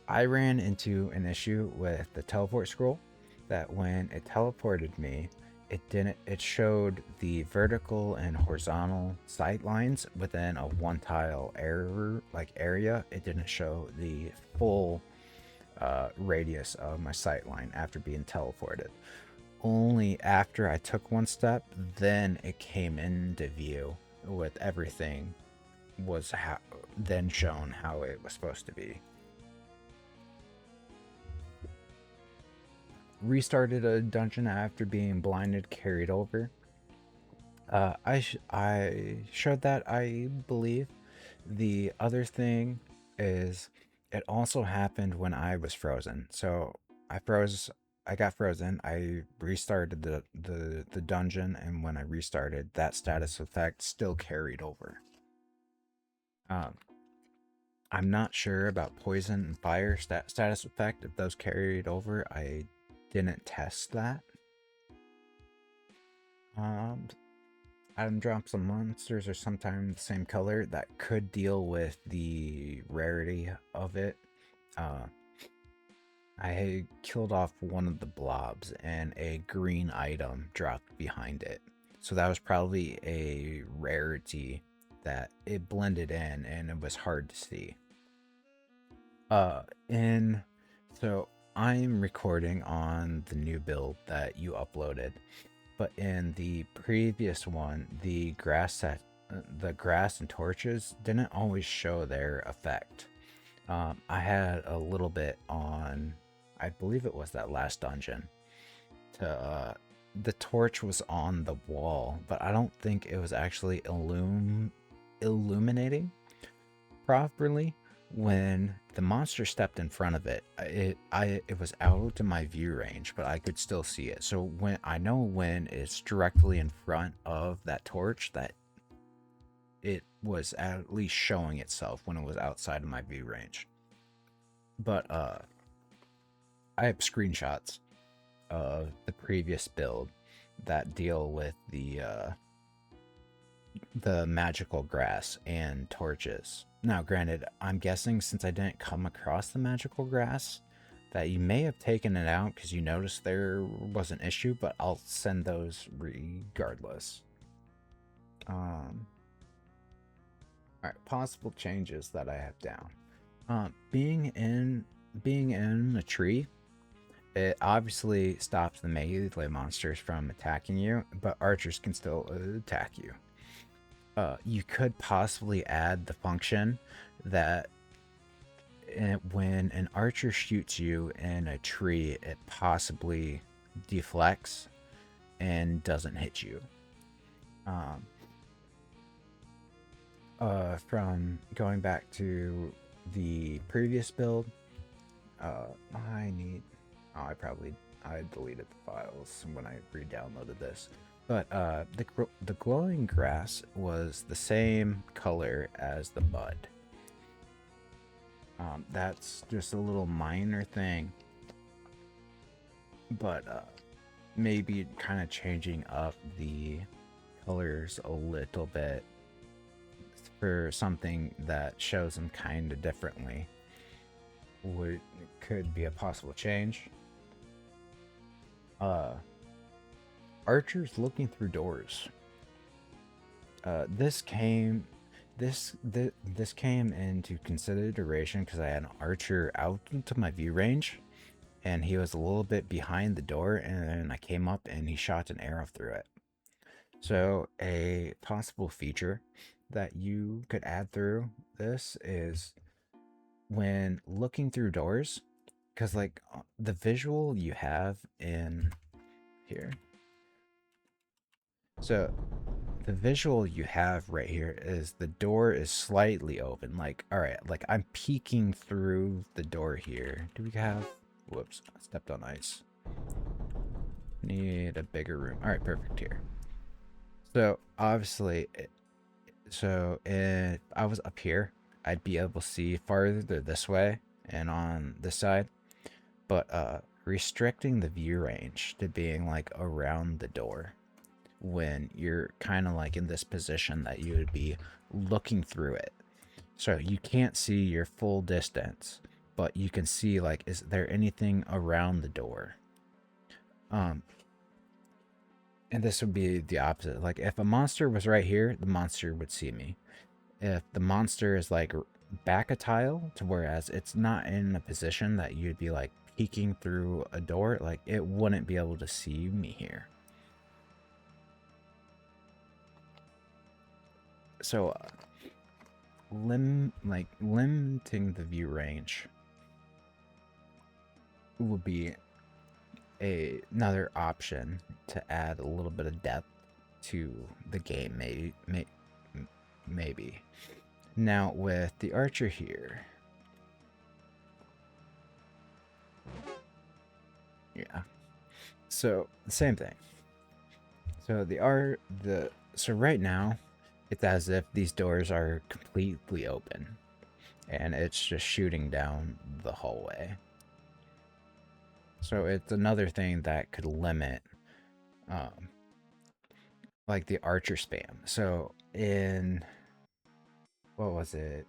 I ran into an issue with the teleport scroll, that when it teleported me, it showed the vertical and horizontal sight lines within a one tile area. It didn't show the full radius of my sight line after being teleported. Only after I took one step, then it came into view with everything then shown how it was supposed to be. Restarted a dungeon after being blinded, carried over. I showed that, I believe. The other thing is, it also happened when I was frozen. So I got frozen. I restarted the dungeon, and when I restarted, that status effect still carried over. Um, I'm not sure about poison and fire status effect, if those carried over. I didn't test that. Item drops on monsters are sometimes the same color. That could deal with the rarity of it. I killed off one of the blobs and a green item dropped behind it. So that was probably a rarity that it blended in and it was hard to see. And so I'm recording on the new build that you uploaded, but in the previous one, the grass and torches didn't always show their effect. I had a little bit on, I believe it was that last dungeon. The torch was on the wall, but I don't think it was actually illuminating properly. When the monster stepped in front of it, it was out of my view range, but I could still see it. So when it's directly in front of that torch, that it was at least showing itself when it was outside of my view range. But I have screenshots of the previous build that deal with the magical grass and torches. Now, granted, I'm guessing since I didn't come across the magical grass, that you may have taken it out because you noticed there was an issue, but I'll send those regardless. Alright, possible changes that I have down. Being in a tree, it obviously stops the melee monsters from attacking you, but archers can still attack you. You could possibly add the function that when an archer shoots you in a tree, it possibly deflects and doesn't hit you. From going back to the previous build, I deleted the files when I re-downloaded this. But the glowing grass was the same color as the mud. That's just a little minor thing, but maybe kind of changing up the colors a little bit for something that shows them kind of differently could be a possible change. Archers looking through doors. This came into consideration because I had an archer out into my view range, and he was a little bit behind the door, and then I came up and he shot an arrow through it. So a possible feature that you could add through this is when looking through doors, because like the visual you have in here. So the visual you have right here is the door is slightly open. Like, all right, like I'm peeking through the door here. Do we have, whoops, I stepped on ice. Need a bigger room. All right, perfect here. So obviously, if I was up here, I'd be able to see farther this way and on this side. But restricting the view range to being like around the door when you're kind of like in this position that you would be looking through it. So you can't see your full distance, but you can see like, is there anything around the door? And this would be the opposite. Like if a monster was right here, the monster would see me. If the monster is like back a tile to whereas it's not in a position that you'd be like peeking through a door, like it wouldn't be able to see me here. So limiting the view range would be another option to add a little bit of depth to the game, maybe. Now with the archer here, yeah. So the same thing. So so right now, it's as if these doors are completely open, and it's just shooting down the hallway. So it's another thing that could limit, um, like the archer spam. So in what was it?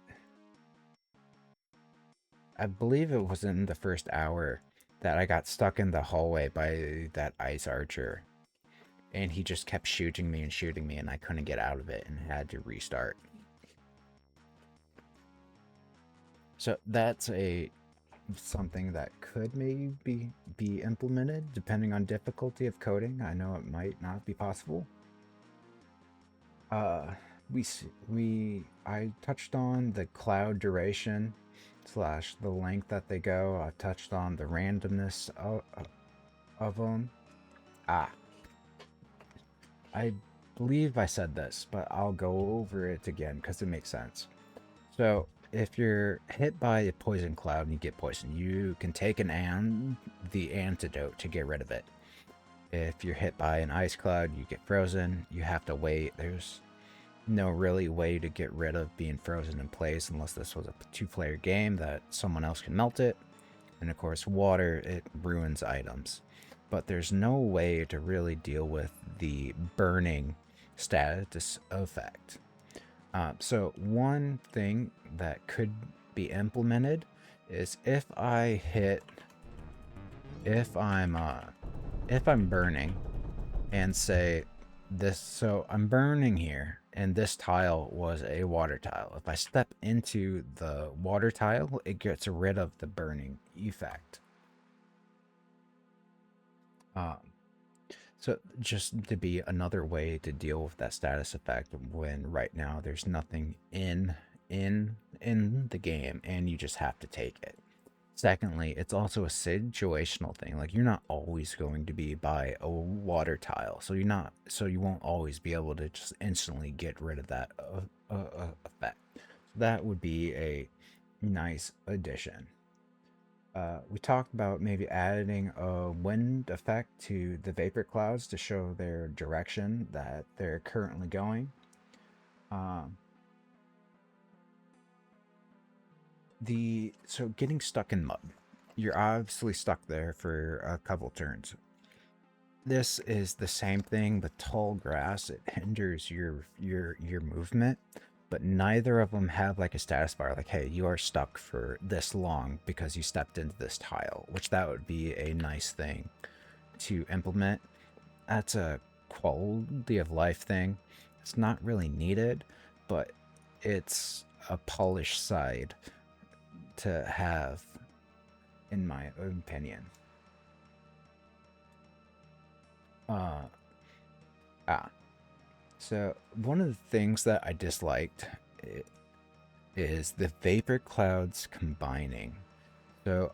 I believe it was in the first hour that I got stuck in the hallway by that ice archer, and he just kept shooting me, and I couldn't get out of it and had to restart. So that's something that could maybe be implemented depending on difficulty of coding. I know it might not be possible. Uh, I touched on the cloud duration slash the length that they go. I touched on the randomness of them. Ah, I believe I said this, but I'll go over it again because it makes sense. So if you're hit by a poison cloud and you get poisoned, you can take the antidote to get rid of it. If you're hit by an ice cloud, you get frozen. You have to wait. There's no really way to get rid of being frozen in place unless this was a two-player game that someone else can melt it. And of course, water, it ruins items. But there's no way to really deal with the burning status effect. So one thing that could be implemented is if I'm burning and say this, so I'm burning here and this tile was a water tile. If I step into the water tile, it gets rid of the burning effect. So just to be another way to deal with that status effect when right now there's nothing in the game and you just have to take it. Secondly, it's also a situational thing. Like you're not always going to be by a water tile, so you won't always be able to just instantly get rid of that effect. That would be a nice addition. We talked about maybe adding a wind effect to the vapor clouds to show their direction that they're currently going. So getting stuck in mud, you're obviously stuck there for a couple turns. This is the same thing with tall grass. It hinders your movement, but neither of them have like a status bar like, hey, you are stuck for this long because you stepped into this tile, which that would be a nice thing to implement. That's a quality of life thing. It's not really needed, but it's a polished side to have, in my opinion. So one of the things that I disliked is the vapor clouds combining. So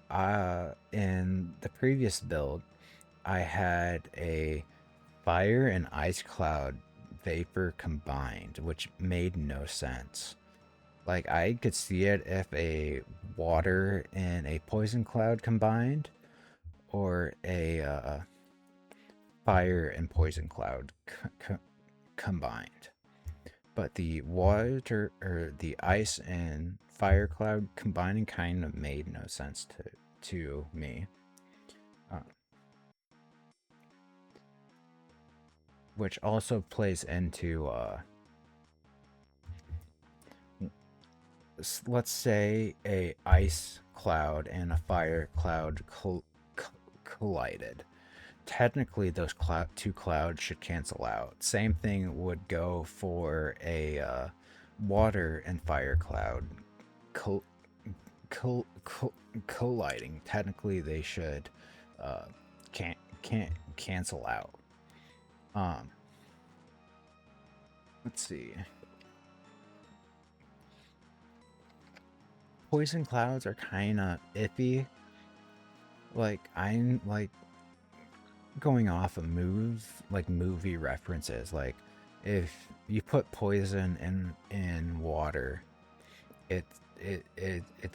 in the previous build, I had a fire and ice cloud vapor combined, which made no sense. Like I could see it if a water and a poison cloud combined, or a fire and poison cloud combined. But the water or the ice and fire cloud combining kind of made no sense to me. Which also plays into let's say a ice cloud and a fire cloud collided. technically those two clouds should cancel out. Same thing would go for a water and fire cloud co- colliding. Technically, they should uh, can't cancel out. Um, let's see. Poison clouds are kind of iffy. Like I'm like going off of movie references. Like if you put poison in water, it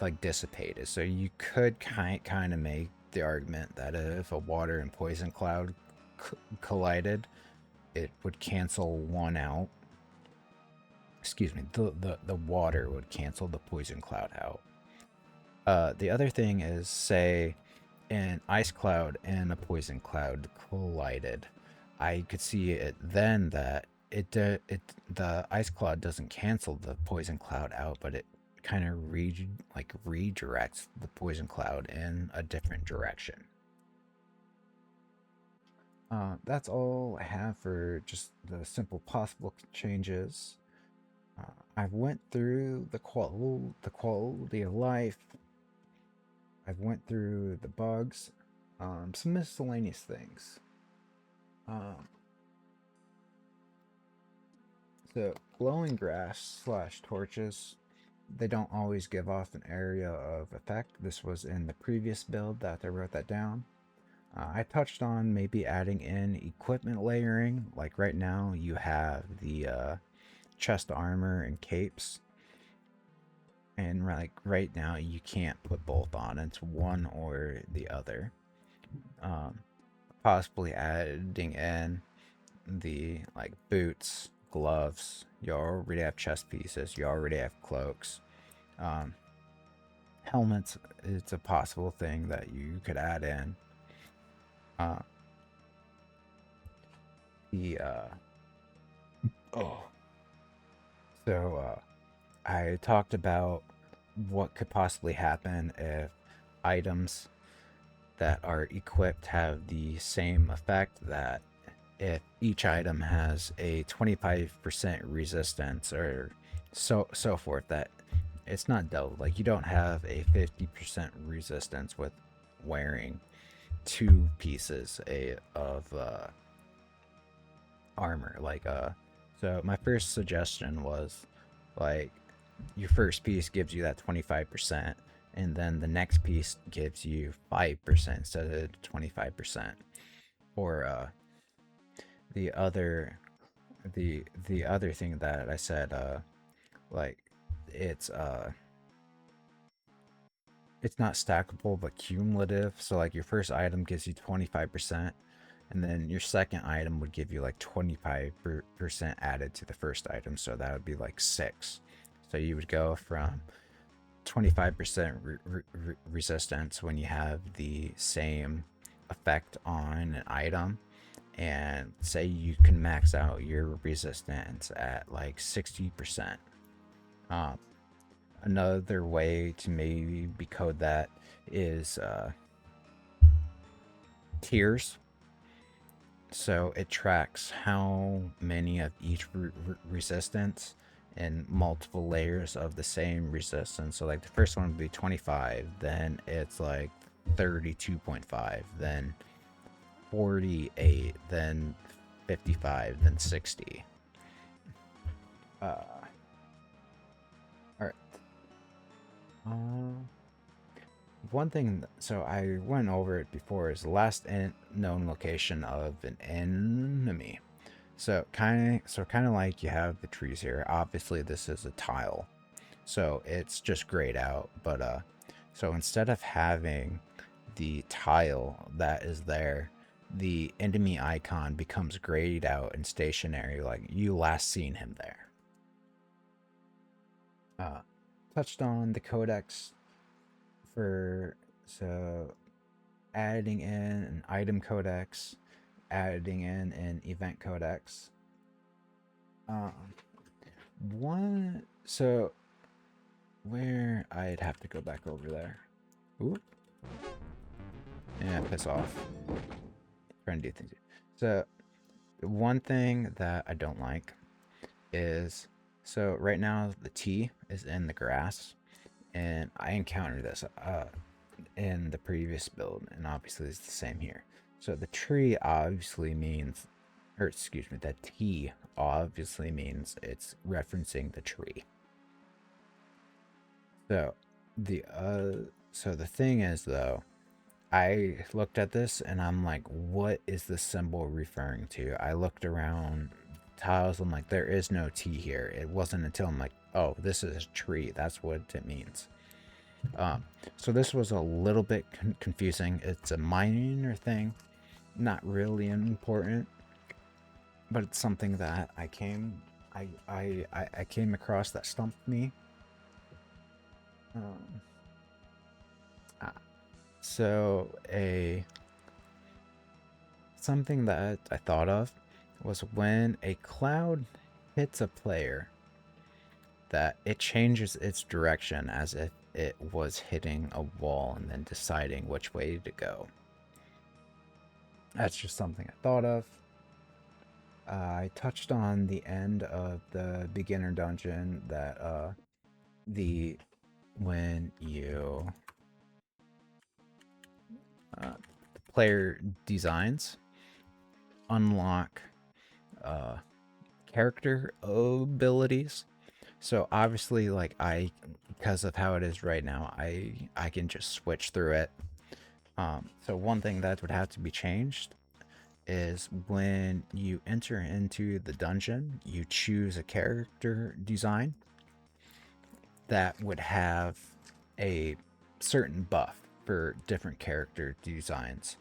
like dissipated. So you could kind of make the argument that if a water and poison cloud collided, it would cancel one out. Excuse me, the water would cancel the poison cloud out. The other thing is, say an ice cloud and a poison cloud collided. I could see it then that the ice cloud doesn't cancel the poison cloud out, but it kind of redirects the poison cloud in a different direction. That's all I have for just the simple possible changes. I went through the quality of life. I've went through the bugs, some miscellaneous things. Um, so glowing grass / torches, they don't always give off an area of effect. This was in the previous build that I wrote that down. I touched on maybe adding in equipment layering. Like right now, you have the chest armor and capes, and like right now, you can't put both on. It's one or the other. Um, Possibly adding in the like boots, gloves. You already have chest pieces. You already have cloaks. Um, Helmets. It's a possible thing that you could add in. Uh, the oh, so I talked about what could possibly happen if items that are equipped have the same effect, that if each item has a 25% resistance or so forth, that it's not double. Like you don't have a 50% resistance with wearing two pieces of armor. So my first suggestion was like your first piece gives you that 25%, and then the next piece gives you 5% instead of 25%. Or the other the other thing that I said, like it's it's not stackable but cumulative. So like your first item gives you 25%, and then your second item would give you like 25% added to the first item. So that would be like 6. So you would go from 25% resistance when you have the same effect on an item, and say you can max out your resistance at like 60%. Um, Another way to maybe code that is tiers. So it tracks how many of each resistance and multiple layers of the same resistance. So like the first one would be 25, then it's like 32.5, then 48, then 55, then 60. All right. One thing, so I went over it before, is the last known location of an enemy. So kind of like you have the trees here. Obviously, this is a tile, so it's just grayed out. But so instead of having the tile that is there, the enemy icon becomes grayed out and stationary, like you last seen him there. Touched on the codex for so adding in an item codex, adding in an event codex. One so where I'd have to go back over there. Ooh. Yeah, piss off. trying to do things. So one thing that I don't like is, so right now the T is in the grass, and I encountered this in the previous build, and obviously it's the same here. So the tree obviously means, or excuse me, that T obviously means it's referencing the tree. So the thing is though, I looked at this and I'm like, what is this symbol referring to? I looked around tiles, I'm like, there is no T here. It wasn't until I'm like, oh, this is a tree. That's what it means. So this was a little bit confusing. It's a minor thing, not really important, but it's something that I came across that stumped me. Um, so something that I thought of was when a cloud hits a player, that it changes its direction as if it was hitting a wall and then deciding which way to go. That's just something I thought of. I touched on the end of the beginner dungeon that the when you player designs unlock character abilities. So obviously, like because of how it is right now, I can just switch through it. So one thing that would have to be changed is when you enter into the dungeon, you choose a character design that would have a certain buff for different character designs.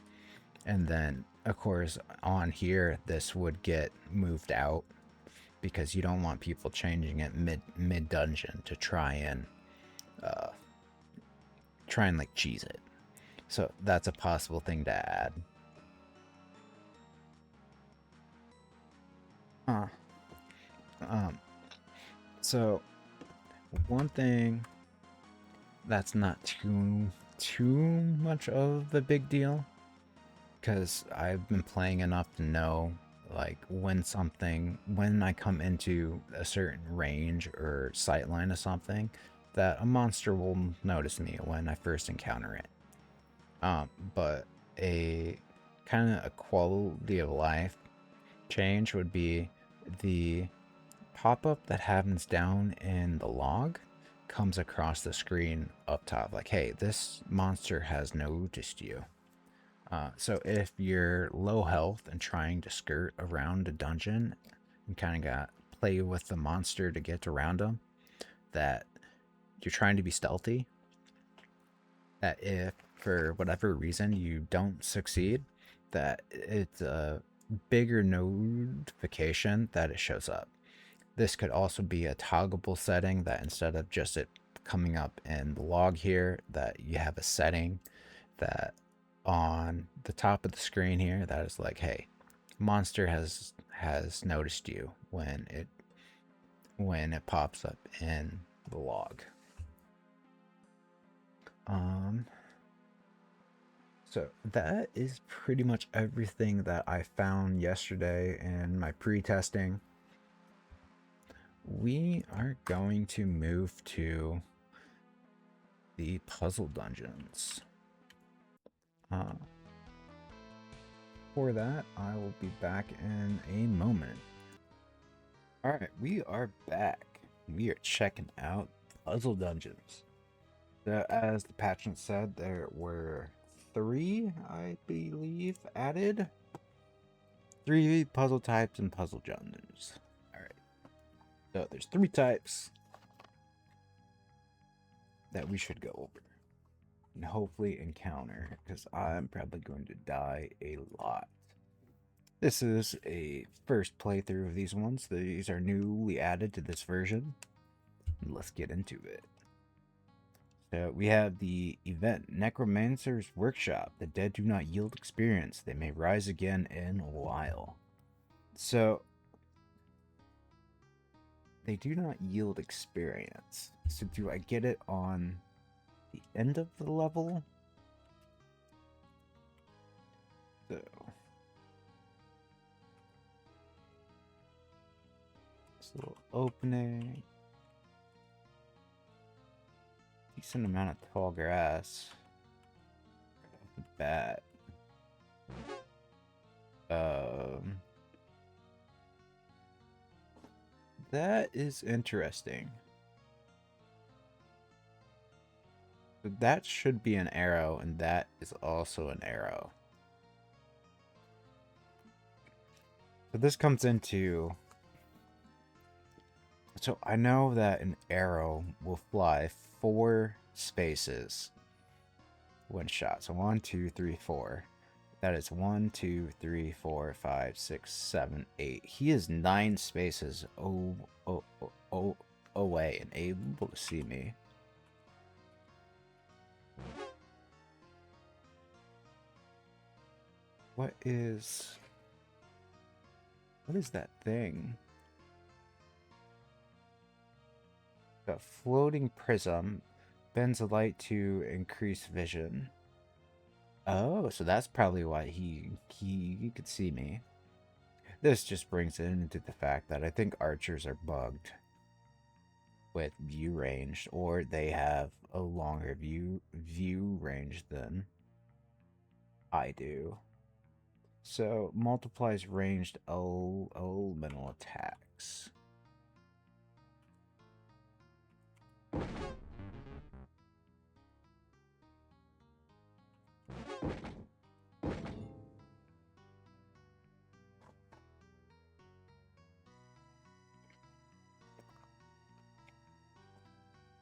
And then, of course, on here, this would get moved out because you don't want people changing it mid dungeon to try and like cheese it. So that's a possible thing to add. Uh, um, so one thing that's not too much of a big deal, because I've been playing enough to know, like, when I come into a certain range or sightline of something, that a monster will notice me when I first encounter it. But a kind of a quality of life change would be the pop-up that happens down in the log comes across the screen up top, like, hey, this monster has noticed you. So if you're low health and trying to skirt around a dungeon and kind of got play with the monster to get around them, that you're trying to be stealthy, that if for whatever reason you don't succeed, that it's a bigger notification that it shows up. This could also be a toggleable setting, that instead of just it coming up in the log here, that you have a setting that on the top of the screen here that is like, hey, monster has noticed you when it pops up in the log. So that is pretty much everything that I found yesterday in my pre-testing. We are going to move to the puzzle dungeons. For that, I will be back in a moment. Alright, we are back. We are checking out puzzle dungeons. So, as the patron said, there were 3, I believe, added. 3 puzzle types and puzzle dungeons. Alright. So there's 3 types that we should go over and hopefully encounter, because I'm probably going to die a lot. This is a first playthrough of these ones. These are newly added to this version. Let's get into it. So we have the event, Necromancer's Workshop. The dead do not yield experience. They may rise again in a while. So they do not yield experience. So do I get it on the end of the level? So Nice little opening. Decent amount of tall grass. Right off the bat. That is interesting. So that should be an arrow, and that is also an arrow. So this comes into... So I know that an arrow will fly 4 spaces when shot. So 1, 2, 3, 4. That is 1, 2, 3, 4, 5, 6, 7, 8. He is 9 spaces away and able to see me. What is that thing? A floating prism bends the light to increase vision. Oh, so that's probably why he could see me. This just brings it into the fact that I think archers are bugged with view range, or they have a longer view range than I do. So multiplies ranged elemental attacks.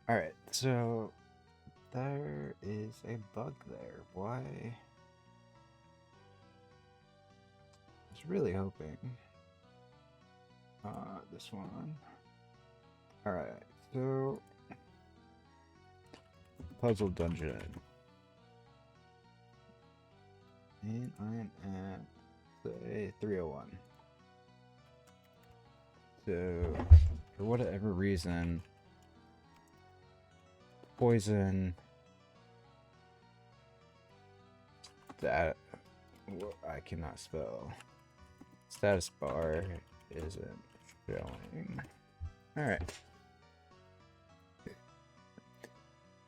Alright, so there is a bug there. Why? I was really hoping. This one. Alright, so puzzle dungeon. And I'm at, say, 301. So, for whatever reason, poison that I cannot spell. Status bar isn't showing. Alright.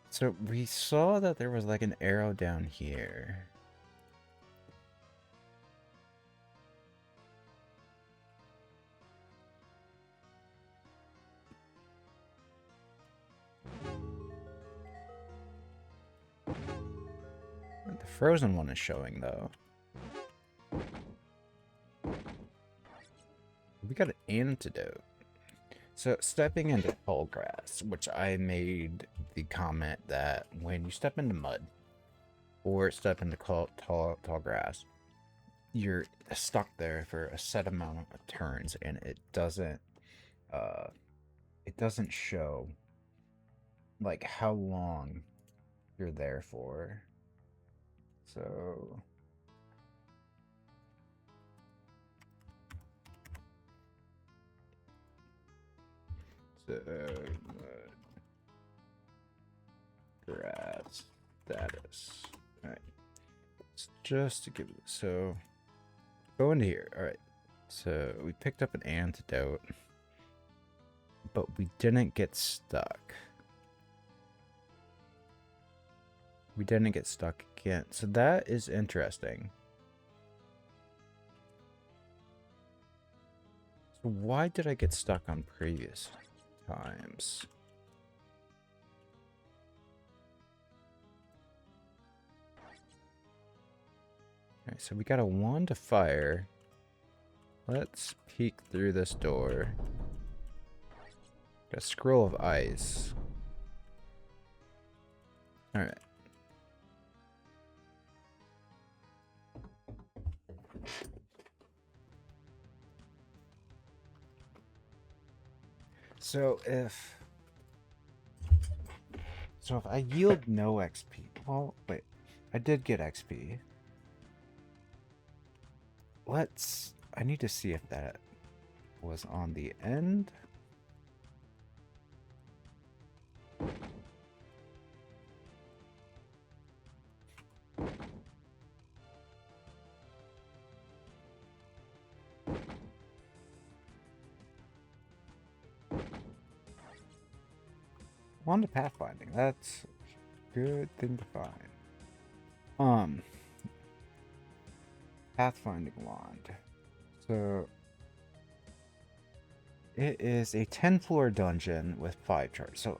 So we saw that there was like an arrow down here. The frozen one is showing though. We got an antidote. So stepping into tall grass, which I made the comment that when you step into mud or step into tall grass, you're stuck there for a set amount of turns, and it doesn't show like how long you're there for. So grass status. Alright. Just to give it, so go into here. Alright. So we picked up an antidote, but we didn't get stuck. We didn't get stuck again. So that is interesting. So why did I get stuck on previous times? Alright, so we got a wand of fire. Let's peek through this door. Got a scroll of ice. Alright. So if I yield no XP, well, wait, I did get XP. I need to see if that was on the end. Wand of pathfinding. That's a good thing to find. Pathfinding wand. So it is a 10-floor dungeon with 5 charts. So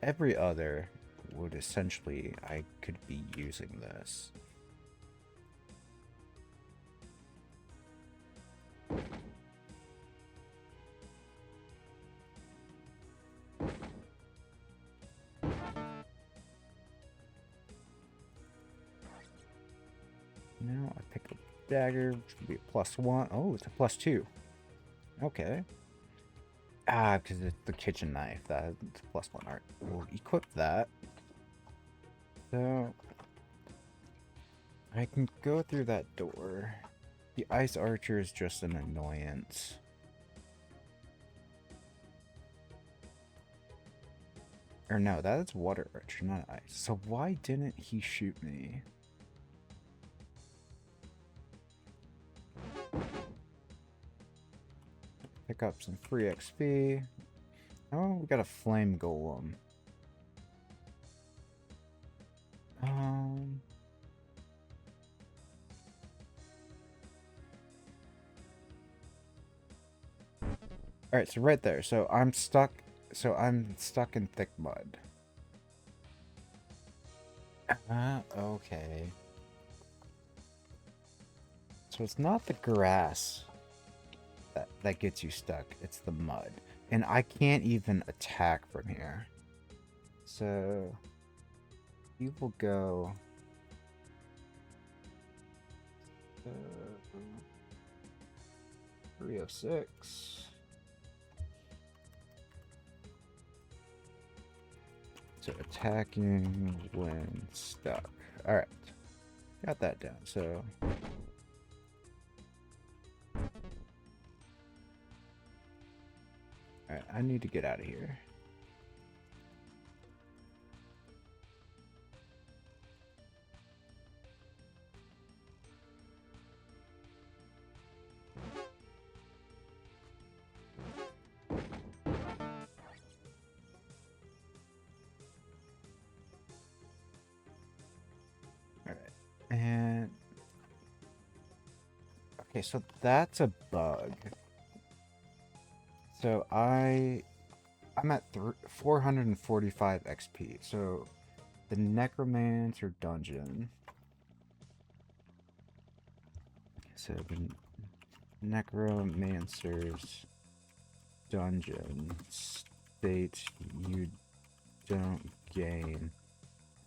every other would essentially, I could be using this. Now I pick up dagger, which would be a +1. Oh, it's a +2. Okay. Ah, because it's the kitchen knife. That's a +1. Alright, we'll equip that. So I can go through that door. The ice archer is just an annoyance. Or no, that is water archer, not ice. So why didn't he shoot me? Pick up some free XP. Oh, we got a flame golem. Alright, so right there. So I'm stuck in thick mud. Okay. So it's not the grass that gets you stuck, it's the mud. And I can't even attack from here. So you will go 306. So attacking when stuck. Alright. Got that down. So alright, I need to get out of here. And okay, so that's a bug. So I'm at 445 XP. So the necromancer dungeon. So the necromancer's dungeon states you don't gain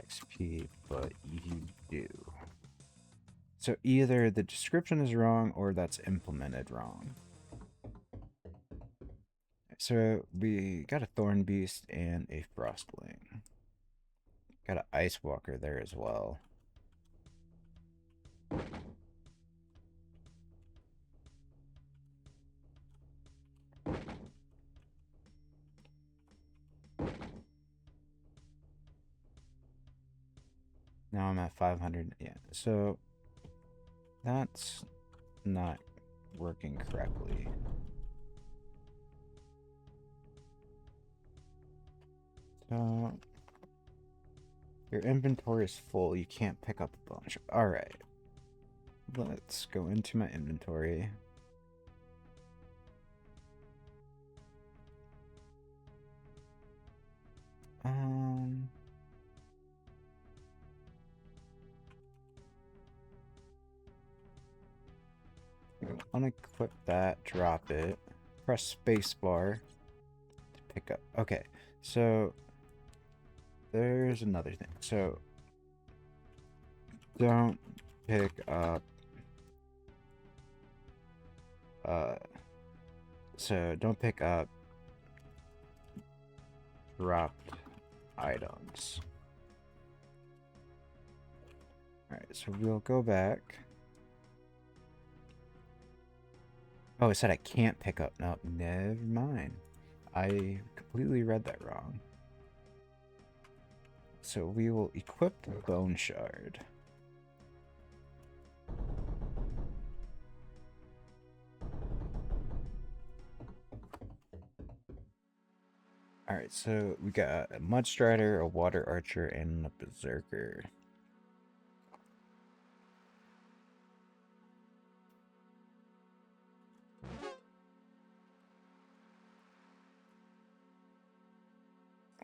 XP, but you do. So either the description is wrong or that's implemented wrong. So we got a thorn beast and a frostling. Got an ice walker there as well. Now I'm at 500. Yeah, so that's not working correctly. So your inventory is full. You can't pick up a bunch. All right. Let's go into my inventory. Unequip that, drop it, press spacebar to pick up. Okay, so there's another thing. So don't pick up dropped items. Alright, so we'll go back. Oh, it said I can't pick up. No, never mind. I completely read that wrong. So we will equip the bone shard. Alright, so we got a Mud Strider, a Water Archer, and a Berserker.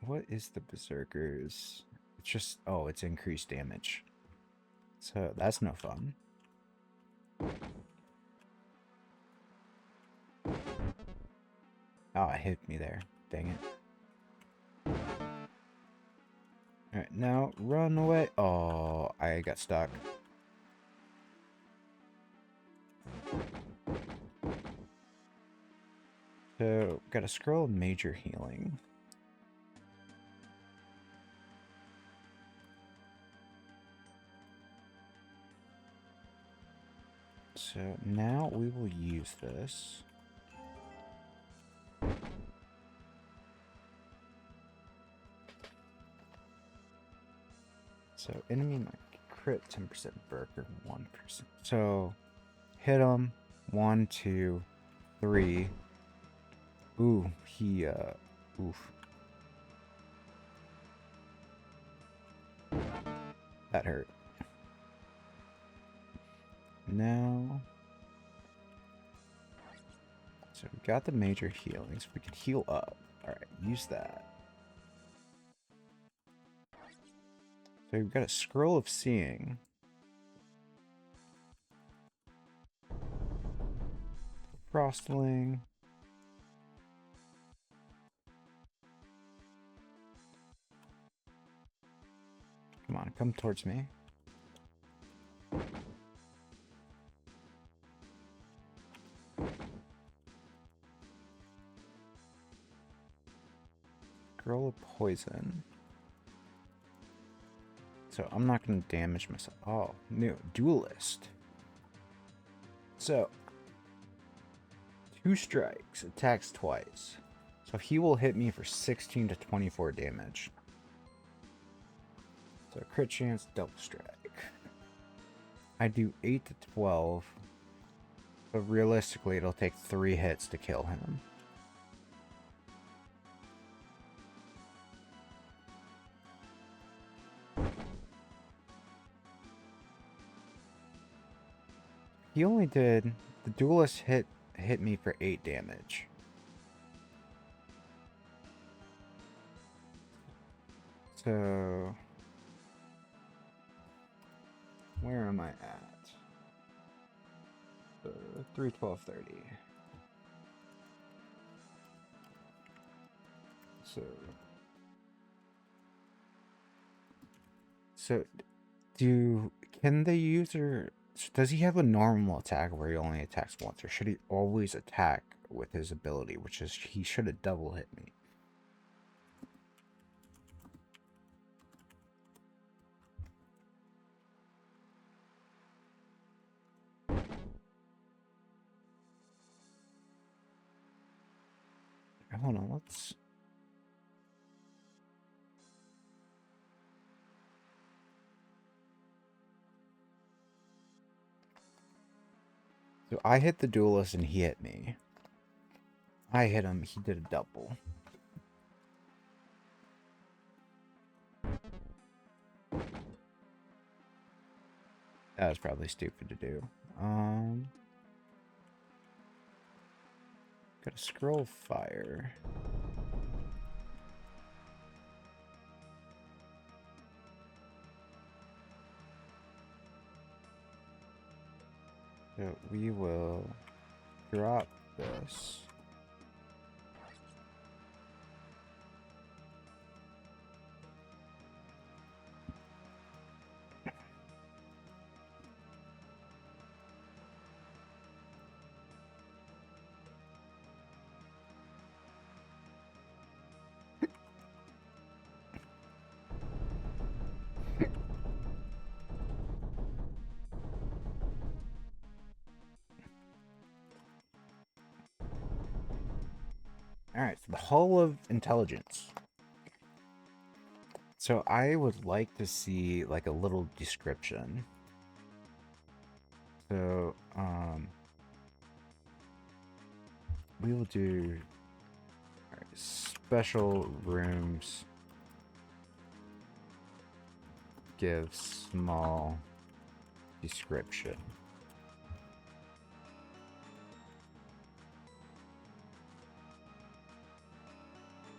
What is the Berserker's? It's just, oh, it's increased damage. So that's no fun. Oh, it hit me there. Dang it. Alright, now run away. Oh, I got stuck. So, got a scroll of major healing. So now we will use this. So enemy might crit 10%, burger 1%. So hit him 1, 2, 3. Ooh, he oof. That hurt. Now, so we got the major healings. We can heal up. Alright, use that. So we've got a scroll of seeing. Frostling. Come on, come towards me. Scroll of poison. So I'm not going to damage myself. Oh, new duelist. So 2 strikes, attacks twice. So he will hit me for 16 to 24 damage. So crit chance, double strike. I do 8 to 12. But realistically, it'll take 3 hits to kill him. He only did... The duelist hit me for 8 damage. So... Where am I at? 3, 12, 30. So can the user, does he have a normal attack where he only attacks once, or should he always attack with his ability, which is he should have double hit me? Hold on, let's... So I hit the duelist and he hit me. I hit him, he did a double. That was probably stupid to do. Got a scroll of fire. So we will drop this. Alright, so the Hall of Intelligence. So I would like to see like a little description. So, we will do special rooms give small description.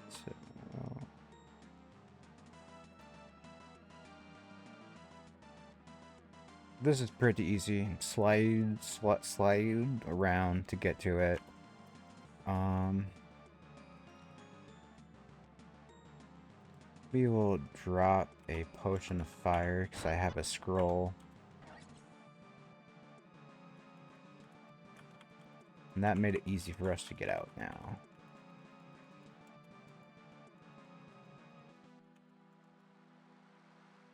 So this is pretty easy. Slide around to get to it. We will drop a potion of fire because I have a scroll. And that made it easy for us to get out now.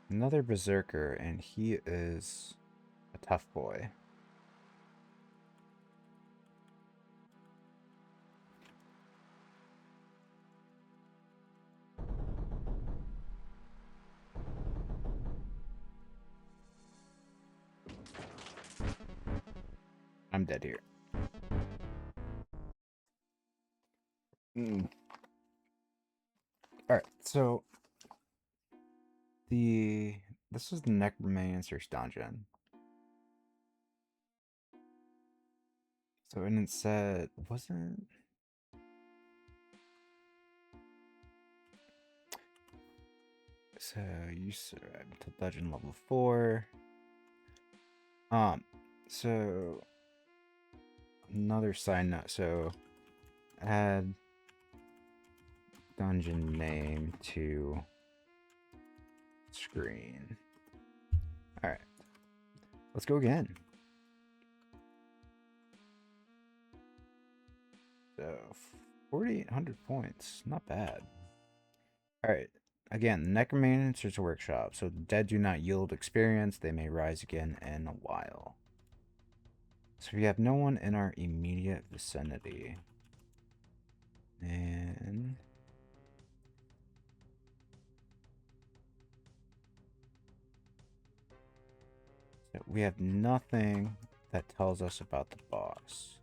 Another berserker, and he is a tough boy. I'm dead here. Alright, so this is the Necromancer's dungeon. So, and it said, wasn't... So, you survived to dungeon level 4. So... Another side note, so... Add... Dungeon name to... Screen. Alright. Let's go again. So, 4,800 points. Not bad. Alright. Again, the Necromancer's Workshop. So, the dead do not yield experience. They may rise again in a while. So, we have no one in our immediate vicinity. And... so we have nothing that tells us about the boss.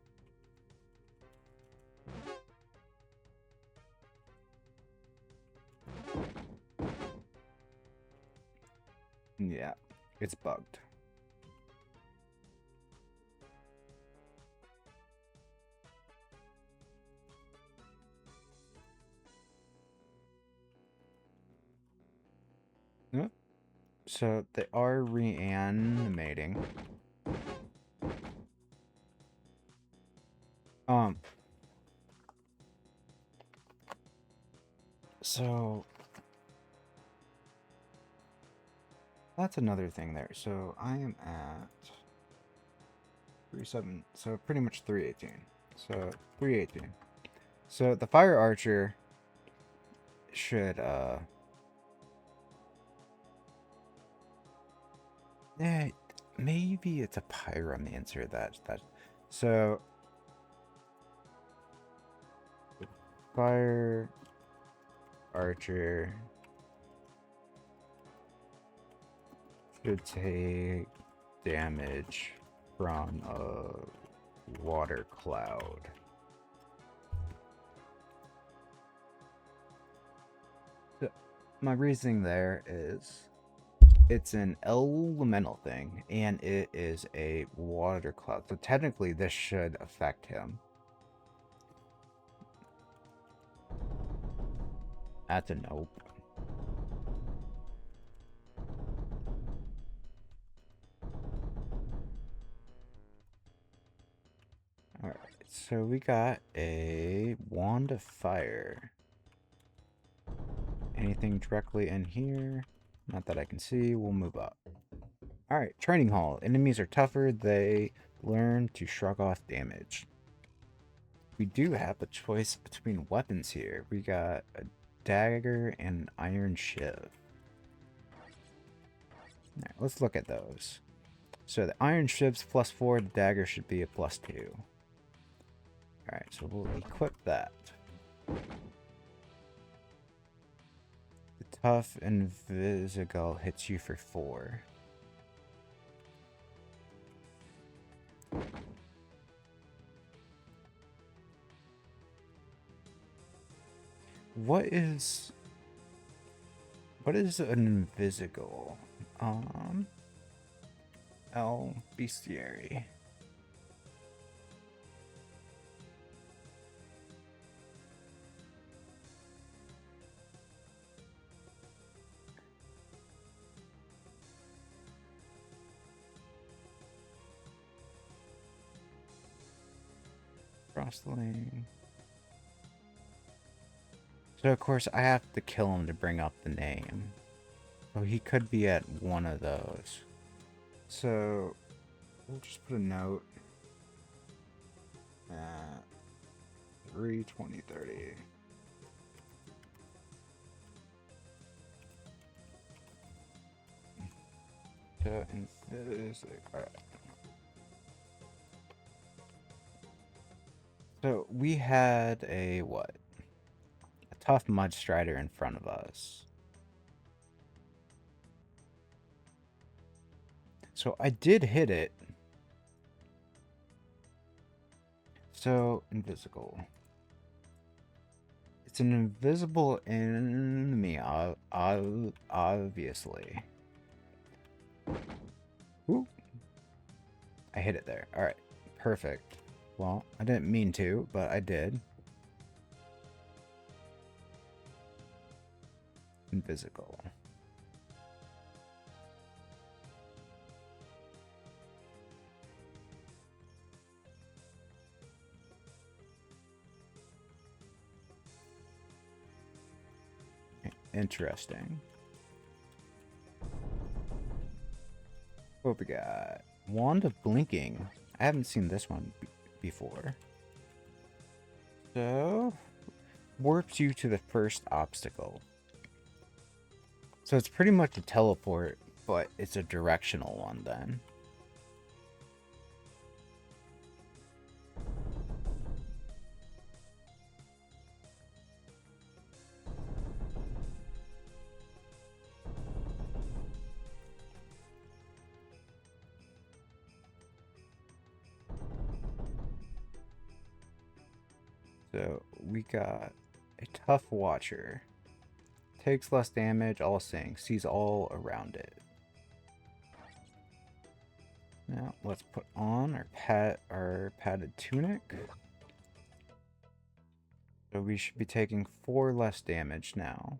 Yeah, it's bugged. Yep. So they are reanimating. So that's another thing there. So I am at 37, so pretty much 318. So 318. So the fire archer should yeah, maybe it's a pyromancer that so fire archer should take damage from a water cloud. So my reasoning there is it's an elemental thing, and it is a water cloud. So technically, this should affect him. That's a nope. Alright, so we got a wand of fire. Anything directly in here? Not that I can see. We'll move up. Alright, training hall. Enemies are tougher. They learn to shrug off damage. We do have a choice between weapons here. We got a dagger and an iron shiv. Alright, let's look at those. So the iron shiv's +4, the dagger should be a +2. Alright, so we'll equip that. The tough invisible hits you for 4. What is an invisible? El Bestiary. Frostling. So of course I have to kill him to bring up the name. Oh, he could be at one of those. So we'll just put a note at 3:20:30. So alright. So we had a what? A tough mud strider in front of us. So I did hit it. So invisible. It's an invisible enemy, obviously. Ooh. I hit it there. Alright. Perfect. Well, I didn't mean to, but I did. Invisible. Interesting. What we got? Wand of Blinking. I haven't seen this one before. So, warps you to the first obstacle. So it's pretty much a teleport, but it's a directional one then. So we got a tough watcher. Takes less damage, all seeing, sees all around it. Now let's put on our padded tunic. So we should be taking 4 less damage now.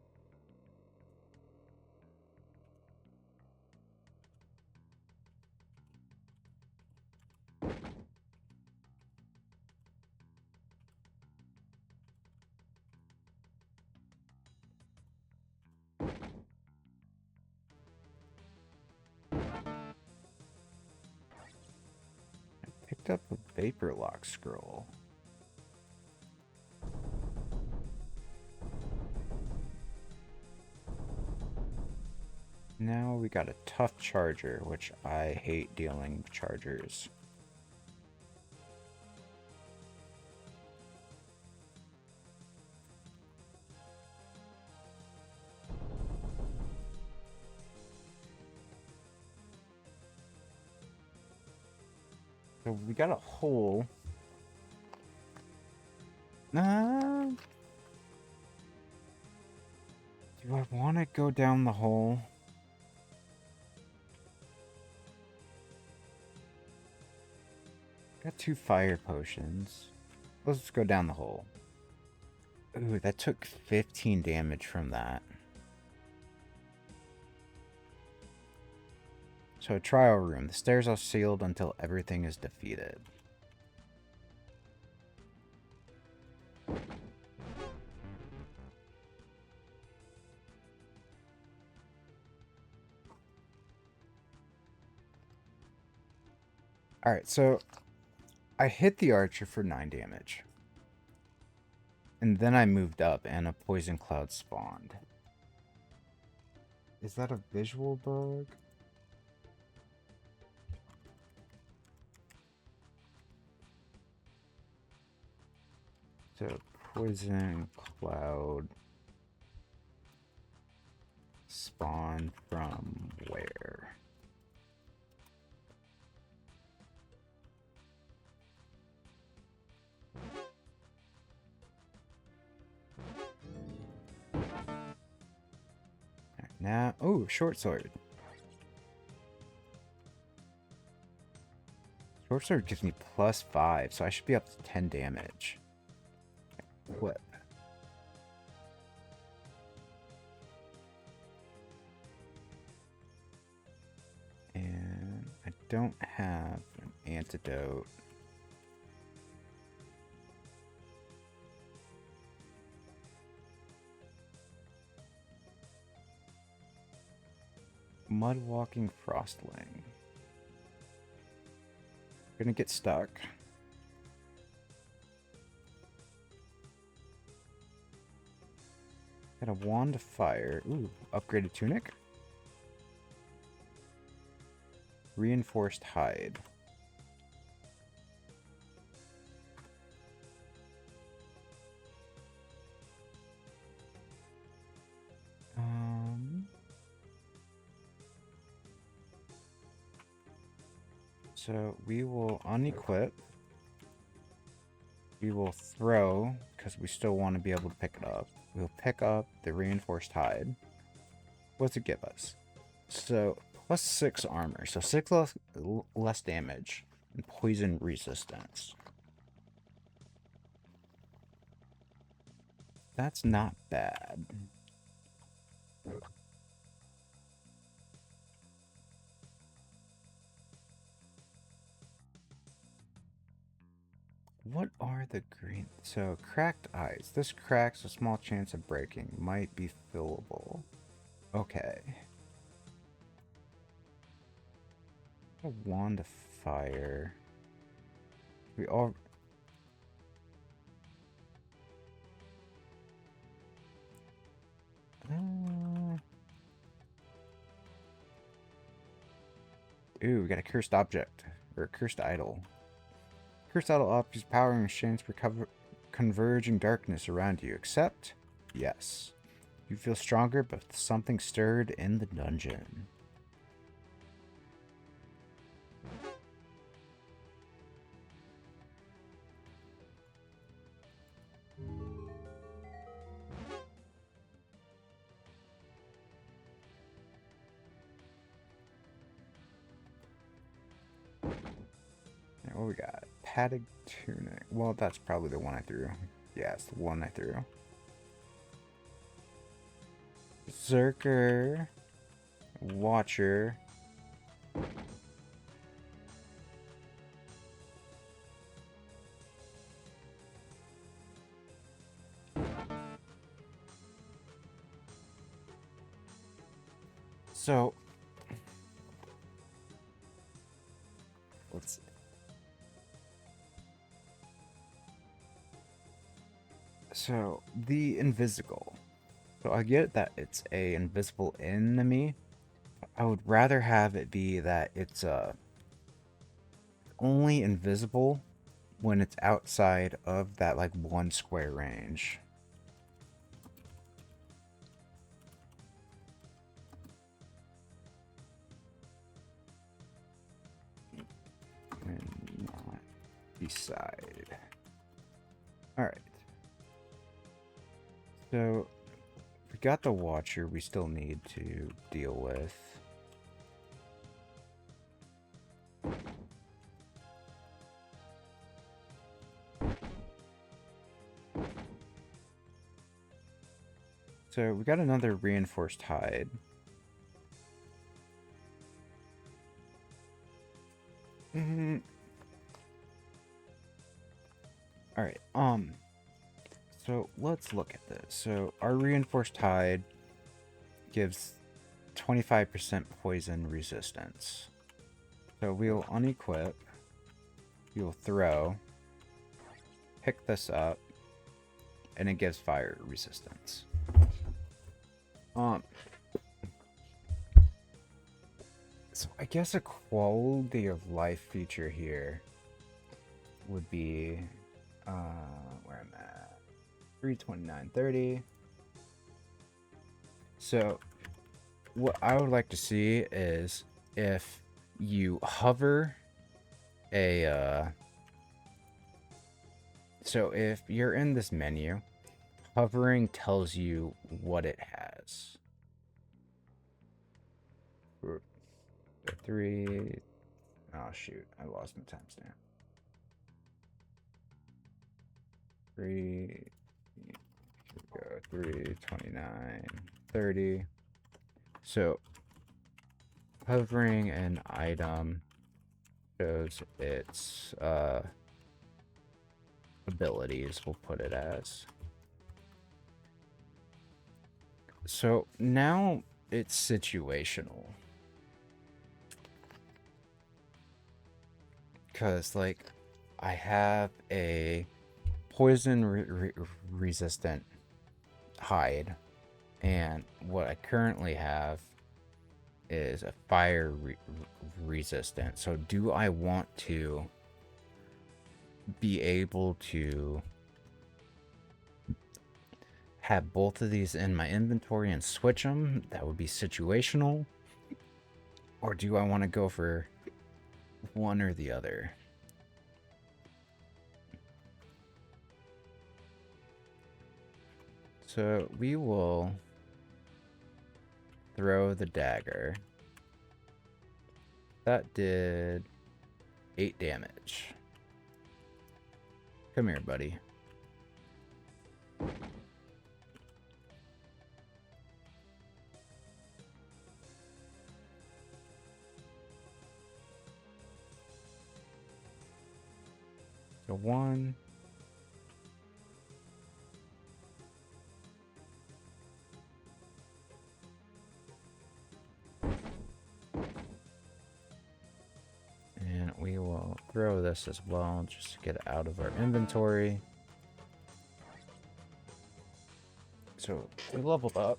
Picked up a Vapor Lock scroll. Now we got a tough charger, which I hate dealing with chargers. So we got a hole. Do I want to go down the hole? Got 2 fire potions. Let's just go down the hole. Ooh, that took 15 damage from that. So, a trial room. The stairs are sealed until everything is defeated. Alright, so I hit the archer for 9 damage. And then I moved up and a poison cloud spawned. Is that a visual bug? So, poison cloud spawned from where? Now, oh, short sword. Short sword gives me +5, so I should be up to 10 damage. Equip. And I don't have an antidote. Mudwalking Frostling. Gonna get stuck. Got a wand of fire. Ooh, upgraded tunic. Reinforced hide. So we will unequip. We will throw, because we still want to be able to pick it up. We'll pick up the reinforced hide. What's it give us? So, +6 armor. So 6 less damage and poison resistance. That's not bad. What are the green? So, cracked eyes. This cracks a small chance of breaking. Might be fillable. Okay. A wand of fire. We all... Ooh, we got a cursed object. Or a cursed idol. Cursed idol offers power and exchange for converging darkness around you. Accept? Yes. You feel stronger, but something stirred in the dungeon. What we got? Padded tunic. Well, that's probably the one I threw. Yeah, it's the one I threw. Berserker. Watcher. So, let's see. So, the invisible. So I get that it's a invisible enemy. I would rather have it be that it's only invisible when it's outside of that like 1 square range. And not beside. Alright. So we got the Watcher we still need to deal with. So we got another reinforced hide. Alright, so let's look at this. So our reinforced hide gives 25% poison resistance. So we'll unequip. We'll throw. Pick this up. And it gives fire resistance. So I guess a quality of life feature here would be where I'm at. 329.30. So what I would like to see is if you hover so if you're in this menu, hovering tells you what it has. 3. Oh shoot, I lost my timestamp. 3. Here we go. 3, 29, 30. So hovering an item shows its abilities, we'll put it as. So now it's situational. Because, like, I have a poison resistant hide, and what I currently have is a fire resistant. So do I want to be able to have both of these in my inventory and switch them? That would be situational. Or do I want to go for one or the other? So we will throw the dagger. That did 8 damage. Come here, buddy. So 1. And we will throw this as well, just to get it out of our inventory. So we leveled up.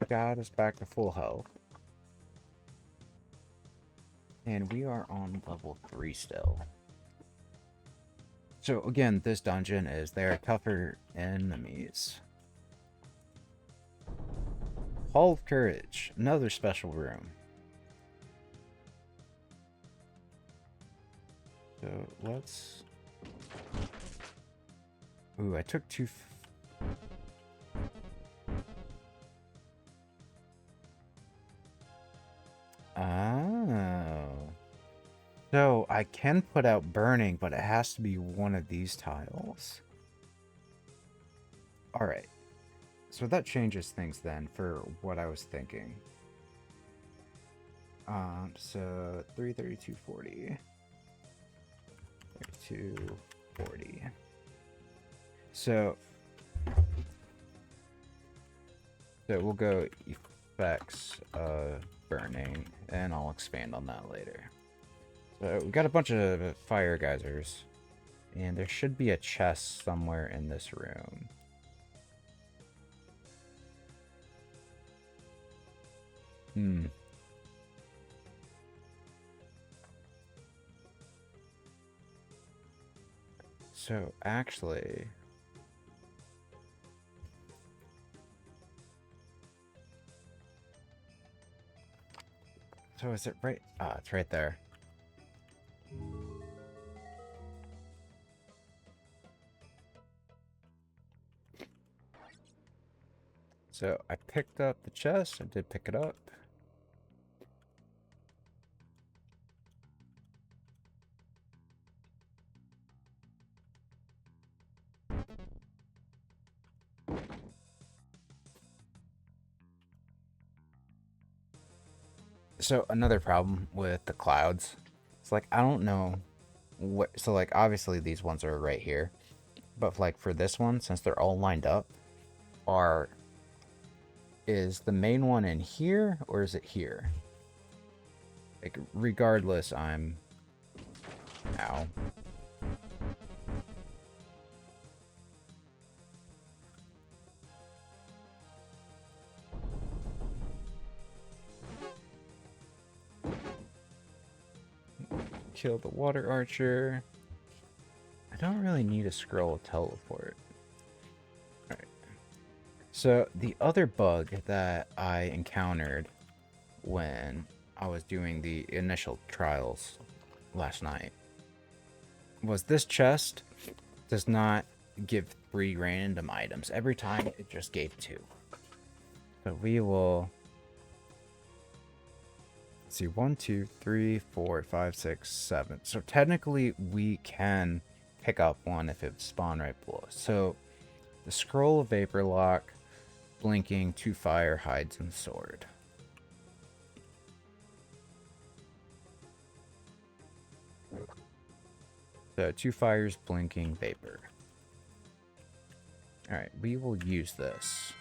Got us back to full health. And we are on level 3 still. So again, this dungeon is there are tougher enemies. Hall of Courage, another special room. So let's... Ooh, I took 2... Oh. So I can put out burning, but it has to be one of these tiles. Alright. So that changes things then for what I was thinking. So 332.40. 32.40. So we'll go effects of burning, and I'll expand on that later. So we got a bunch of fire geysers, and there should be a chest somewhere in this room. So actually, so is it right? Ah, it's right there. So I picked up the chest. I did pick it up. So another problem with the clouds, it's like I don't know what. So like obviously these ones are right here, but like for this one, since they're all lined up, is the main one in here or is it here? Like regardless, I'm... Ow. Kill the water archer. I don't really need a scroll teleport. Alright. So the other bug that I encountered when I was doing the initial trials last night was this chest does not give 3 random items. Every time it just gave 2. So we will let's see, 1, 2, 3, 4, 5, 6, 7. So technically we can pick up one if it spawned right below. So the scroll of vapor lock, blinking, 2 fire, hides, and sword. So 2 fires, blinking, vapor. Alright, we will use this.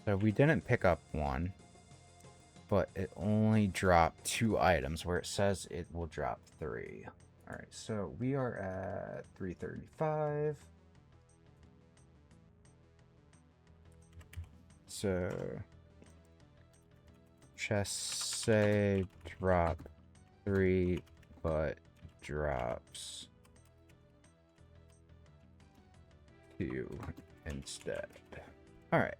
So we didn't pick up one, but it only dropped 2 items where it says it will drop 3. Alright, so we are at 335. So chest say drop 3, but drops 2 instead. Alright.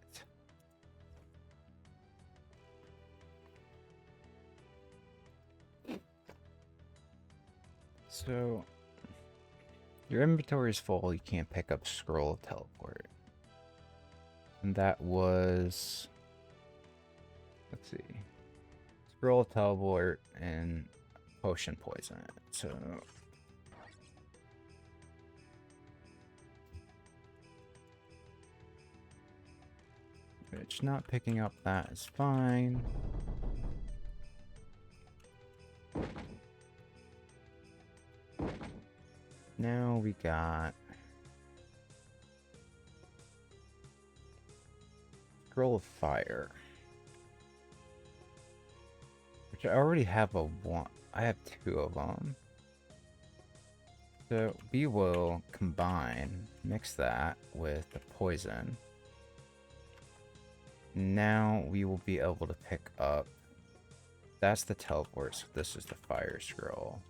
So your inventory is full, you can't pick up scroll of teleport. And that was, let's see, scroll of teleport and potion poison. So which not picking up that is fine. Now we got scroll of fire, which I already have I have 2 of them. So we will mix that with the poison. Now we will be able to pick up, that's the teleport, so this is the fire scroll.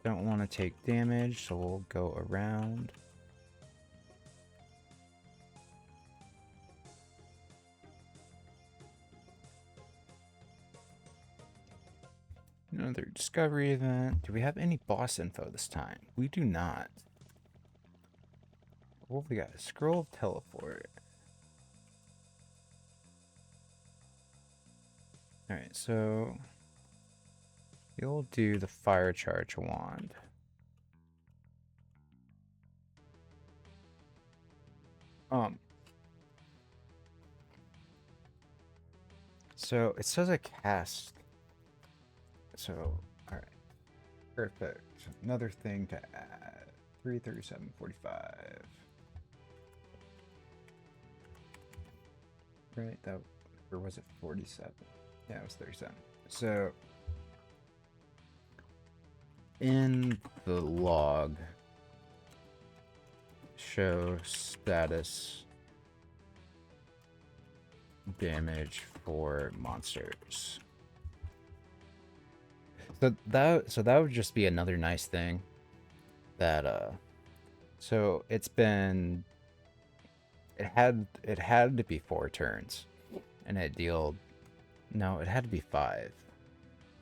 Don't want to take damage, so we'll go around. Another discovery event. Do we have any boss info this time? We do not. What have we got? Scroll of teleport. Alright, so you'll do the fire charge wand. So it says a cast. So, alright. Perfect. Another thing to add. 337.45. Right, that, or was it 47? Yeah, it was 37. So in the log, show status damage for monsters. So that would just be another nice thing that so it had to be 4 turns, and it dealt, no, it had to be 5.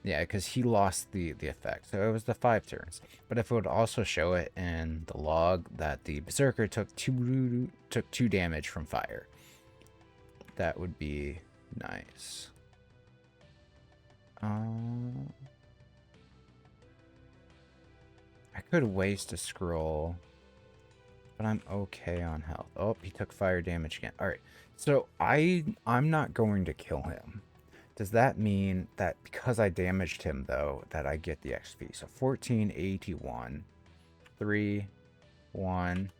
Yeah, because he lost the effect, so it was the 5 turns. But if it would also show it in the log that the berserker took 2 damage from fire, that would be nice. I could waste a scroll, but I'm okay on health. Oh, he took fire damage again. All right, so I'm not going to kill him. Does that mean that because I damaged him, though, that I get the XP? So 1481, 3, 1.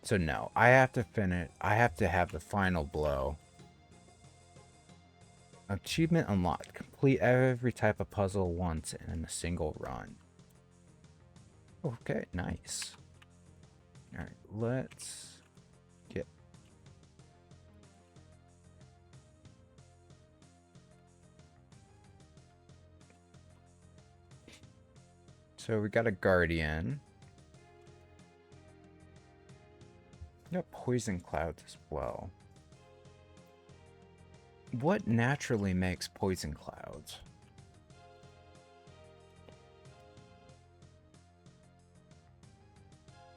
So no, I have to finish. I have to have the final blow. Achievement unlocked. Complete every type of puzzle once in a single run. Okay, nice. All right, let's get. So we got a guardian. We got poison clouds as well. What naturally makes poison clouds?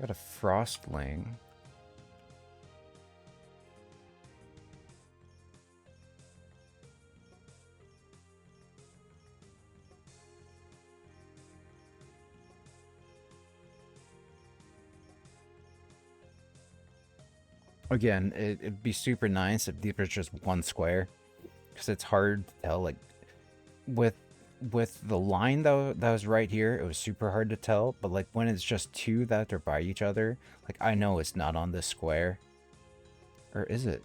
Got a frostling. Again, it'd be super nice if these were just one square, because it's hard to tell. Like with the line though that was right here, it was super hard to tell. But like when it's just two that are by each other, like I know it's not on this square, or is it?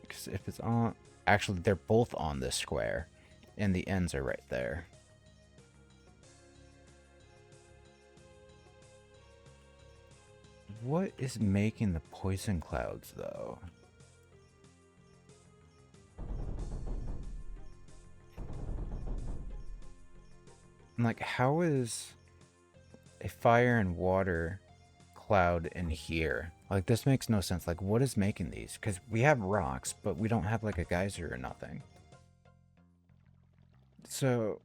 Because if it's on, actually they're both on this square, and the ends are right there. What is making the poison clouds though? And like, how is a fire and water cloud in here? Like, this makes no sense. Like, what is making these? Because we have rocks, but we don't have like a geyser or nothing. So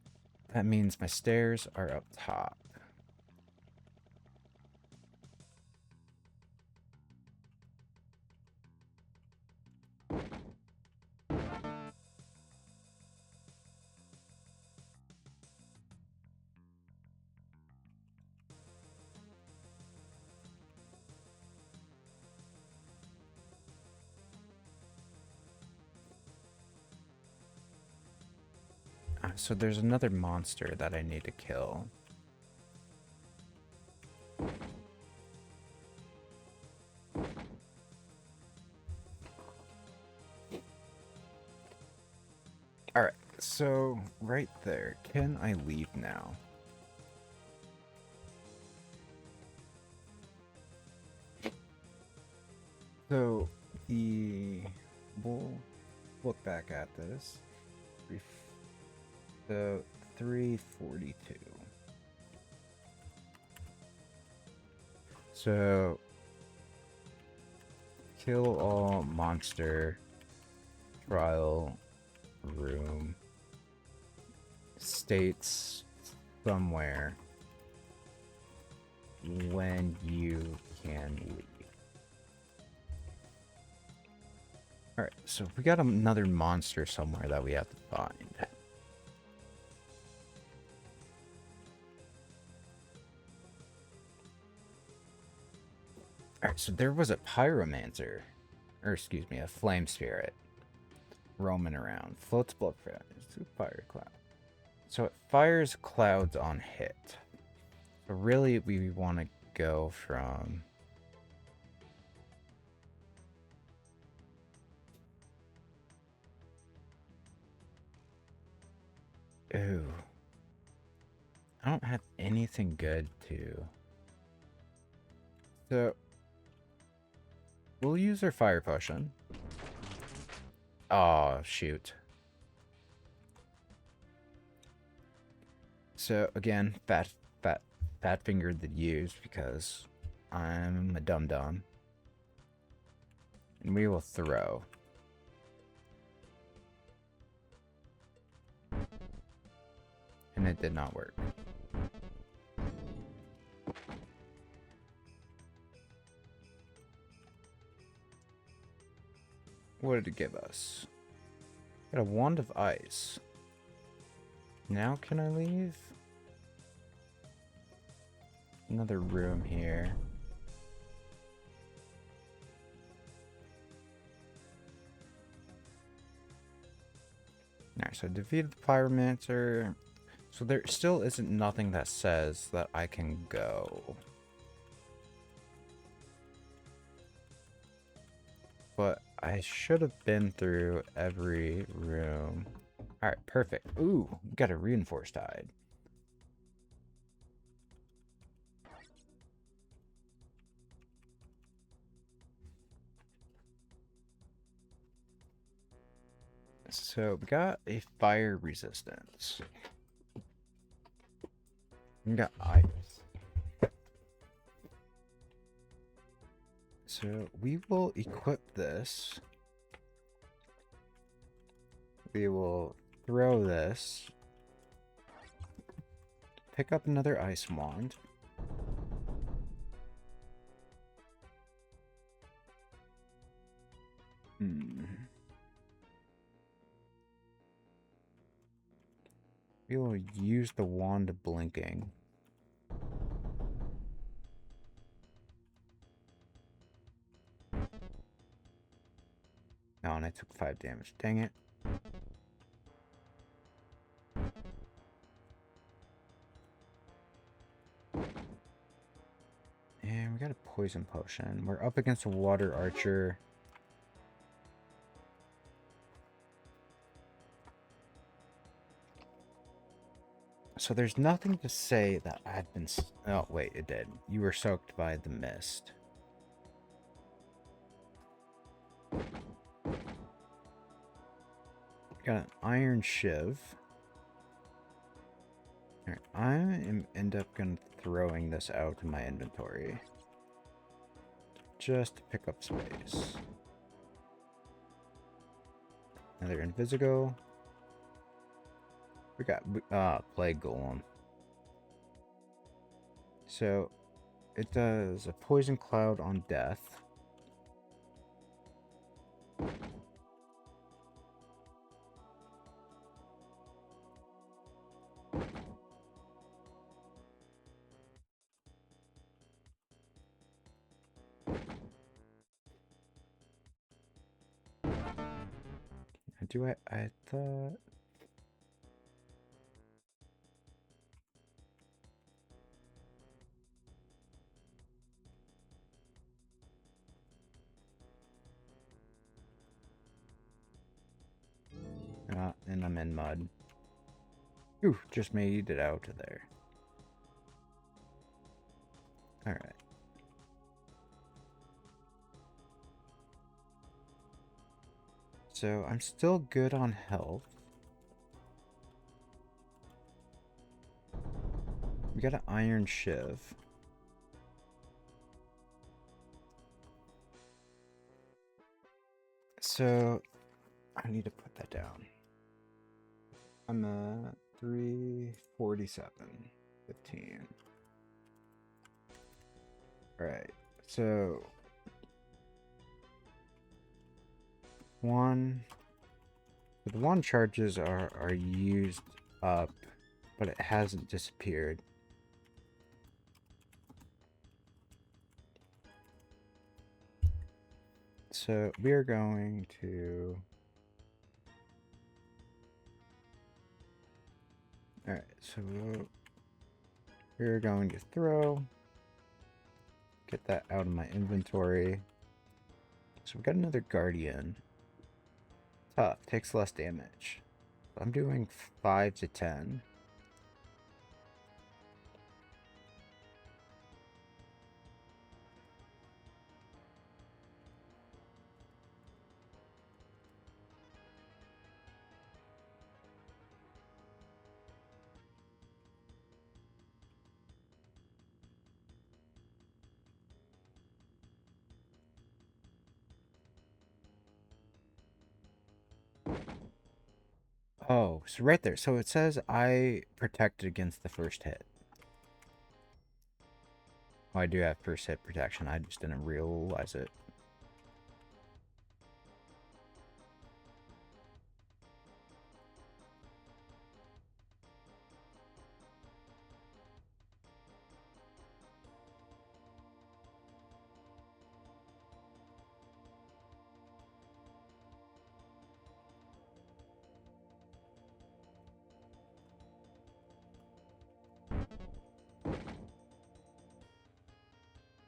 that means my stairs are up top. So there's another monster that I need to kill. Alright, so right there. Can I leave now? So we'll look back at this. So 342. So kill all monster trial room states somewhere when you can leave. Alright, so we got another monster somewhere that we have to find. Alright, so there was a pyromancer, or excuse me, a flame spirit roaming around. Floats blood fire cloud. So it fires clouds on hit. So really we want to go from ooh. I don't have anything good to. So we'll use our fire potion. Oh, shoot. So again, fat fingered the use because I'm a dum-dum. And we will throw. And it did not work. What did it give us? Got a wand of ice. Now can I leave? Another room here. Alright, so defeated the pyromancer. So there still isn't nothing that says that I can go. But I should have been through every room. Alright, perfect. Ooh, we got a reinforced hide. So we got a fire resistance. We got ice. So we will equip this. We will throw this. Pick up another ice wand. We will use the wand of blinking. Oh, and I took 5 damage. Dang it. And we got a poison potion. We're up against a water archer. So there's nothing to say that I've been... Oh, wait, it did. You were soaked by the mist. Got an iron shiv. Alright, I end up gonna throwing this out in my inventory. Just to pick up space. Another Invisigo. We got Plague Golem. So it does a poison cloud on death. I thought... and I'm in mud. Ooh, just made it out of there. Alright. So I'm still good on health. We got an iron shiv. So I need to put that down. I'm at 347. 15. Alright, so the one charges are used up, but it hasn't disappeared. So we are going to... Alright, so we're going to throw. Get that out of my inventory. So we got another Guardian. Tough, takes less damage. I'm doing 5 to 10. Oh, so right there. So it says I protected against the first hit. Oh, I do have first hit protection. I just didn't realize it.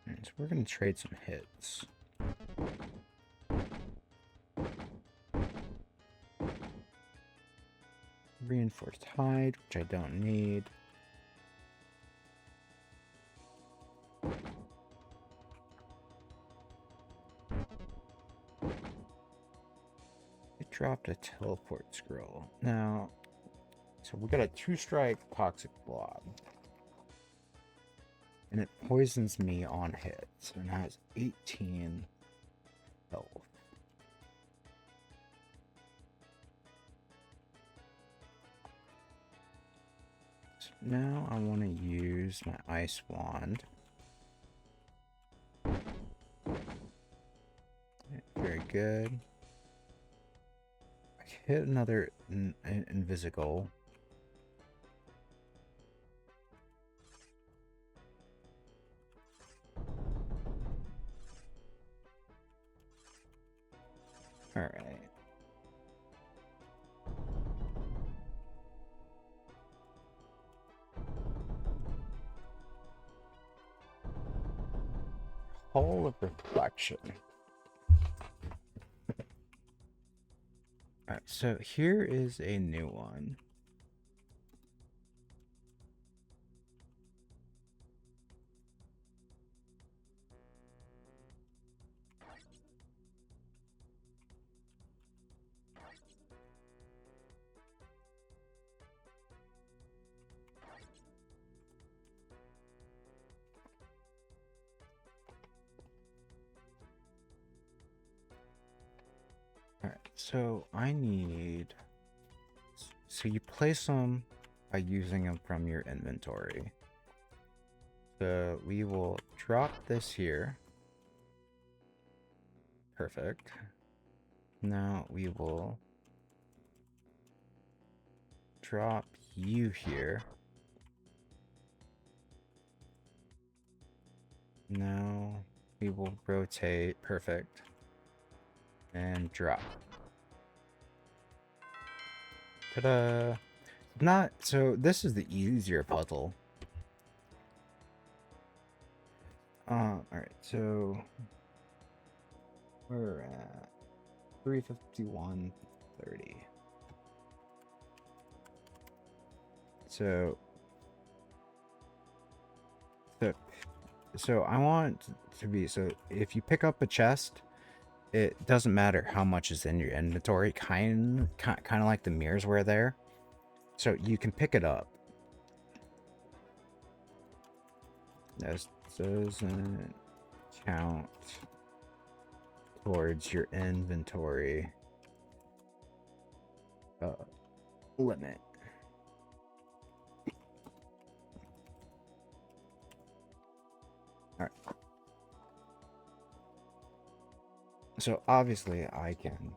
Alright, so we're going to trade some hits. Reinforced hide, which I don't need. It dropped a teleport scroll. Now, so we got a 2-strike toxic blob. And it poisons me on hits. And it has 18 health. So now I want to use my ice wand. Very good. I hit another Invisigo. Alright. Hall of Reflection. Alright, so here is a new one. Alright, so I need... So you place them by using them from your inventory. So we will drop this here. Perfect. Now we will drop you here. Now we will rotate. Perfect. And drop. Ta-da! Not so. This is the easier puzzle. All right. So we're at 351.30. So I want to be so. If you pick up a chest, it doesn't matter how much is in your inventory. Kind of like the mirrors were there. So you can pick it up. This doesn't count towards your inventory limit. Alright. So obviously I can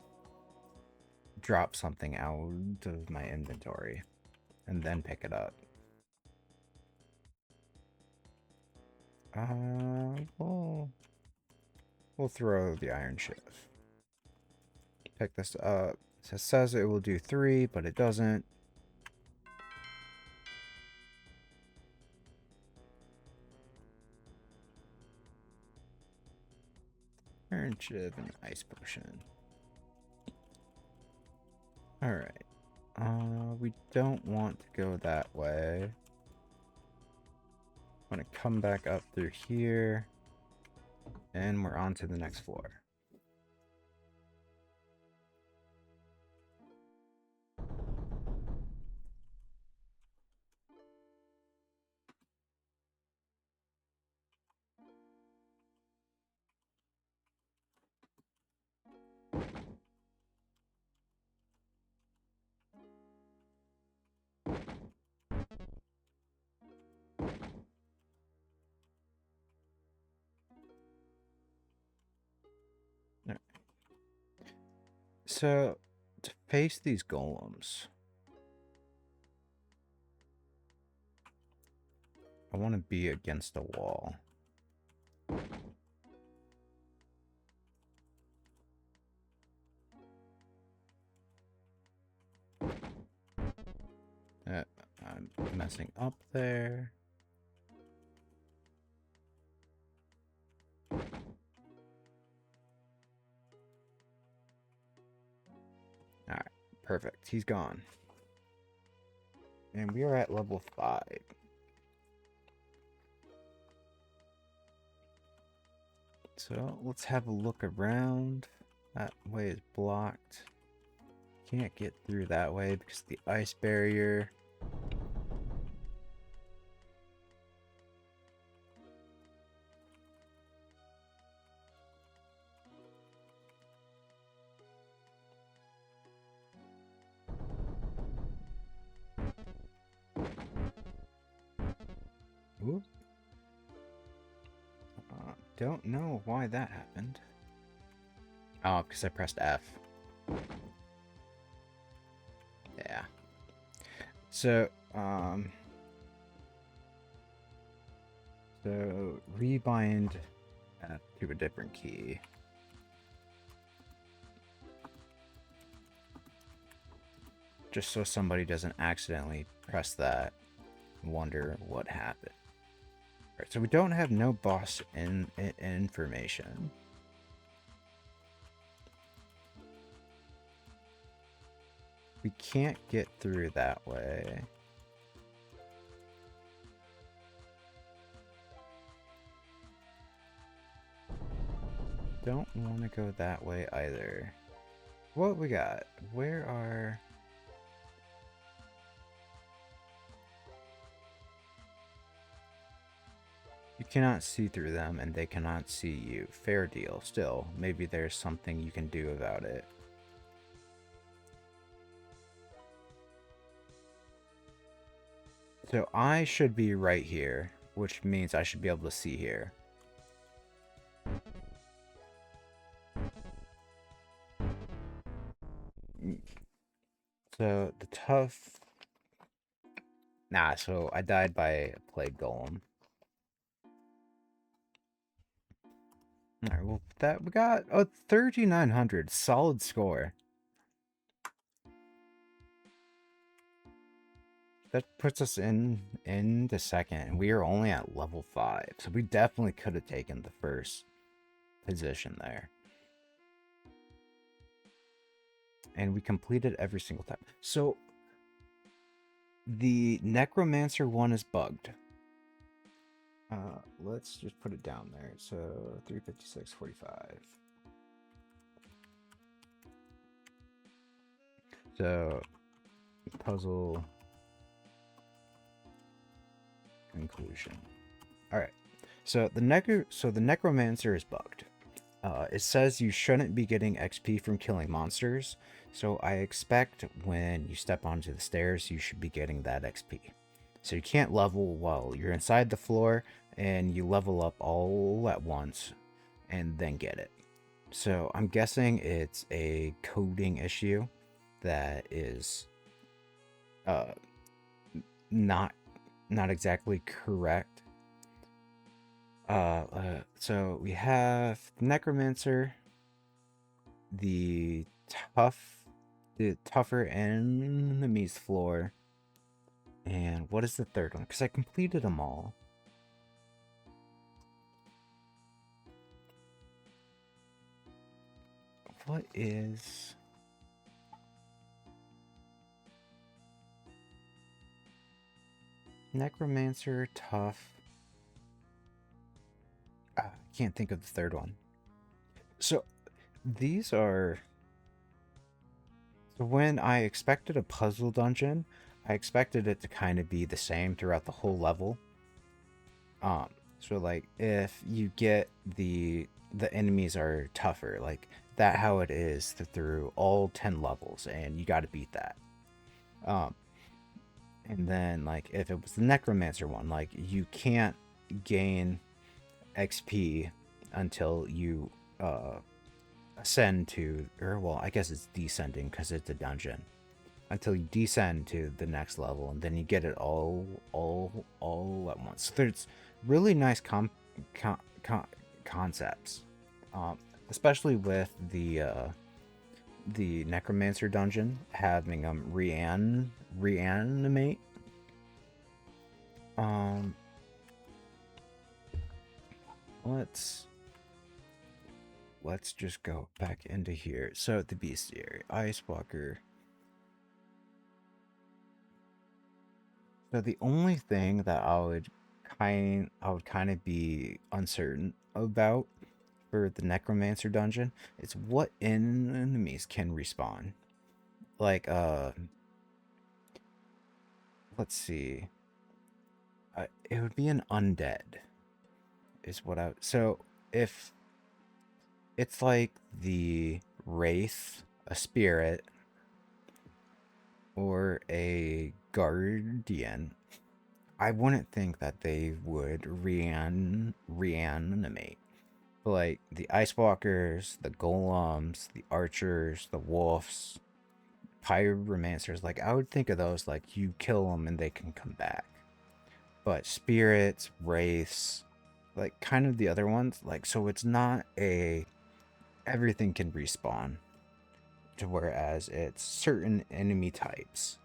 drop something out of my inventory and then pick it up. We'll throw the iron shift. Pick this up. It says it will do 3, but it doesn't. Iron shift and ice potion. Alright. We don't want to go that way. I'm gonna come back up through here. And we're on to the next floor. So, to face these golems, I want to be against a wall. I'm messing up there. Alright, perfect. He's gone. And we are at level 5. So, let's have a look around. That way is blocked. Can't get through that way because of the ice barrier. Ooh. Don't know why that happened. Oh, because I pressed F. Yeah. So, rebind to a different key. just so somebody doesn't accidentally press that and wonder what happened. Alright, so we don't have no boss information. We can't get through that way. Don't want to go that way either. What we got? Where are... You cannot see through them and they cannot see you. Fair deal. Still, maybe there's something you can do about it. So I should be right here, which means I should be able to see here. So the tough... Nah, so I died by a plague golem. Alright, well, that we got a 3,900. Solid score. That puts us in the second, and we are only at level 5. So we definitely could have taken the first position there. And we completed every single time. So the Necromancer one is bugged. Let's just put it down there. So 356.45. So puzzle conclusion. All right. So the Necromancer is bugged. It says you shouldn't be getting XP from killing monsters. So I expect when you step onto the stairs, you should be getting that XP. So you can't level while you're inside the floor, and you level up all at once and then get it. So I'm guessing it's a coding issue that is not exactly correct. So we have Necromancer, the tougher enemies floor, and what is the third one? Because I completed them all. What is... Necromancer, tough... I can't think of the third one. So these are... So when I expected a puzzle dungeon, I expected it to kind of be the same throughout the whole level. So like if you get the enemies are tougher, like that how it is through all 10 levels, and you got to beat that. And then like if it was the Necromancer one, like you can't gain XP until you ascend to, or well, I guess it's descending because it's a dungeon, until you descend to the next level, and then you get it all at once. So there's really nice concepts, especially with the Necromancer dungeon having reanimate. Let's just go back into here. So the bestiary, Ice Walker. So the only thing that I would kind of be uncertain about for the Necromancer dungeon is what enemies can respawn. Like let's see. It would be an undead is what I... So if it's like the wraith, a spirit, or a guardian, I wouldn't think that they would reanimate. But like the Ice Walkers, the golems, the archers, the wolves, pyromancers, like I would think of those like you kill them and they can come back. But spirits, wraiths, like kind of the other ones, like, so it's not a everything can respawn to whereas it's certain enemy types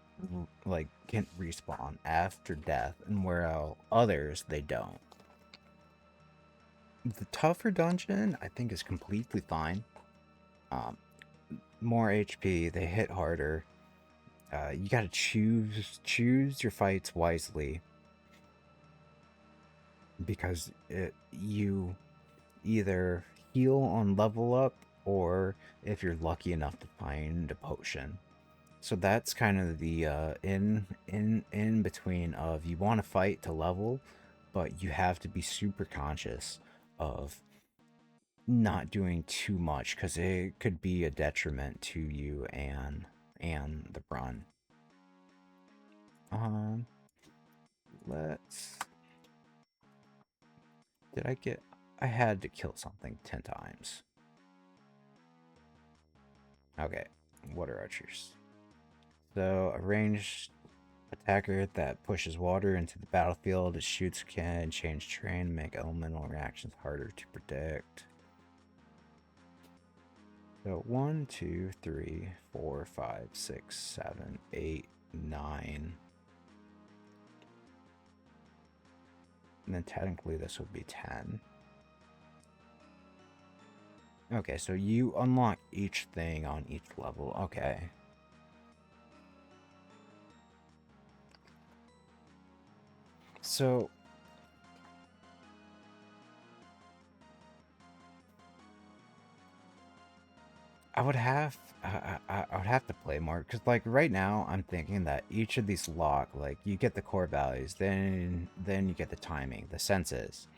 like can respawn after death, and whereas others they don't. The tougher dungeon I think is completely fine. More HP, they hit harder. You gotta choose your fights wisely, because you either heal on level up, or if you're lucky enough to find a potion. So that's kind of the in between of, you want to fight to level, but you have to be super conscious of not doing too much, because it could be a detriment to you and the run. Let's. Did I get? I had to kill something 10 times. Okay, water archers. So a ranged attacker that pushes water into the battlefield. It shoots can change terrain, make elemental reactions harder to predict. So 1, 2, 3, 4, 5, 6, 7, 8, 9. And then technically this would be 10. Okay, so you unlock each thing on each level. Okay. So I would have to play more, because like right now I'm thinking that each of these lock, like you get the core values, then you get the timing, the senses.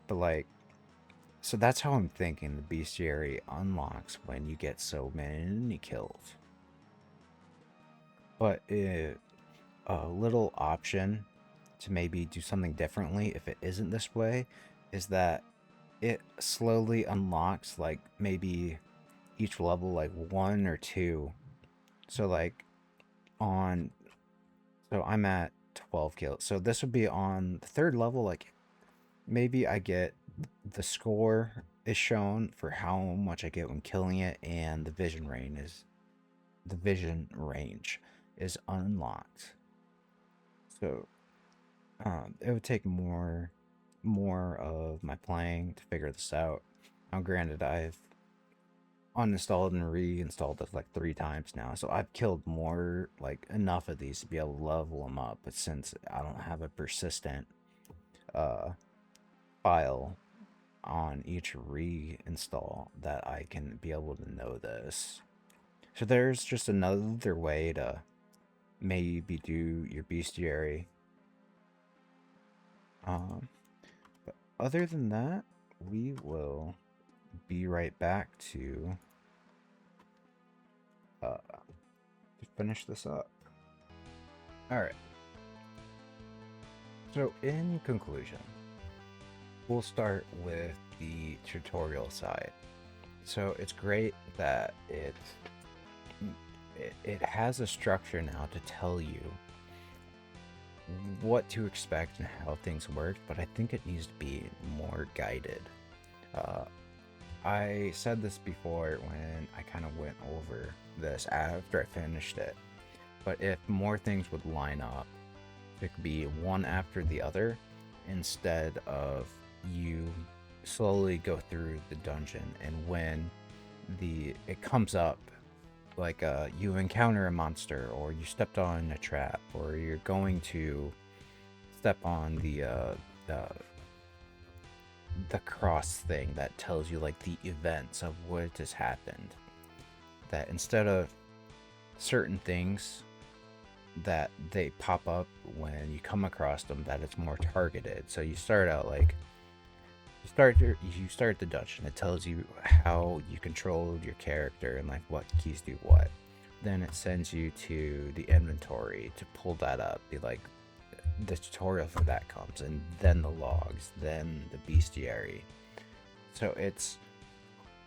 But like, so that's how I'm thinking the bestiary unlocks when you get so many kills. But a little option to maybe do something differently if it isn't this way is that it slowly unlocks like maybe each level like 1 or 2. So like on, so I'm at 12 kills. So this would be on the 3rd level, like maybe I get the score is shown for how much I get when killing it, and the vision range is unlocked. So it would take more of my playing to figure this out. Now granted, I've uninstalled and reinstalled it like 3 times now, so I've killed more, like enough of these to be able to level them up. But since I don't have a persistent file on each reinstall that I can be able to know this, so there's just another way to maybe do your bestiary. But other than that, we will be right back to finish this up. Alright. So in conclusion, we'll start with the tutorial side. So it's great that it has a structure now to tell you what to expect and how things work, but I think it needs to be more guided. I said this before when I kind of went over this after I finished it, but if more things would line up, it could be one after the other, instead of you slowly go through the dungeon, and when it comes up, like you encounter a monster, or you stepped on a trap, or you're going to step on the cross thing that tells you like the events of what has happened, that instead of certain things that they pop up when you come across them, that it's more targeted. So you start out like you start the dungeon, it tells you how you control your character and like what keys do what. Then it sends you to the inventory to pull that up, be like the tutorial for that comes, and then the logs, then the bestiary. So it's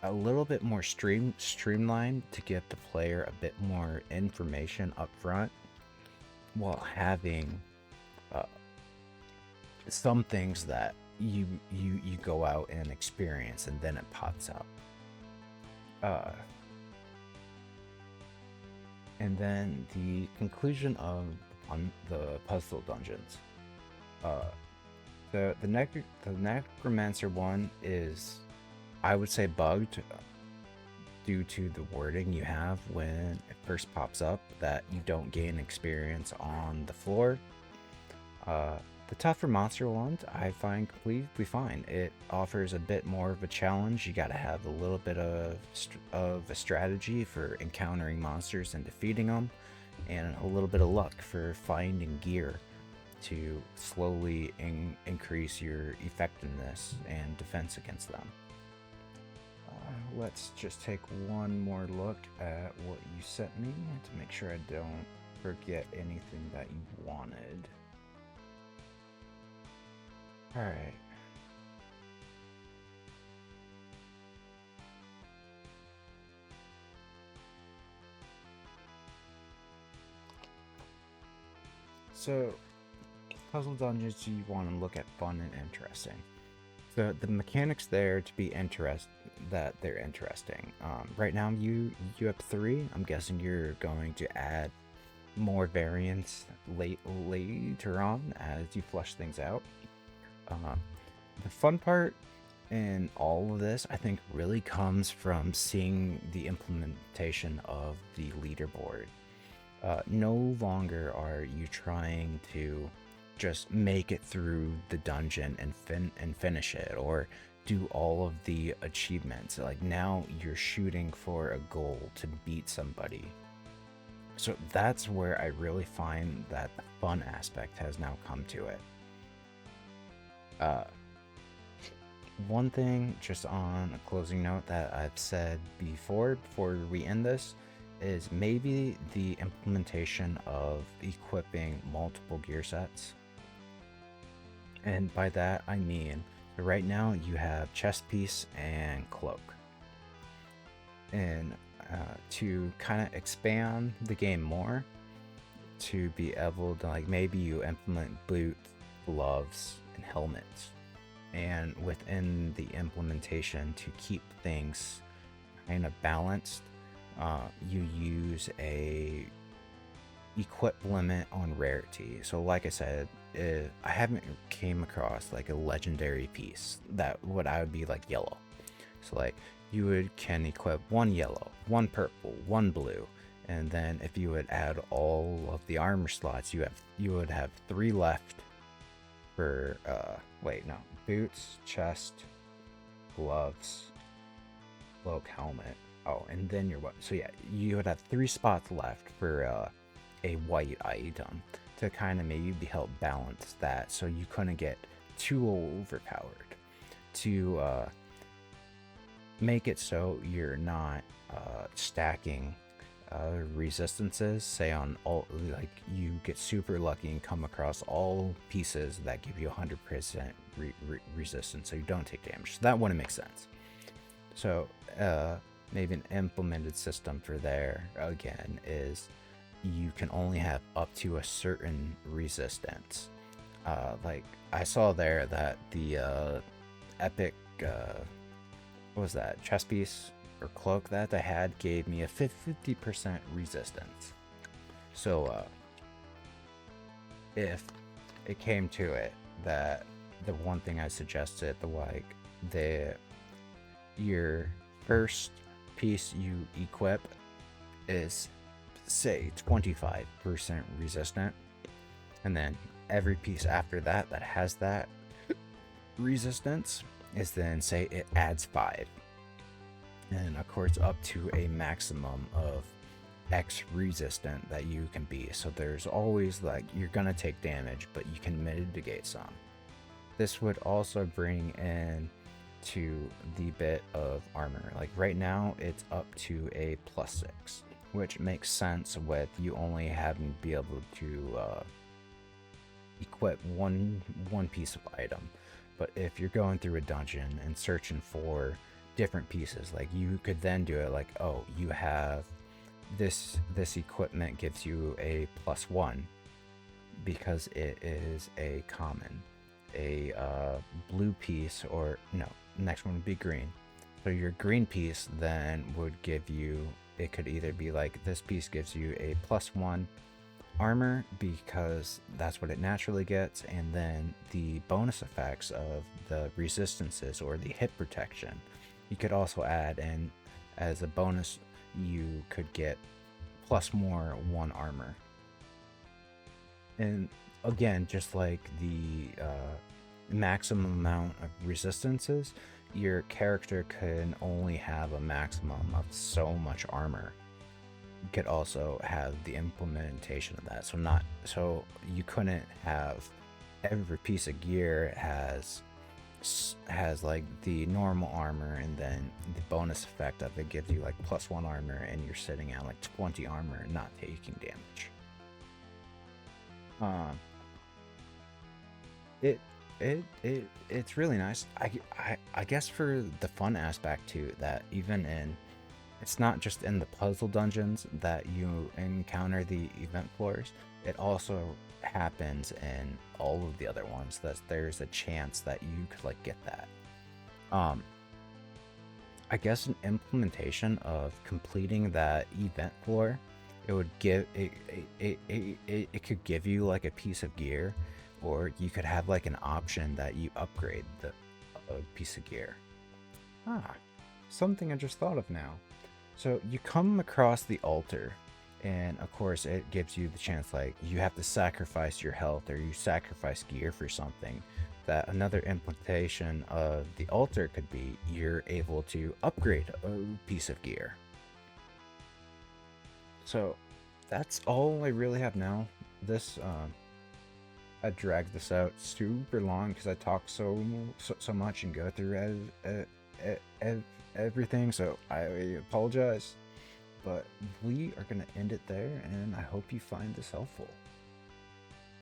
a little bit more streamlined to give the player a bit more information up front, while having some things that you go out and experience, and then it pops up. And then the conclusion of on the puzzle dungeons. Uh, the necromancer one is, I would say, bugged due to the wording you have when it first pops up that you don't gain experience on the floor. The tougher monster ones I find completely fine. It offers a bit more of a challenge. You got to have a little bit of a strategy for encountering monsters and defeating them, and a little bit of luck for finding gear to slowly increase your effectiveness and defense against them. Let's just take one more look at what you sent me to make sure I don't forget anything that you wanted. Alright. So, puzzle dungeons, you want to look at fun and interesting. So the mechanics there to be they're interesting. Right now you have 3. I'm guessing you're going to add more variants later on as you flush things out. The fun part in all of this, I think, really comes from seeing the implementation of the leaderboard. No longer are you trying to just make it through the dungeon and finish it, or do all of the achievements. Like, now you're shooting for a goal to beat somebody. So that's where I really find that the fun aspect has now come to it. One thing, just on a closing note, that I've said before we end this, is maybe the implementation of equipping multiple gear sets. And by that I mean, right now you have chest piece and cloak. And to kind of expand the game more, to be able to, like, maybe you implement boots, gloves, and helmets. And within the implementation, to keep things kind of balanced, you use a equip limit on rarity. So like I said, I haven't came across like a legendary piece that I would be like yellow. So like you can equip 1 yellow, 1 purple, 1 blue, and then if you would add all of the armor slots, you would have 3 left for boots, chest, gloves, cloak, helmet. Oh, and then your weapon. So yeah, you would have 3 spots left for a white item to kind of maybe help balance that, so you couldn't get too overpowered. To make it so you're not stacking resistances, say on all, like you get super lucky and come across all pieces that give you 100% resistance, so you don't take damage. So that wouldn't make sense. So maybe an implemented system for there again is you can only have up to a certain resistance. Like I saw there that the epic what was that, chest piece or cloak that I had gave me a 50% resistance. So if it came to it, that the one thing I suggested, your first piece you equip is, say, 25% resistant, and then every piece after that has that resistance is then, say, it adds 5, and of course up to a maximum of X resistant that you can be. So there's always, like, you're gonna take damage, but you can mitigate some. This would also bring in to the bit of armor. Like right now it's up to a +6, which makes sense with you only having to be able to equip one piece of item. But if you're going through a dungeon and searching for different pieces, like you could then do it like, oh, you have this equipment gives you a +1 because it is a common. A blue piece, or no, next one would be green. So your green piece then would give you it could either be like this piece gives you a +1 armor because that's what it naturally gets, and then the bonus effects of the resistances or the hit protection you could also add, and as a bonus you could get +1 armor. And again, just like the maximum amount of resistances, your character can only have a maximum of so much armor. You could also have the implementation of that, so you couldn't have every piece of gear has like the normal armor, and then the bonus effect of it gives you like +1 armor, and you're sitting at like 20 armor and not taking damage. It's really nice. I guess for the fun aspect too, that even in, it's not just in the puzzle dungeons that you encounter the event floors, it also happens in all of the other ones, that there's a chance that you could like get that. I guess an implementation of completing that event floor, it would give it could give you like a piece of gear, or you could have like an option that you upgrade the piece of gear. Something I just thought of now. So you come across the altar, and of course it gives you the chance, like you have to sacrifice your health or you sacrifice gear for something. That another implementation of the altar could be you're able to upgrade a piece of gear. So that's all I really have now. This I dragged this out super long because I talk so much and go through everything, so I apologize. But we are gonna end it there, and I hope you find this helpful.